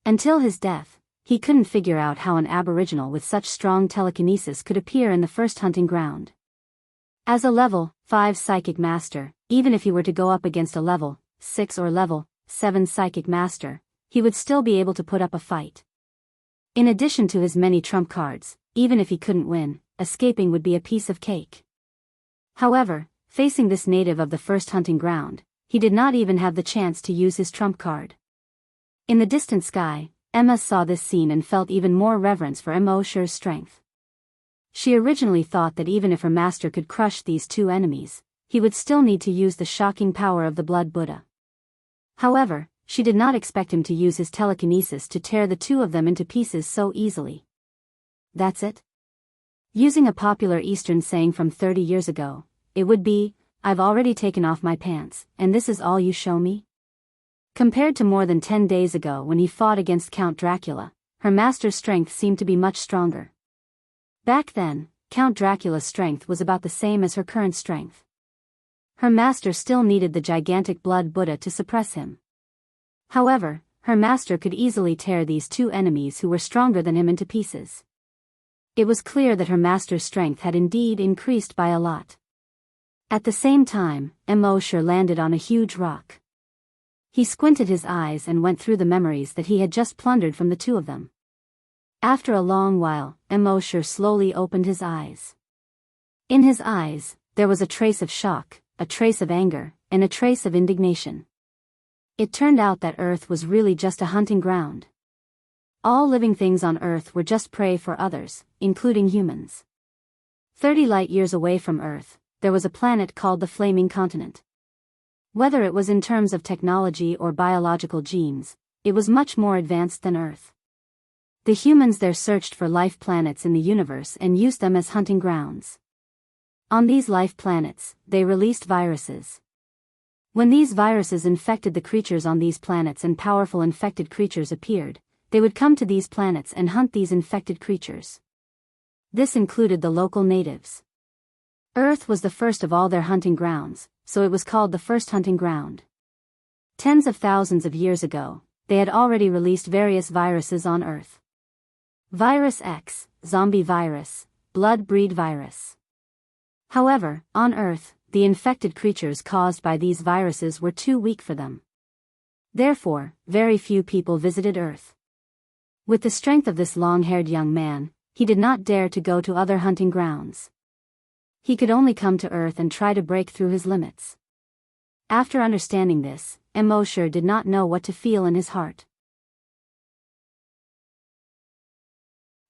Until his death, he couldn't figure out how an aboriginal with such strong telekinesis could appear in the first hunting ground. As a level 5 psychic master, even if he were to go up against a level 6 or level 7 psychic master, he would still be able to put up a fight. In addition to his many trump cards, even if he couldn't win, escaping would be a piece of cake. However, facing this native of the first hunting ground, he did not even have the chance to use his trump card. In the distant sky, Emma saw this scene and felt even more reverence for Immerse's strength. She originally thought that even if her master could crush these 2 enemies, he would still need to use the shocking power of the Blood Buddha. However, she did not expect him to use his telekinesis to tear the 2 of them into pieces so easily. That's it? Using a popular Eastern saying from 30 years ago, it would be, "I've already taken off my pants, and this is all you show me?" Compared to more than 10 days ago when he fought against Count Dracula, her master's strength seemed to be much stronger. Back then, Count Dracula's strength was about the same as her current strength. Her master still needed the gigantic Blood Buddha to suppress him. However, her master could easily tear these 2 enemies who were stronger than him into pieces. It was clear that her master's strength had indeed increased by a lot. At the same time, Immerse landed on a huge rock. He squinted his eyes and went through the memories that he had just plundered from the two of them. After a long while, Immerse slowly opened his eyes. In his eyes, there was a trace of shock, a trace of anger, and a trace of indignation. It turned out that Earth was really just a hunting ground. All living things on Earth were just prey for others, including humans. 30 light-years away from Earth, there was a planet called the Flaming Continent. Whether it was in terms of technology or biological genes, it was much more advanced than Earth. The humans there searched for life planets in the universe and used them as hunting grounds. On these life planets, they released viruses. When these viruses infected the creatures on these planets and powerful infected creatures appeared, they would come to these planets and hunt these infected creatures. This included the local natives. Earth was the first of all their hunting grounds, so it was called the first hunting ground. Tens of thousands of years ago, they had already released various viruses on Earth. Virus X, zombie virus, blood breed virus. However, on Earth, the infected creatures caused by these viruses were too weak for them. Therefore, very few people visited Earth. With the strength of this long-haired young man, he did not dare to go to other hunting grounds. He could only come to Earth and try to break through his limits. After understanding this, Immerse did not know what to feel in his heart.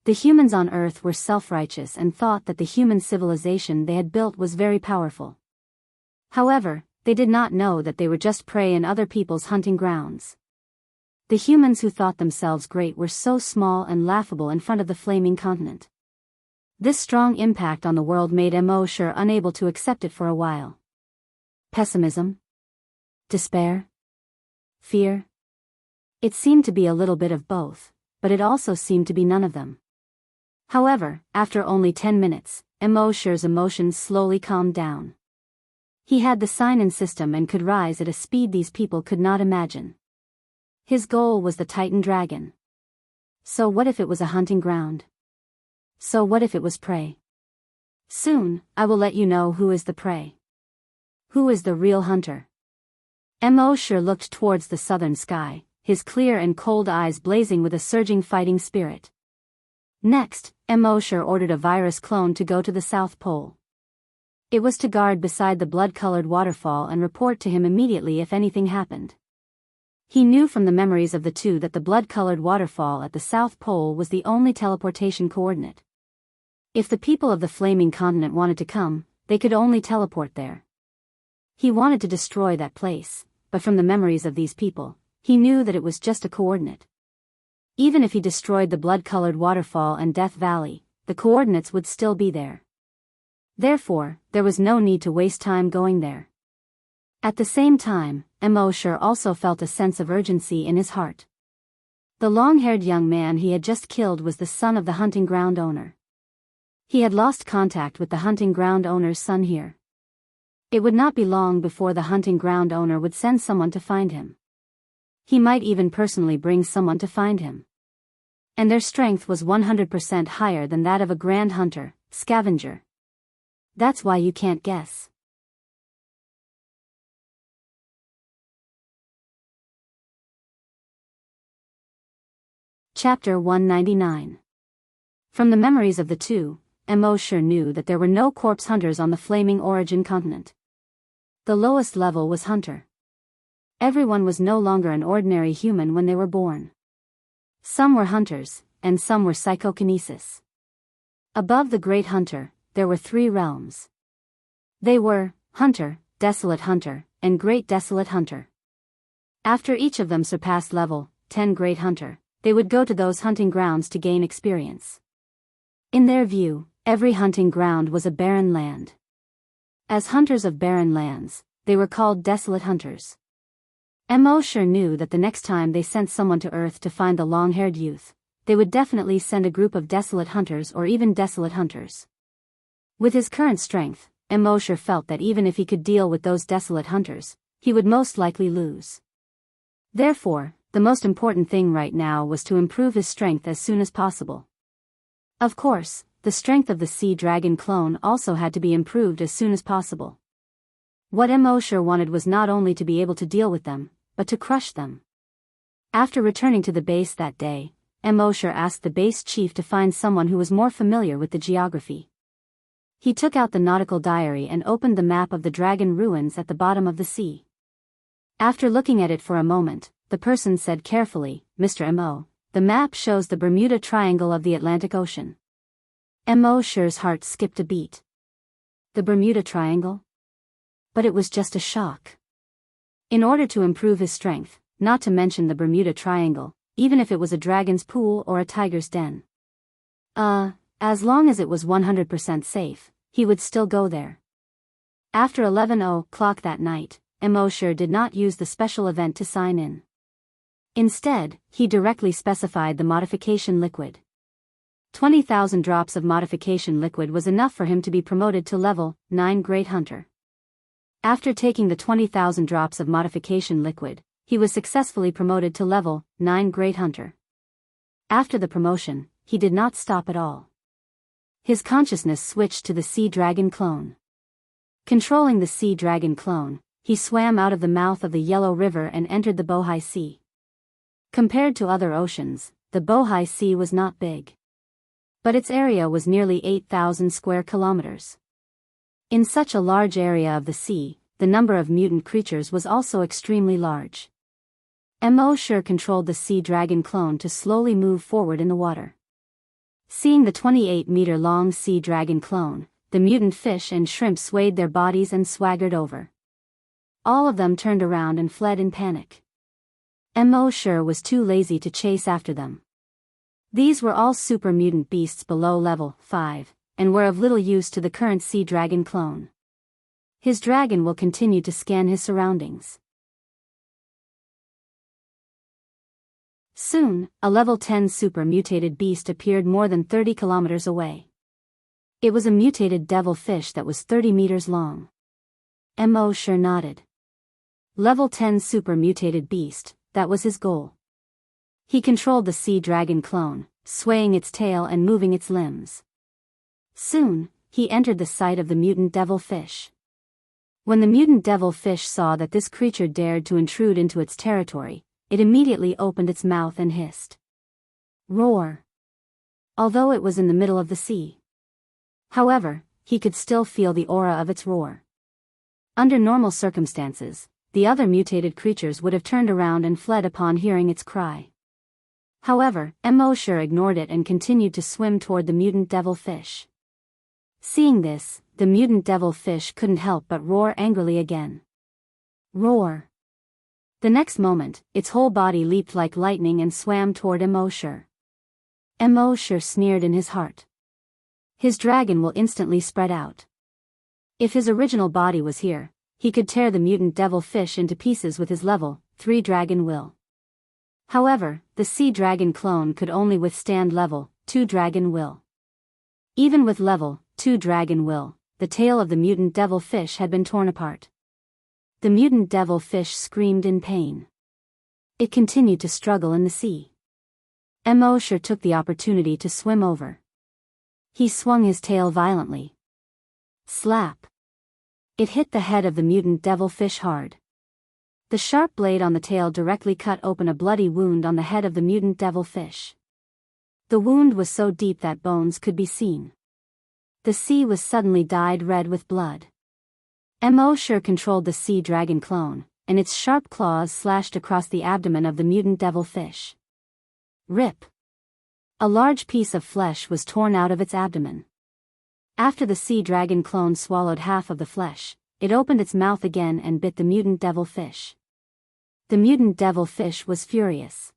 The humans on Earth were self-righteous and thought that the human civilization they had built was very powerful. However, they did not know that they were just prey in other people's hunting grounds. The humans who thought themselves great were so small and laughable in front of the Flaming Continent. This strong impact on the world made Immerse unable to accept it for a while. Pessimism? Despair? Fear? It seemed to be a little bit of both, but it also seemed to be none of them. However, after only 10 minutes, Immerse's emotions slowly calmed down. He had the sign-in system and could rise at a speed these people could not imagine. His goal was the Titan dragon. So what if it was a hunting ground? So what if it was prey? Soon, I will let you know who is the prey. Who is the real hunter? Immerse looked towards the southern sky, his clear and cold eyes blazing with a surging fighting spirit. Next, Immerse ordered a virus clone to go to the South Pole. It was to guard beside the blood-colored waterfall and report to him immediately if anything happened. He knew from the memories of the two that the blood-colored waterfall at the South Pole was the only teleportation coordinate. If the people of the Flaming Continent wanted to come, they could only teleport there. He wanted to destroy that place, but from the memories of these people, he knew that it was just a coordinate. Even if he destroyed the blood-colored waterfall and Death Valley, the coordinates would still be there. Therefore, there was no need to waste time going there. At the same time, Immerse also felt a sense of urgency in his heart. The long-haired young man he had just killed was the son of the hunting ground owner. He had lost contact with the hunting ground owner's son here. It would not be long before the hunting ground owner would send someone to find him. He might even personally bring someone to find him. And their strength was 100% higher than that of a grand hunter, scavenger. That's why you can't guess. Chapter 199. From the memories of the two, Immerse knew that there were no corpse hunters on the Flaming Origin Continent. The lowest level was hunter. Everyone was no longer an ordinary human when they were born. Some were hunters, and some were psychokinesis. Above the Great Hunter, there were 3 realms. They were Hunter, Desolate Hunter, and Great Desolate Hunter. After each of them surpassed level 10 Great Hunter, they would go to those hunting grounds to gain experience. In their view, every hunting ground was a barren land. As hunters of barren lands, they were called Desolate Hunters. Immerse knew that the next time they sent someone to Earth to find the long-haired youth, they would definitely send a group of Desolate Hunters or even Desolate Hunters. With his current strength, Immerse felt that even if he could deal with those Desolate Hunters, he would most likely lose. Therefore, the most important thing right now was to improve his strength as soon as possible. Of course, the strength of the Sea Dragon clone also had to be improved as soon as possible. What Immerse wanted was not only to be able to deal with them, but to crush them. After returning to the base that day, Immerse asked the base chief to find someone who was more familiar with the geography. He took out the nautical diary and opened the map of the dragon ruins at the bottom of the sea. After looking at it for a moment, the person said carefully, "Mr. Immerse, the map shows the Bermuda Triangle of the Atlantic Ocean." Immerse's heart skipped a beat. The Bermuda Triangle? But it was just a shock. In order to improve his strength, not to mention the Bermuda Triangle, even if it was a dragon's pool or a tiger's den. As long as it was 100% safe, he would still go there. After 11:00 that night, Immerse did not use the special event to sign in. Instead, he directly specified the modification liquid. 20,000 drops of modification liquid was enough for him to be promoted to level 9 Great Hunter. After taking the 20,000 drops of modification liquid, he was successfully promoted to level 9 Great Hunter. After the promotion, he did not stop at all. His consciousness switched to the Sea Dragon clone. Controlling the Sea Dragon clone, he swam out of the mouth of the Yellow River and entered the Bohai Sea. Compared to other oceans, the Bohai Sea was not big. But its area was nearly 8,000 square kilometers. In such a large area of the sea, the number of mutant creatures was also extremely large. Immerse controlled the Sea Dragon clone to slowly move forward in the water. Seeing the 28-meter-long Sea Dragon clone, the mutant fish and shrimp swayed their bodies and swaggered over. All of them turned around and fled in panic. Immerse was too lazy to chase after them. These were all super mutant beasts below level 5, and were of little use to the current Sea Dragon clone. His dragon will continue to scan his surroundings. Soon, a level 10 super mutated beast appeared more than 30 kilometers away. It was a mutated devil fish that was 30 meters long. Immerse nodded. Level 10 super mutated beast, that was his goal. He controlled the Sea Dragon clone, swaying its tail and moving its limbs. Soon, he entered the sight of the mutant devil fish. When the mutant devil fish saw that this creature dared to intrude into its territory, it immediately opened its mouth and hissed. Roar! Although it was in the middle of the sea. However, he could still feel the aura of its roar. Under normal circumstances, the other mutated creatures would have turned around and fled upon hearing its cry. However, Immerse ignored it and continued to swim toward the mutant devil fish. Seeing this, the mutant devil fish couldn't help but roar angrily again. Roar! The next moment, its whole body leaped like lightning and swam toward Immerse. Immerse sneered in his heart. His dragon will instantly spread out. If his original body was here, he could tear the mutant devil fish into pieces with his level 3 dragon will. However, the Sea Dragon clone could only withstand level 2 dragon will. Even with level 2 dragon will, the tail of the mutant devil fish had been torn apart. The mutant devil fish screamed in pain. It continued to struggle in the sea. Immerse took the opportunity to swim over. He swung his tail violently. Slap! It hit the head of the mutant devil fish hard. The sharp blade on the tail directly cut open a bloody wound on the head of the mutant devil fish. The wound was so deep that bones could be seen. The sea was suddenly dyed red with blood. Immerse controlled the Sea Dragon clone, and its sharp claws slashed across the abdomen of the mutant devil fish. Rip! A large piece of flesh was torn out of its abdomen. After the Sea Dragon clone swallowed half of the flesh, it opened its mouth again and bit the mutant devil fish. The mutant devil fish was furious.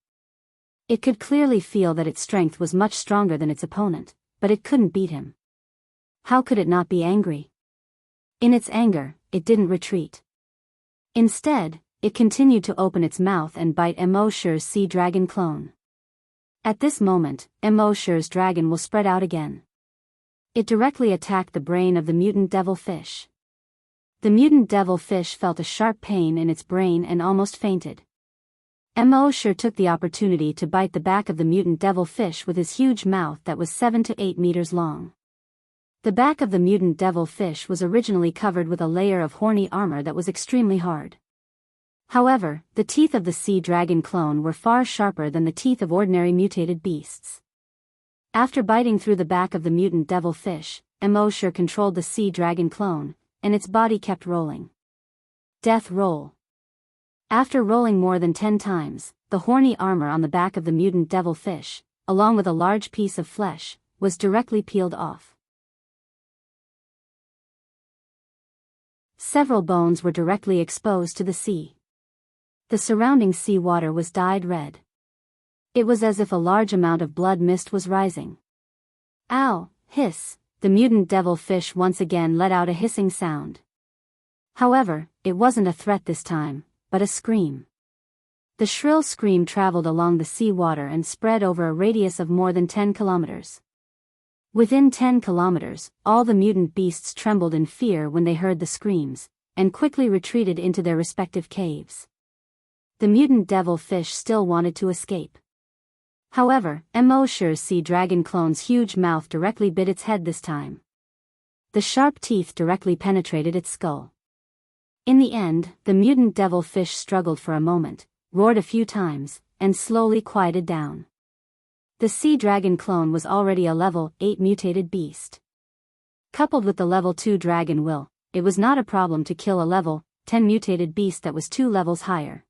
It could clearly feel that its strength was much stronger than its opponent, but it couldn't beat him. How could it not be angry? In its anger, it didn't retreat. Instead, it continued to open its mouth and bite Immerse's Sea Dragon clone. At this moment, Immerse's dragon will spread out again. It directly attacked the brain of the mutant devil fish. The mutant devil fish felt a sharp pain in its brain and almost fainted. Immerse took the opportunity to bite the back of the mutant devil fish with his huge mouth that was 7 to 8 meters long. The back of the mutant devil fish was originally covered with a layer of horny armor that was extremely hard. However, the teeth of the sea dragon clone were far sharper than the teeth of ordinary mutated beasts. After biting through the back of the mutant devil fish, Immerse controlled the sea dragon clone, and its body kept rolling. Death roll. After rolling more than 10 times, the horny armor on the back of the mutant devil fish, along with a large piece of flesh, was directly peeled off. Several bones were directly exposed to the sea. The surrounding sea water was dyed red. It was as if a large amount of blood mist was rising. Ow! Hiss! The mutant devil fish once again let out a hissing sound. However, it wasn't a threat this time, but a scream. The shrill scream traveled along the sea water and spread over a radius of more than 10 kilometers. Within 10 kilometers, all the mutant beasts trembled in fear when they heard the screams, and quickly retreated into their respective caves. The mutant devil fish still wanted to escape. However, Immerse's sea dragon clone's huge mouth directly bit its head this time. The sharp teeth directly penetrated its skull. In the end, the mutant devil fish struggled for a moment, roared a few times, and slowly quieted down. The sea dragon clone was already a level 8 mutated beast. Coupled with the level 2 dragon will, it was not a problem to kill a level 10 mutated beast that was 2 levels higher.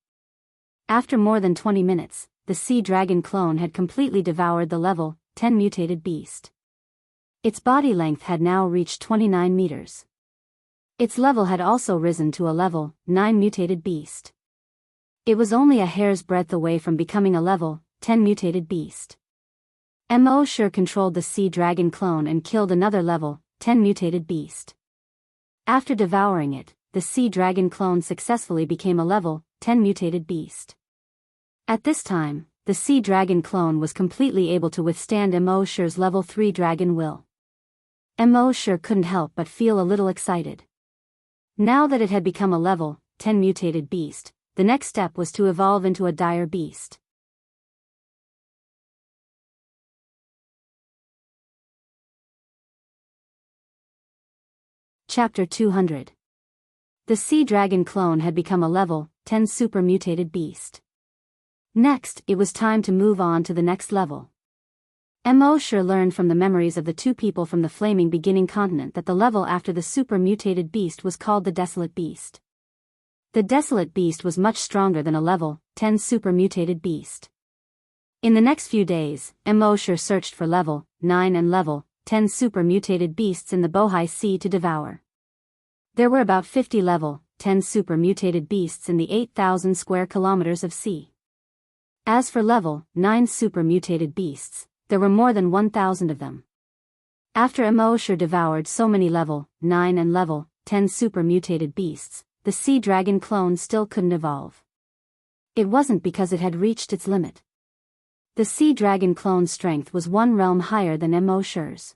After more than 20 minutes, the sea dragon clone had completely devoured the level 10 mutated beast. Its body length had now reached 29 meters. Its level had also risen to a level 9 mutated beast. It was only a hair's breadth away from becoming a level 10 mutated beast. Immerse controlled the sea dragon clone and killed another level 10 mutated beast. After devouring it, the sea dragon clone successfully became a level 10 mutated beast. At this time, the sea dragon clone was completely able to withstand Immerse's level 3 dragon will. Immerse couldn't help but feel a little excited. Now that it had become a level 10 mutated beast, the next step was to evolve into a dire beast. Chapter 200. The sea dragon clone had become a level 10 super mutated beast. Next, it was time to move on to the next level. Immerse learned from the memories of the two people from the flaming beginning continent that the level after the super mutated beast was called the Desolate Beast. The Desolate Beast was much stronger than a level 10 super mutated beast. In the next few days, Immerse searched for level 9 and level 10 super mutated beasts in the Bohai Sea to devour. There were about 50 level 10 super mutated beasts in the 8,000 square kilometers of sea. As for level 9 super mutated beasts, there were more than 1,000 of them. After Immerse devoured so many level 9 and level 10 super mutated beasts, the sea dragon clone still couldn't evolve. It wasn't because it had reached its limit. The sea dragon clone's strength was one realm higher than Immerse's.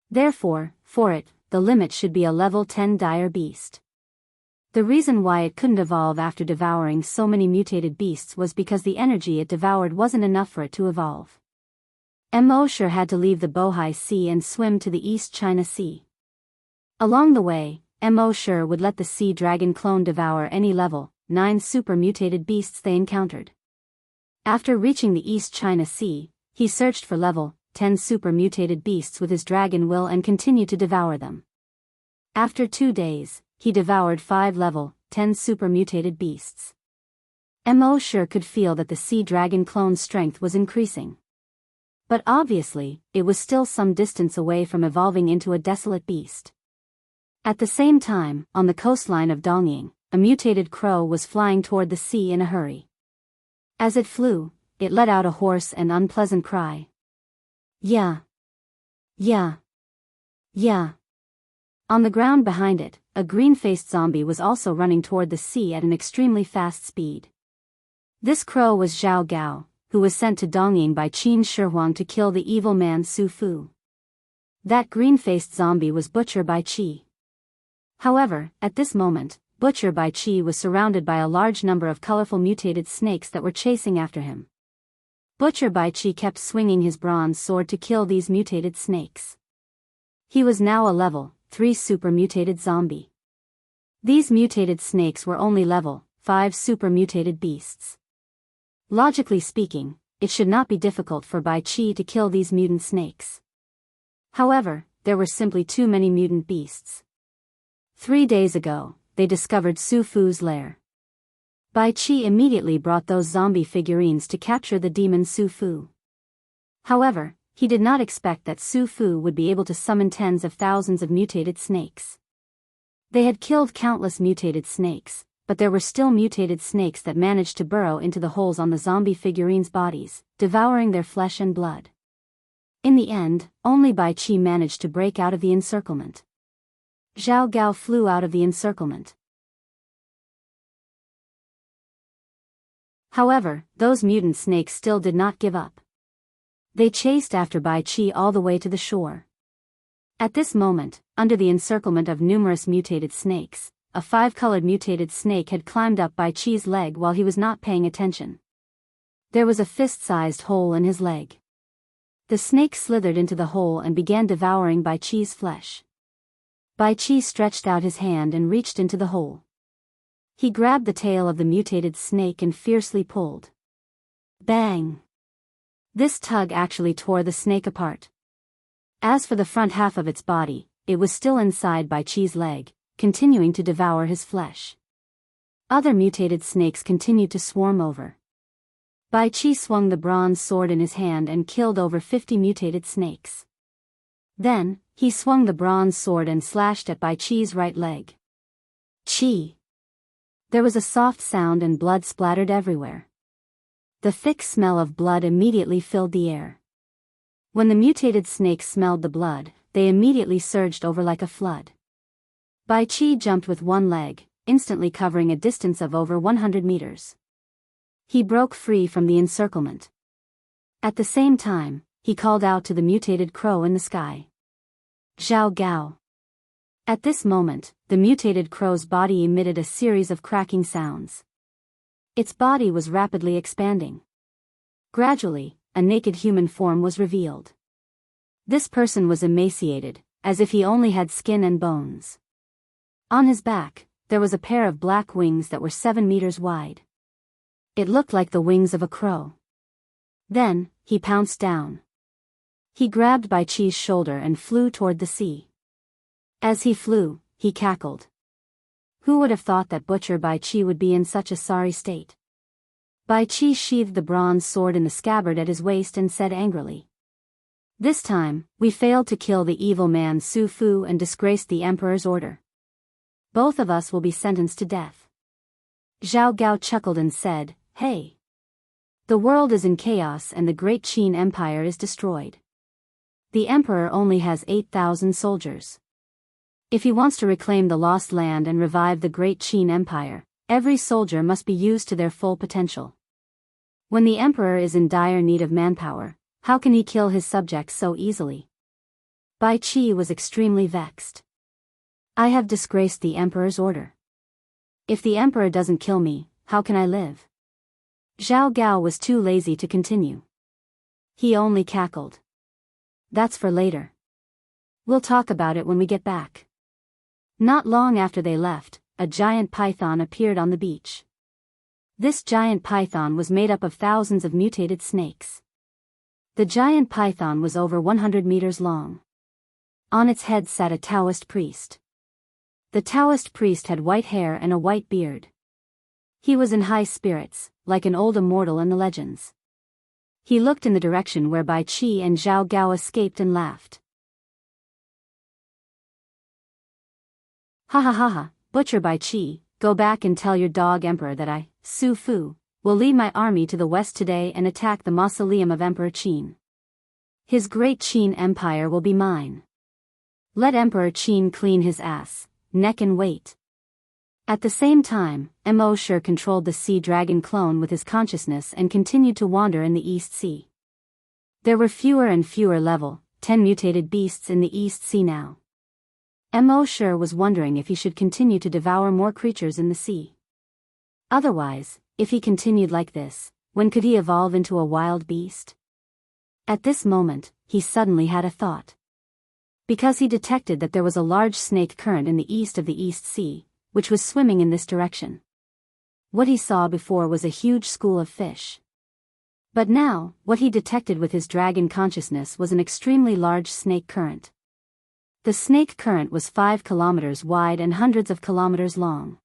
Therefore, for it, the limit should be a level 10 dire beast. The reason why it couldn't evolve after devouring so many mutated beasts was because the energy it devoured wasn't enough for it to evolve. Immerse had to leave the Bohai Sea and swim to the East China Sea. Along the way, Immerse would let the sea dragon clone devour any level 9 super mutated beasts they encountered. After reaching the East China Sea, he searched for level 10 super mutated beasts with his dragon will and continued to devour them. After 2 days, he devoured 5 level 10 super mutated beasts. Immerse could feel that the sea dragon clone's strength was increasing. But obviously, it was still some distance away from evolving into a desolate beast. At the same time, on the coastline of Dongying, a mutated crow was flying toward the sea in a hurry. As it flew, it let out a hoarse and unpleasant cry. Yeah. Yeah. Yeah. On the ground behind it, a green-faced zombie was also running toward the sea at an extremely fast speed. This crow was Zhao Gao, who was sent to Dongying by Qin Shihuang to kill the evil man Su Fu. That green-faced zombie was Butcher Bai Qi. However, at this moment, Butcher Bai Qi was surrounded by a large number of colorful mutated snakes that were chasing after him. Butcher Bai Qi kept swinging his bronze sword to kill these mutated snakes. He was now a level 3 super mutated zombie. These mutated snakes were only level 5 super mutated beasts. Logically speaking, it should not be difficult for Bai Qi to kill these mutant snakes. However, there were simply too many mutant beasts. 3 days ago, they discovered Su Fu's lair. Bai Qi immediately brought those zombie figurines to capture the demon Su Fu. However, he did not expect that Su Fu would be able to summon tens of thousands of mutated snakes. They had killed countless mutated snakes, but there were still mutated snakes that managed to burrow into the holes on the zombie figurines' bodies, devouring their flesh and blood. In the end, only Bai Qi managed to break out of the encirclement. Zhao Gao flew out of the encirclement. However, those mutant snakes still did not give up. They chased after Bai Qi all the way to the shore. At this moment, under the encirclement of numerous mutated snakes, a 5-colored mutated snake had climbed up Bai Qi's leg while he was not paying attention. There was a fist-sized hole in his leg. The snake slithered into the hole and began devouring Bai Qi's flesh. Bai Qi stretched out his hand and reached into the hole. He grabbed the tail of the mutated snake and fiercely pulled. Bang! This tug actually tore the snake apart. As for the front half of its body, it was still inside Bai Qi's leg, continuing to devour his flesh. Other mutated snakes continued to swarm over. Bai Qi swung the bronze sword in his hand and killed over 50 mutated snakes. Then, he swung the bronze sword and slashed at Bai Qi's right leg. Qi! There was a soft sound and blood splattered everywhere. The thick smell of blood immediately filled the air. When the mutated snakes smelled the blood, they immediately surged over like a flood. Bai Qi jumped with one leg, instantly covering a distance of over 100 meters. He broke free from the encirclement. At the same time, he called out to the mutated crow in the sky. Zhao Gao. At this moment, the mutated crow's body emitted a series of cracking sounds. Its body was rapidly expanding. Gradually, a naked human form was revealed. This person was emaciated, as if he only had skin and bones. On his back, there was a pair of black wings that were 7 meters wide. It looked like the wings of a crow. Then, he pounced down. He grabbed Bai Qi's shoulder and flew toward the sea. As he flew, he cackled. Who would have thought that Butcher Bai Qi would be in such a sorry state? Bai Qi sheathed the bronze sword in the scabbard at his waist and said angrily. This time, we failed to kill the evil man Su Fu and disgraced the emperor's order. Both of us will be sentenced to death. Zhao Gao chuckled and said, Hey! The world is in chaos and the great Qin Empire is destroyed. The emperor only has 8,000 soldiers. If he wants to reclaim the lost land and revive the great Qin Empire, every soldier must be used to their full potential. When the emperor is in dire need of manpower, how can he kill his subjects so easily? Bai Qi was extremely vexed. I have disgraced the emperor's order. If the emperor doesn't kill me, how can I live? Zhao Gao was too lazy to continue. He only cackled. That's for later. We'll talk about it when we get back. Not long after they left, a giant python appeared on the beach. This giant python was made up of thousands of mutated snakes. The giant python was over 100 meters long. On its head sat a Taoist priest. The Taoist priest had white hair and a white beard. He was in high spirits, like an old immortal in the legends. He looked in the direction where Bai Qi and Zhao Gao escaped and laughed. Ha ha ha ha, Butcher Bai Qi, go back and tell your dog emperor that I, Su Fu, will lead my army to the west today and attack the mausoleum of Emperor Qin. His great Qin Empire will be mine. Let Emperor Qin clean his ass, neck and wait. At the same time, Immerse controlled the sea dragon clone with his consciousness and continued to wander in the East Sea. There were fewer and fewer level 10 mutated beasts in the East Sea now. Immerse was wondering if he should continue to devour more creatures in the sea. Otherwise, if he continued like this, when could he evolve into a wild beast? At this moment, he suddenly had a thought. Because he detected that there was a large snake current in the east of the East Sea, which was swimming in this direction. What he saw before was a huge school of fish. But now, what he detected with his dragon consciousness was an extremely large snake current. The snake current was 5 kilometers wide and hundreds of kilometers long.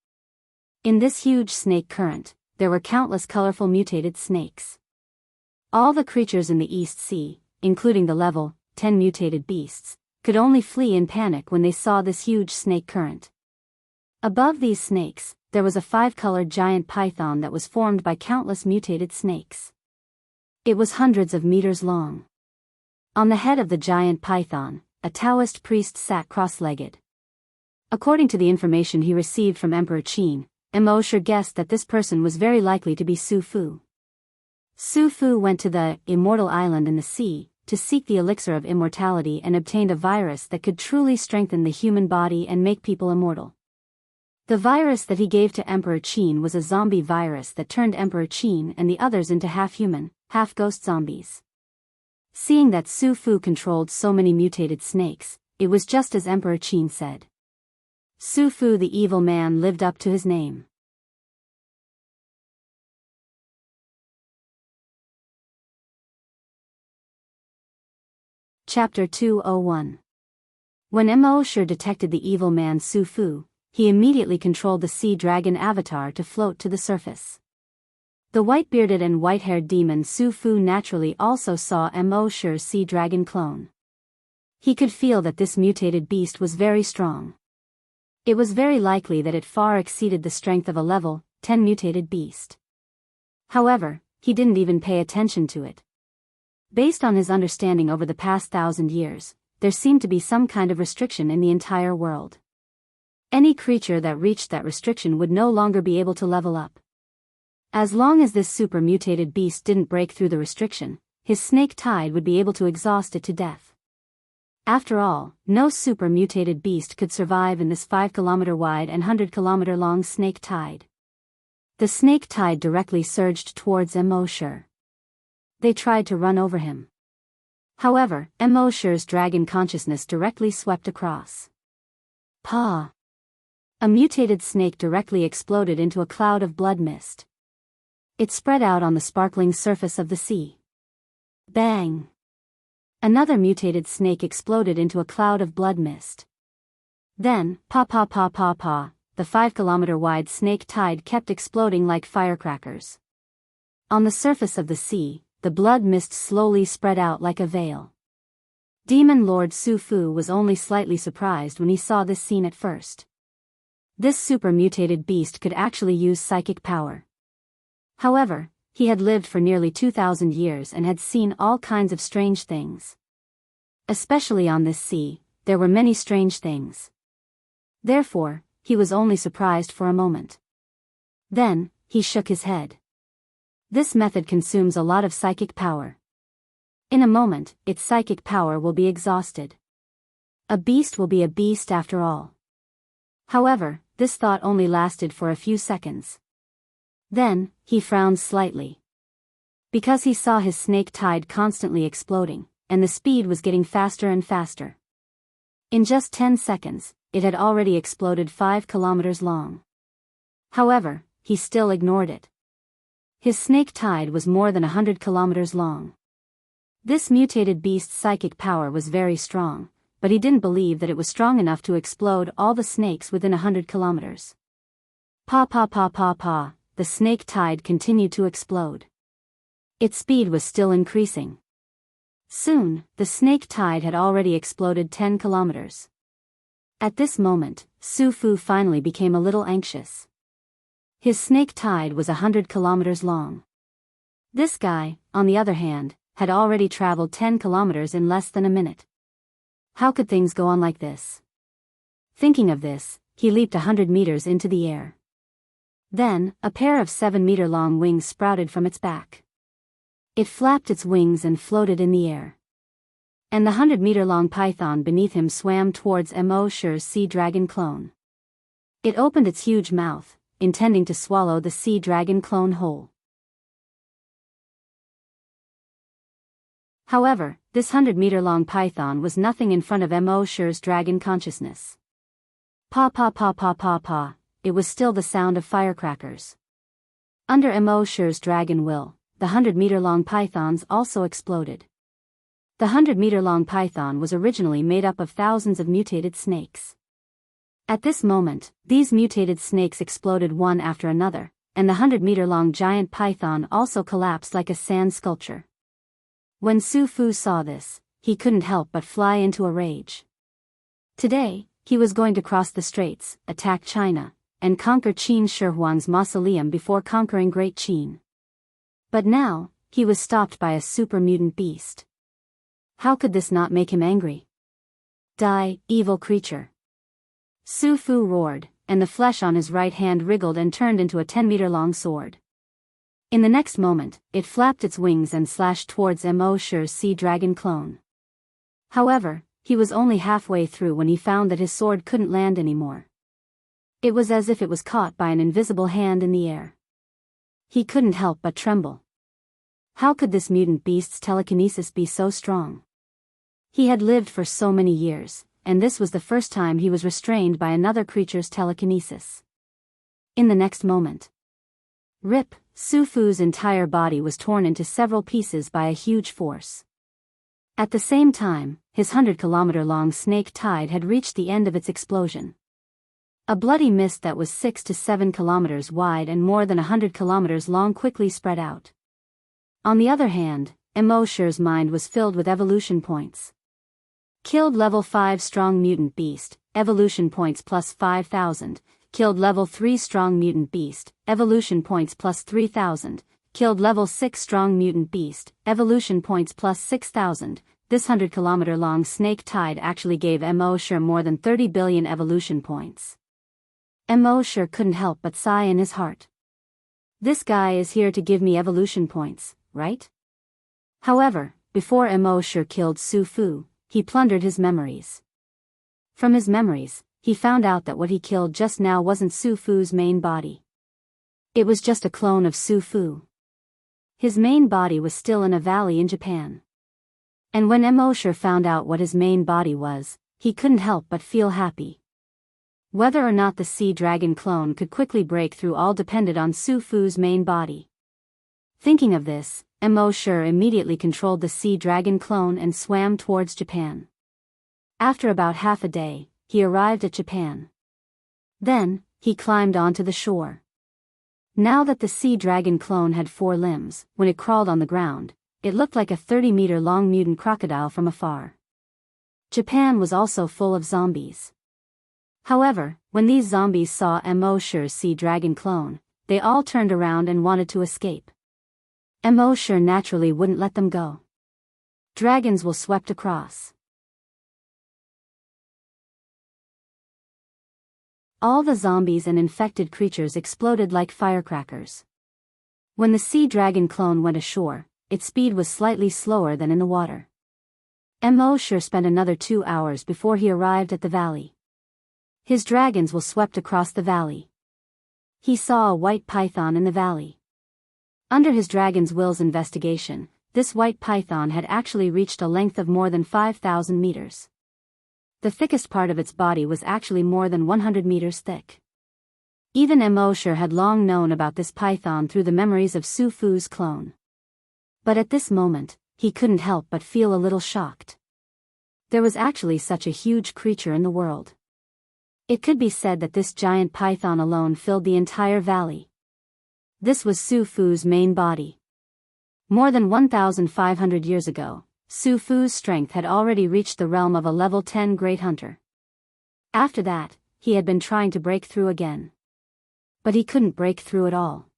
In this huge snake current, there were countless colorful mutated snakes. All the creatures in the East Sea, including the level 10 mutated beasts, could only flee in panic when they saw this huge snake current. Above these snakes, there was a 5-colored giant python that was formed by countless mutated snakes. It was hundreds of meters long. On the head of the giant python, a Taoist priest sat cross-legged. According to the information he received from Emperor Qin, Immerse guessed that this person was very likely to be Su Fu. Su Fu went to the immortal island in the sea to seek the elixir of immortality and obtained a virus that could truly strengthen the human body and make people immortal. The virus that he gave to Emperor Qin was a zombie virus that turned Emperor Qin and the others into half-human, half-ghost zombies. Seeing that Su Fu controlled so many mutated snakes, it was just as Emperor Qin said. Su Fu the evil man lived up to his name. Chapter 201. When Immerse detected the evil man Su Fu, he immediately controlled the sea dragon avatar to float to the surface. The white-bearded and white-haired demon Su Fu naturally also saw Immerse's sea dragon clone. He could feel that this mutated beast was very strong. It was very likely that it far exceeded the strength of a level 10 mutated beast. However, he didn't even pay attention to it. Based on his understanding over the past 1,000 years, there seemed to be some kind of restriction in the entire world. Any creature that reached that restriction would no longer be able to level up. As long as this super mutated beast didn't break through the restriction, his snake tide would be able to exhaust it to death. After all, no super mutated beast could survive in this 5-kilometer wide and 100-kilometer long snake tide. The snake tide directly surged towards Immerse. They tried to run over him. However, Immerse's dragon consciousness directly swept across. Pa! A mutated snake directly exploded into a cloud of blood mist. It spread out on the sparkling surface of the sea. Bang! Another mutated snake exploded into a cloud of blood mist. Then, pa, the 5-kilometer wide snake tide kept exploding like firecrackers. On the surface of the sea, the blood mist slowly spread out like a veil. Demon Lord Su Fu was only slightly surprised when he saw this scene at first. This super mutated beast could actually use psychic power. However, he had lived for nearly 2,000 years and had seen all kinds of strange things. Especially on this sea, there were many strange things. Therefore, he was only surprised for a moment. Then, he shook his head. This method consumes a lot of psychic power. In a moment, its psychic power will be exhausted. A beast will be a beast after all. However, this thought only lasted for a few seconds. Then, he frowned slightly. Because he saw his snake tide constantly exploding, and the speed was getting faster and faster. In just 10 seconds, it had already exploded 5 kilometers long. However, he still ignored it. His snake tide was more than 100 kilometers long. This mutated beast's psychic power was very strong, but he didn't believe that it was strong enough to explode all the snakes within 100 kilometers. The snake tide continued to explode. Its speed was still increasing. Soon, the snake tide had already exploded 10 kilometers. At this moment, Su Fu finally became a little anxious. His snake tide was 100 kilometers long. This guy, on the other hand, had already traveled 10 kilometers in less than a minute. How could things go on like this? Thinking of this, he leaped 100 meters into the air. Then, a pair of 7-meter-long wings sprouted from its back. It flapped its wings and floated in the air. And the 100-meter-long python beneath him swam towards Immerse's sea dragon clone. It opened its huge mouth, intending to swallow the sea dragon clone whole. However, this 100-meter-long python was nothing in front of Immerse's dragon consciousness. It was still the sound of firecrackers. Under Immerse's dragon will, the 100-meter-long pythons also exploded. The 100-meter-long python was originally made up of thousands of mutated snakes. At this moment, these mutated snakes exploded one after another, and the 100-meter-long giant python also collapsed like a sand sculpture. When Su Fu saw this, he couldn't help but fly into a rage. Today, he was going to cross the straits, attack China, and conquer Qin Shi Huang's mausoleum before conquering Great Qin. But now, he was stopped by a super mutant beast. How could this not make him angry? Die, evil creature! Su Fu roared, and the flesh on his right hand wriggled and turned into a 10-meter-long sword. In the next moment, it flapped its wings and slashed towards Immerse's sea dragon clone. However, he was only halfway through when he found that his sword couldn't land anymore. It was as if it was caught by an invisible hand in the air. He couldn't help but tremble. How could this mutant beast's telekinesis be so strong? He had lived for so many years, and this was the first time he was restrained by another creature's telekinesis. In the next moment, rip, Su Fu's entire body was torn into several pieces by a huge force. At the same time, his 100-kilometer-long snake tide had reached the end of its explosion. A bloody mist that was 6 to 7 kilometers wide and more than 100 kilometers long quickly spread out. On the other hand, Immerse's mind was filled with evolution points. Killed level 5 strong mutant beast, evolution points plus 5,000. Killed level 3 strong mutant beast, evolution points plus 3,000. Killed level 6 strong mutant beast, evolution points plus 6,000. This 100-kilometer-long snake tide actually gave Immerse more than 30 billion evolution points. Immerse couldn't help but sigh in his heart. This guy is here to give me evolution points, right? However, before Immerse killed Su Fu, he plundered his memories. From his memories, he found out that what he killed just now wasn't Su Fu's main body. It was just a clone of Su Fu. His main body was still in a valley in Japan. And when Immerse found out what his main body was, he couldn't help but feel happy. Whether or not the sea dragon clone could quickly break through all depended on Su Fu's main body. Thinking of this, Immerse immediately controlled the sea dragon clone and swam towards Japan. After about half a day, he arrived at Japan. Then, he climbed onto the shore. Now that the sea dragon clone had 4 limbs, when it crawled on the ground, it looked like a 30-meter-long mutant crocodile from afar. Japan was also full of zombies. However, when these zombies saw Immerse's sea dragon clone, they all turned around and wanted to escape. Immerse naturally wouldn't let them go. Dragons will swept across. All the zombies and infected creatures exploded like firecrackers. When the sea dragon clone went ashore, its speed was slightly slower than in the water. Immerse spent another 2 hours before he arrived at the valley. His dragons were swept across the valley. He saw a white python in the valley. Under his dragon's will's investigation, this white python had actually reached a length of more than 5,000 meters. The thickest part of its body was actually more than 100 meters thick. Even Immerse had long known about this python through the memories of Su Fu's clone. But at this moment, he couldn't help but feel a little shocked. There was actually such a huge creature in the world. It could be said that this giant python alone filled the entire valley. This was Su Fu's main body. More than 1,500 years ago, Su Fu's strength had already reached the realm of a level 10 great hunter. After that, he had been trying to break through again. But he couldn't break through at all.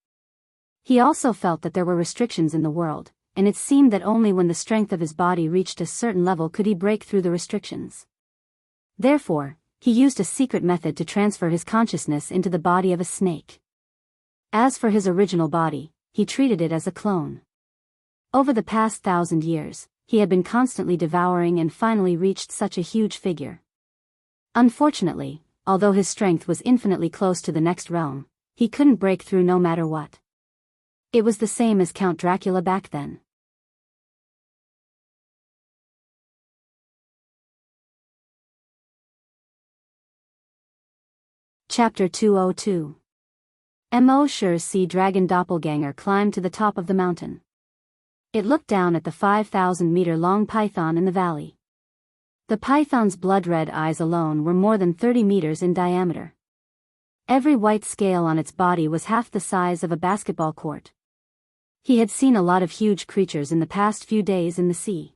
He also felt that there were restrictions in the world, and it seemed that only when the strength of his body reached a certain level could he break through the restrictions. Therefore, he used a secret method to transfer his consciousness into the body of a snake. As for his original body, he treated it as a clone. Over the past 1,000 years, he had been constantly devouring and finally reached such a huge figure. Unfortunately, although his strength was infinitely close to the next realm, he couldn't break through no matter what. It was the same as Count Dracula back then. Chapter 202. Immerse's sea dragon doppelganger climbed to the top of the mountain. It looked down at the 5,000-meter-long python in the valley. The python's blood-red eyes alone were more than 30 meters in diameter. Every white scale on its body was half the size of a basketball court. He had seen a lot of huge creatures in the past few days in the sea.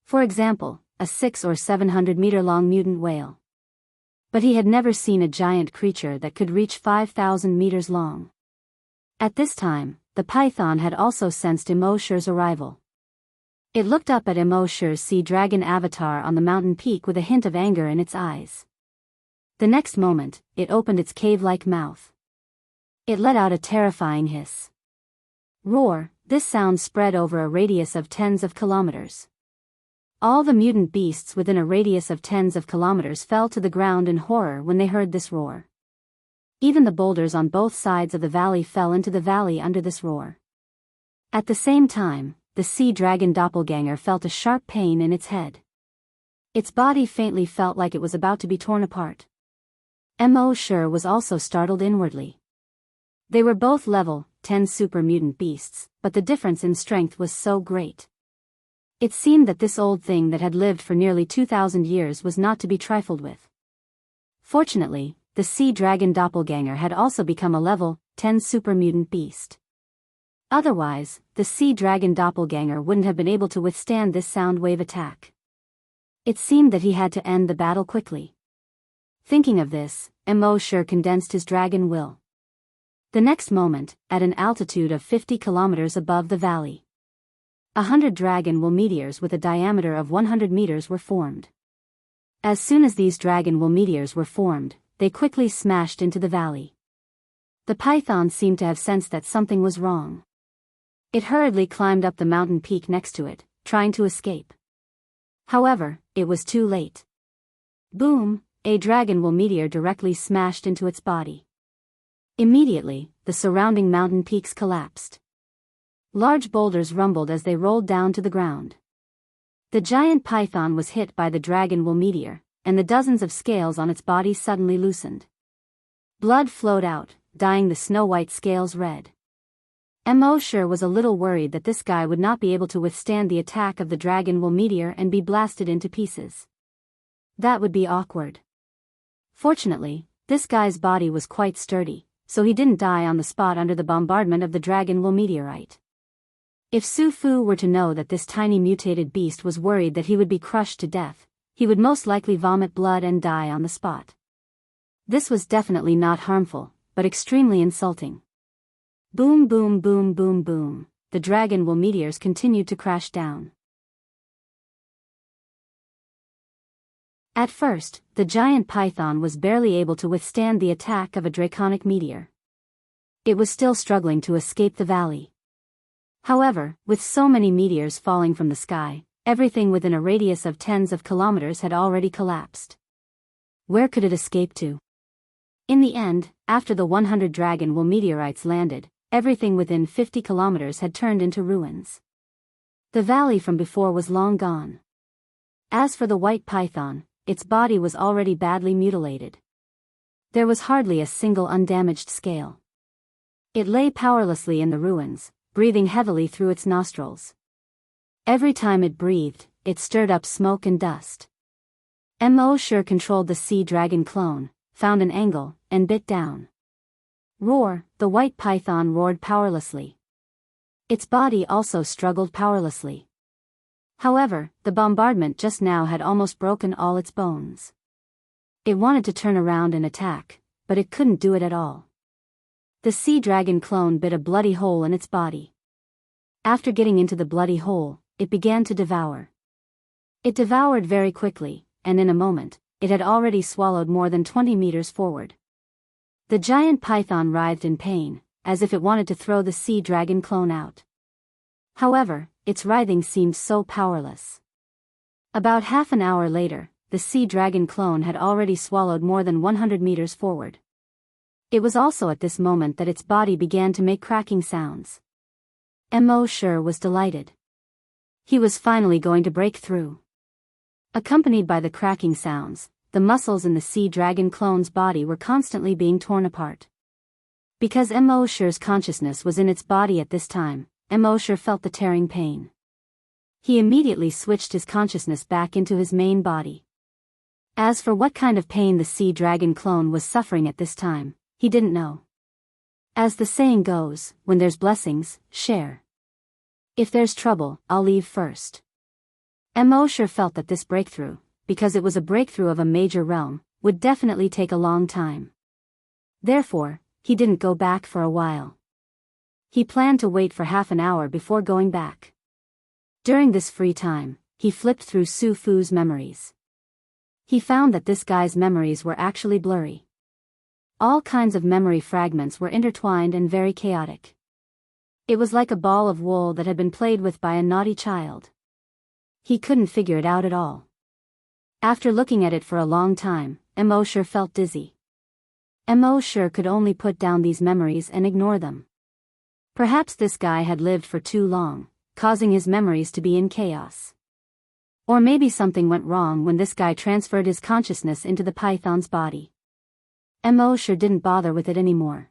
For example, a 600 or 700-meter-long mutant whale. But he had never seen a giant creature that could reach 5,000 meters long. At this time, the python had also sensed Immerse's arrival. It looked up at Immerse's sea dragon avatar on the mountain peak with a hint of anger in its eyes. The next moment, it opened its cave-like mouth. It let out a terrifying hiss. Roar, this sound spread over a radius of tens of kilometers. All the mutant beasts within a radius of tens of kilometers fell to the ground in horror when they heard this roar. Even the boulders on both sides of the valley fell into the valley under this roar. At the same time, the sea dragon doppelganger felt a sharp pain in its head. Its body faintly felt like it was about to be torn apart. Immerse was also startled inwardly. They were both level 10 super mutant beasts, but the difference in strength was so great. It seemed that this old thing that had lived for nearly 2,000 years was not to be trifled with. Fortunately, the sea dragon doppelganger had also become a level 10 super mutant beast. Otherwise, the sea dragon doppelganger wouldn't have been able to withstand this sound wave attack. It seemed that he had to end the battle quickly. Thinking of this, Immerse condensed his dragon will. The next moment, at an altitude of 50 kilometers above the valley, 100 dragon will meteors with a diameter of 100 meters were formed. As soon as these dragon will meteors were formed, they quickly smashed into the valley. The python seemed to have sensed that something was wrong. It hurriedly climbed up the mountain peak next to it, trying to escape. However, it was too late. Boom, a dragon will meteor directly smashed into its body. Immediately, the surrounding mountain peaks collapsed. Large boulders rumbled as they rolled down to the ground. The giant python was hit by the dragon will meteor, and the dozens of scales on its body suddenly loosened. Blood flowed out, dyeing the snow-white scales red. Immerse was a little worried that this guy would not be able to withstand the attack of the dragon will meteor and be blasted into pieces. That would be awkward. Fortunately, this guy's body was quite sturdy, so he didn't die on the spot under the bombardment of the dragon will meteorite. If Su Fu were to know that this tiny mutated beast was worried that he would be crushed to death, he would most likely vomit blood and die on the spot. This was definitely not harmful, but extremely insulting. Boom boom boom boom boom, the dragon will meteors continued to crash down. At first, the giant python was barely able to withstand the attack of a draconic meteor. It was still struggling to escape the valley. However, with so many meteors falling from the sky, everything within a radius of tens of kilometers had already collapsed. Where could it escape to? In the end, after the 100 dragon will meteorites landed, everything within 50 kilometers had turned into ruins. The valley from before was long gone. As for the white python, its body was already badly mutilated. There was hardly a single undamaged scale. It lay powerlessly in the ruins, breathing heavily through its nostrils. Every time it breathed, it stirred up smoke and dust. Immerse controlled the sea dragon clone, found an angle, and bit down. Roar, the white python roared powerlessly. Its body also struggled powerlessly. However, the bombardment just now had almost broken all its bones. It wanted to turn around and attack, but it couldn't do it at all. The sea dragon clone bit a bloody hole in its body. After getting into the bloody hole, it began to devour. It devoured very quickly, and in a moment, it had already swallowed more than 20 meters forward. The giant python writhed in pain, as if it wanted to throw the sea dragon clone out. However, its writhing seemed so powerless. About half an hour later, the sea dragon clone had already swallowed more than 100 meters forward. It was also at this moment that its body began to make cracking sounds. Immerse was delighted. He was finally going to break through. Accompanied by the cracking sounds, the muscles in the sea dragon clone's body were constantly being torn apart. Because Immerse's consciousness was in its body at this time, Immerse felt the tearing pain. He immediately switched his consciousness back into his main body. As for what kind of pain the sea dragon clone was suffering at this time, he didn't know. As the saying goes, when there's blessings, share. If there's trouble, I'll leave first. Immerse felt that this breakthrough, because it was a breakthrough of a major realm, would definitely take a long time. Therefore, he didn't go back for a while. He planned to wait for half an hour before going back. During this free time, he flipped through Su Fu's memories. He found that this guy's memories were actually blurry. All kinds of memory fragments were intertwined and very chaotic. It was like a ball of wool that had been played with by a naughty child. He couldn't figure it out at all. After looking at it for a long time, Immerse felt dizzy. Immerse could only put down these memories and ignore them. Perhaps this guy had lived for too long, causing his memories to be in chaos. Or maybe something went wrong when this guy transferred his consciousness into the python's body. Immerse didn't bother with it anymore.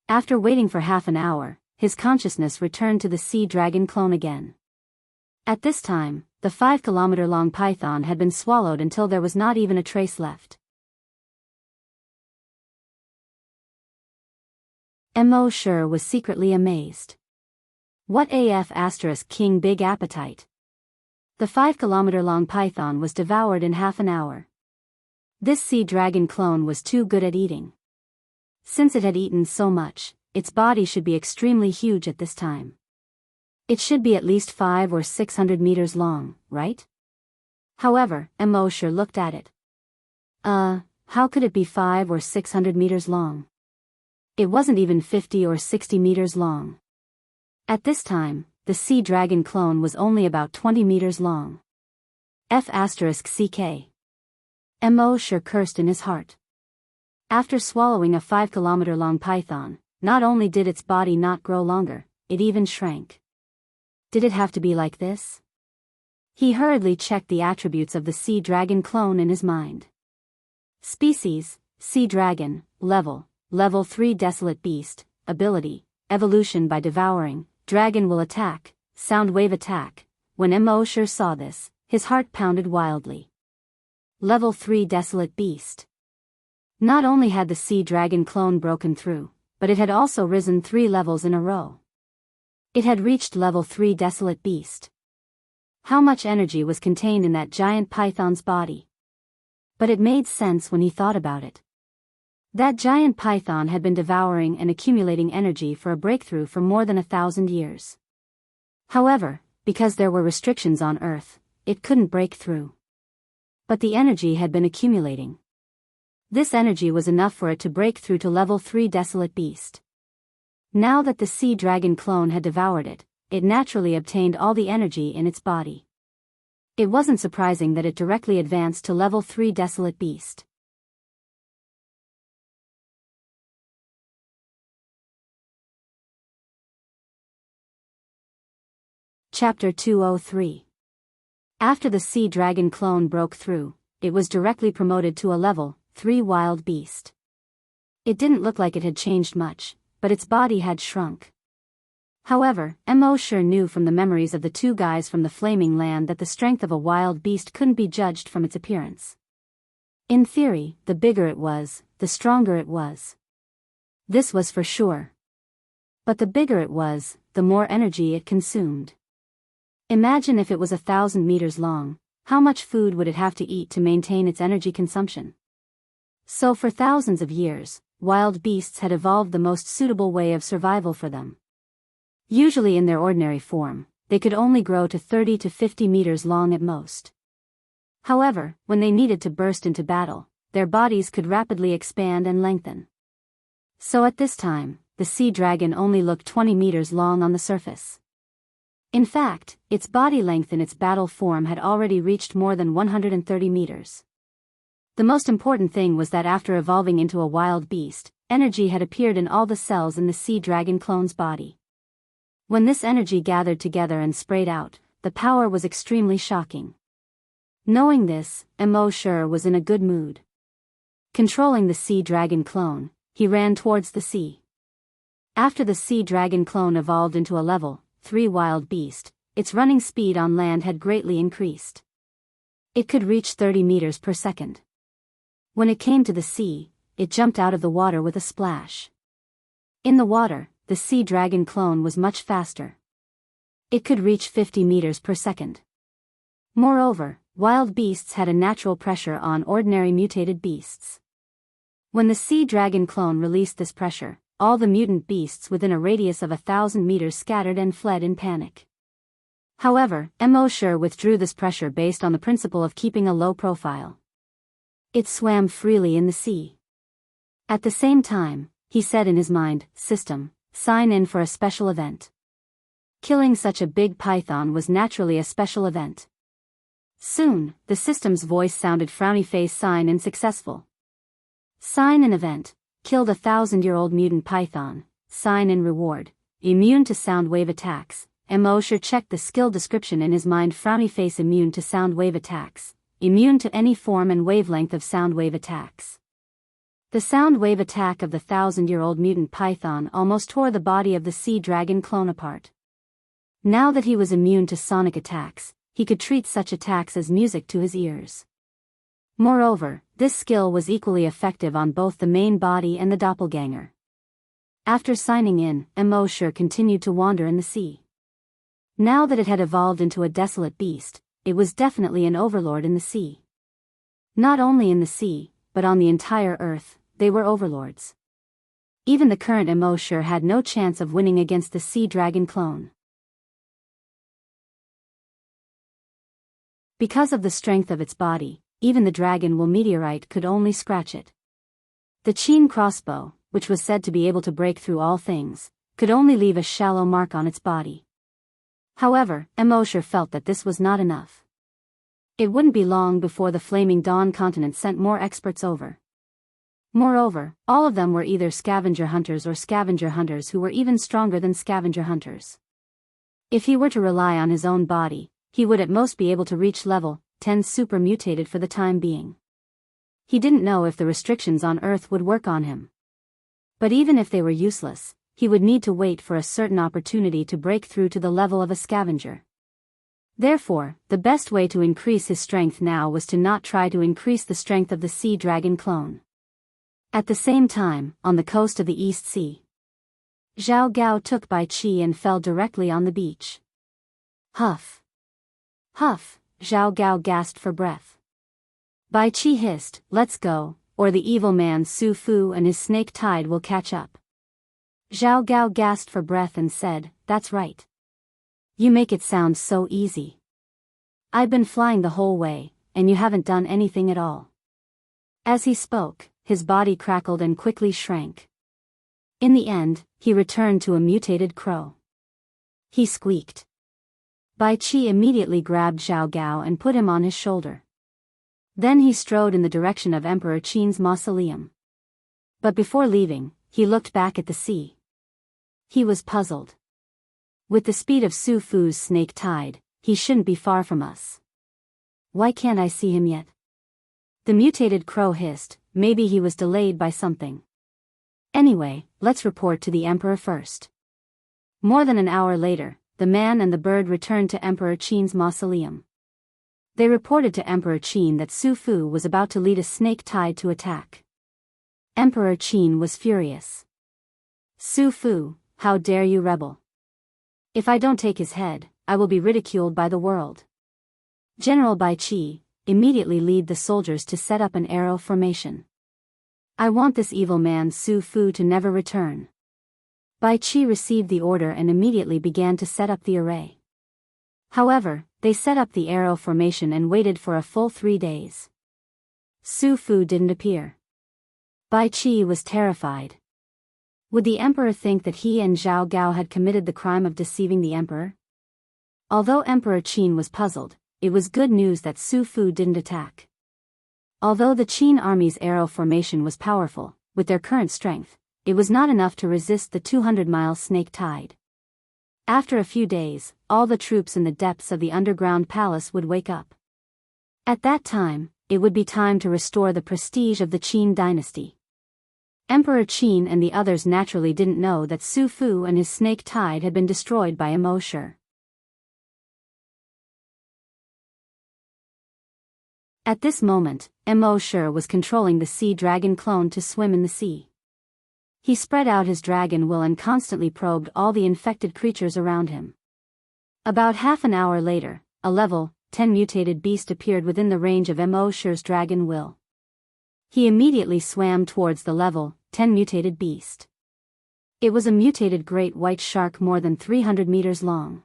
After waiting for half an hour, his consciousness returned to the sea dragon clone again. At this time, the 5-kilometer-long python had been swallowed until there was not even a trace left. Immerse was secretly amazed. What AF * king big appetite. The 5-kilometer-long python was devoured in half an hour. This sea dragon clone was too good at eating. Since it had eaten so much, its body should be extremely huge at this time. It should be at least 500 or 600 meters long, right? However, Immerse looked at it. How could it be 500 or 600 meters long? It wasn't even 50 or 60 meters long. At this time, the sea dragon clone was only about 20 meters long. F***. Immerse cursed in his heart. After swallowing a 5-kilometer-long python, not only did its body not grow longer, it even shrank. Did it have to be like this? He hurriedly checked the attributes of the sea dragon clone in his mind. Species, sea dragon, level 3 desolate beast, ability, evolution by devouring, dragon will attack, sound wave attack. When Immerse saw this, his heart pounded wildly. Level 3 desolate beast. Not only had the sea dragon clone broken through, but it had also risen 3 levels in a row. It had reached level 3 desolate beast. How much energy was contained in that giant python's body? But it made sense when he thought about it. That giant python had been devouring and accumulating energy for a breakthrough for more than 1,000 years. However, because there were restrictions on Earth, it couldn't break through. But the energy had been accumulating. This energy was enough for it to break through to level 3 desolate beast. Now that the sea dragon clone had devoured it, it naturally obtained all the energy in its body. It wasn't surprising that it directly advanced to level 3 desolate beast. Chapter 203. After the sea dragon clone broke through, it was directly promoted to a level 3 wild beast. It didn't look like it had changed much, but its body had shrunk. However, Immerse knew from the memories of the 2 guys from the Flaming Land that the strength of a wild beast couldn't be judged from its appearance. In theory, the bigger it was, the stronger it was. This was for sure. But the bigger it was, the more energy it consumed. Imagine if it was 1,000 meters long, how much food would it have to eat to maintain its energy consumption? So for thousands of years, wild beasts had evolved the most suitable way of survival for them. Usually in their ordinary form, they could only grow to 30 to 50 meters long at most. However, when they needed to burst into battle, their bodies could rapidly expand and lengthen. So at this time, the sea dragon only looked 20 meters long on the surface. In fact, its body length in its battle form had already reached more than 130 meters. The most important thing was that after evolving into a wild beast, energy had appeared in all the cells in the sea dragon clone's body. When this energy gathered together and sprayed out, the power was extremely shocking. Knowing this, Immerse was in a good mood. Controlling the sea dragon clone, he ran towards the sea. After the sea dragon clone evolved into a level 3 wild beast, its running speed on land had greatly increased. It could reach 30 meters per second. When it came to the sea, it jumped out of the water with a splash. In the water, the sea dragon clone was much faster. It could reach 50 meters per second. Moreover, wild beasts had a natural pressure on ordinary mutated beasts. When the sea dragon clone released this pressure, all the mutant beasts within a radius of 1,000 meters scattered and fled in panic. However, Immerse withdrew this pressure based on the principle of keeping a low profile. It swam freely in the sea. At the same time, he said in his mind, "System, sign in for a special event." Killing such a big python was naturally a special event. Soon, the system's voice sounded frowny face sign in successful. Sign in event, killed a 1,000-year-old mutant python, sign in reward, immune to sound wave attacks. Immerse checked the skill description in his mind. Frowny face immune to sound wave attacks, immune to any form and wavelength of sound wave attacks. The sound wave attack of the 1,000-year-old mutant python almost tore the body of the sea dragon clone apart. Now that he was immune to sonic attacks, he could treat such attacks as music to his ears. Moreover, this skill was equally effective on both the main body and the doppelganger. After signing in, Immerse continued to wander in the sea. Now that it had evolved into a desolate beast, it was definitely an overlord in the sea. Not only in the sea, but on the entire earth, they were overlords. Even the current Immerse had no chance of winning against the sea dragon clone. Because of the strength of its body, even the dragon wool meteorite could only scratch it. The chain crossbow, which was said to be able to break through all things, could only leave a shallow mark on its body. However, Immerse felt that this was not enough. It wouldn't be long before the Flaming Dawn continent sent more experts over. Moreover, all of them were either scavenger hunters or scavenger hunters who were even stronger than scavenger hunters. If he were to rely on his own body, he would at most be able to reach level 10 super mutated for the time being. He didn't know if the restrictions on Earth would work on him. But even if they were useless, he would need to wait for a certain opportunity to break through to the level of a scavenger. Therefore, the best way to increase his strength now was to not try to increase the strength of the sea dragon clone. At the same time, on the coast of the East Sea, Zhao Gao took Bai Qi and fell directly on the beach. Huff! Huff! Zhao Gao gasped for breath. Bai Qi hissed, "Let's go, or the evil man Su Fu and his snake tide will catch up." Zhao Gao gasped for breath and said, "That's right. You make it sound so easy. I've been flying the whole way, and you haven't done anything at all." As he spoke, his body crackled and quickly shrank. In the end, he returned to a mutated crow. He squeaked. Bai Qi immediately grabbed Zhao Gao and put him on his shoulder. Then he strode in the direction of Emperor Qin's mausoleum. But before leaving, he looked back at the sea. He was puzzled. With the speed of Su Fu's snake tide, he shouldn't be far from us. Why can't I see him yet? The mutated crow hissed, maybe he was delayed by something. Anyway, let's report to the emperor first. More than an hour later, the man and the bird returned to Emperor Qin's mausoleum. They reported to Emperor Qin that Su Fu was about to lead a snake tide to attack. Emperor Qin was furious. "Su Fu, how dare you rebel? If I don't take his head, I will be ridiculed by the world." General Bai Qi, immediately lead the soldiers to set up an arrow formation. "I want this evil man Su Fu to never return." Bai Qi received the order and immediately began to set up the array. However, they set up the arrow formation and waited for a full 3 days. Su Fu didn't appear. Bai Qi was terrified. Would the emperor think that he and Zhao Gao had committed the crime of deceiving the emperor? Although Emperor Qin was puzzled, it was good news that Su Fu didn't attack. Although the Qin army's arrow formation was powerful, with their current strength, it was not enough to resist the 200-mile snake tide. After a few days, all the troops in the depths of the underground palace would wake up. At that time, it would be time to restore the prestige of the Qin dynasty. Emperor Qin and the others naturally didn't know that Su Fu and his snake tide had been destroyed by Immerse. At this moment, Immerse was controlling the sea dragon clone to swim in the sea. He spread out his dragon will and constantly probed all the infected creatures around him. About half an hour later, a level 10 mutated beast appeared within the range of Immerse's dragon will. He immediately swam towards the level 10 mutated beast. It was a mutated great white shark more than 300 meters long.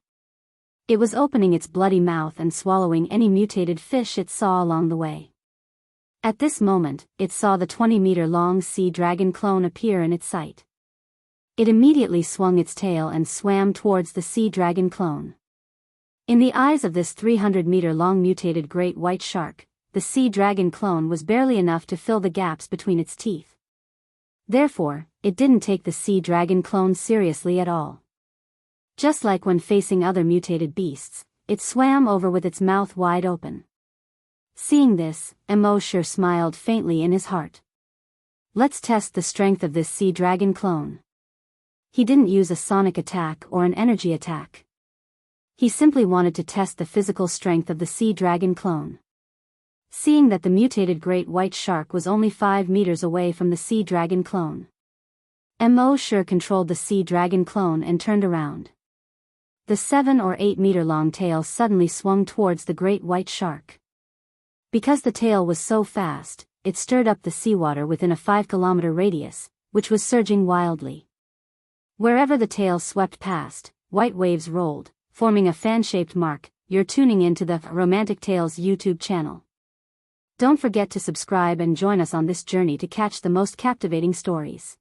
It was opening its bloody mouth and swallowing any mutated fish it saw along the way. At this moment, it saw the 20-meter-long sea dragon clone appear in its sight. It immediately swung its tail and swam towards the sea dragon clone. In the eyes of this 300-meter-long mutated great white shark, the sea dragon clone was barely enough to fill the gaps between its teeth. Therefore, it didn't take the sea dragon clone seriously at all. Just like when facing other mutated beasts, it swam over with its mouth wide open. Seeing this, Immerse smiled faintly in his heart. Let's test the strength of this sea dragon clone. He didn't use a sonic attack or an energy attack. He simply wanted to test the physical strength of the sea dragon clone. Seeing that the mutated great white shark was only 5 meters away from the sea dragon clone, Immerse controlled the sea dragon clone and turned around. The 7 or 8 meter long tail suddenly swung towards the great white shark. Because the tail was so fast, it stirred up the seawater within a 5-kilometer radius, which was surging wildly. Wherever the tail swept past, white waves rolled, forming a fan-shaped mark. You're tuning into the Romantic Tales YouTube channel. Don't forget to subscribe and join us on this journey to catch the most captivating stories.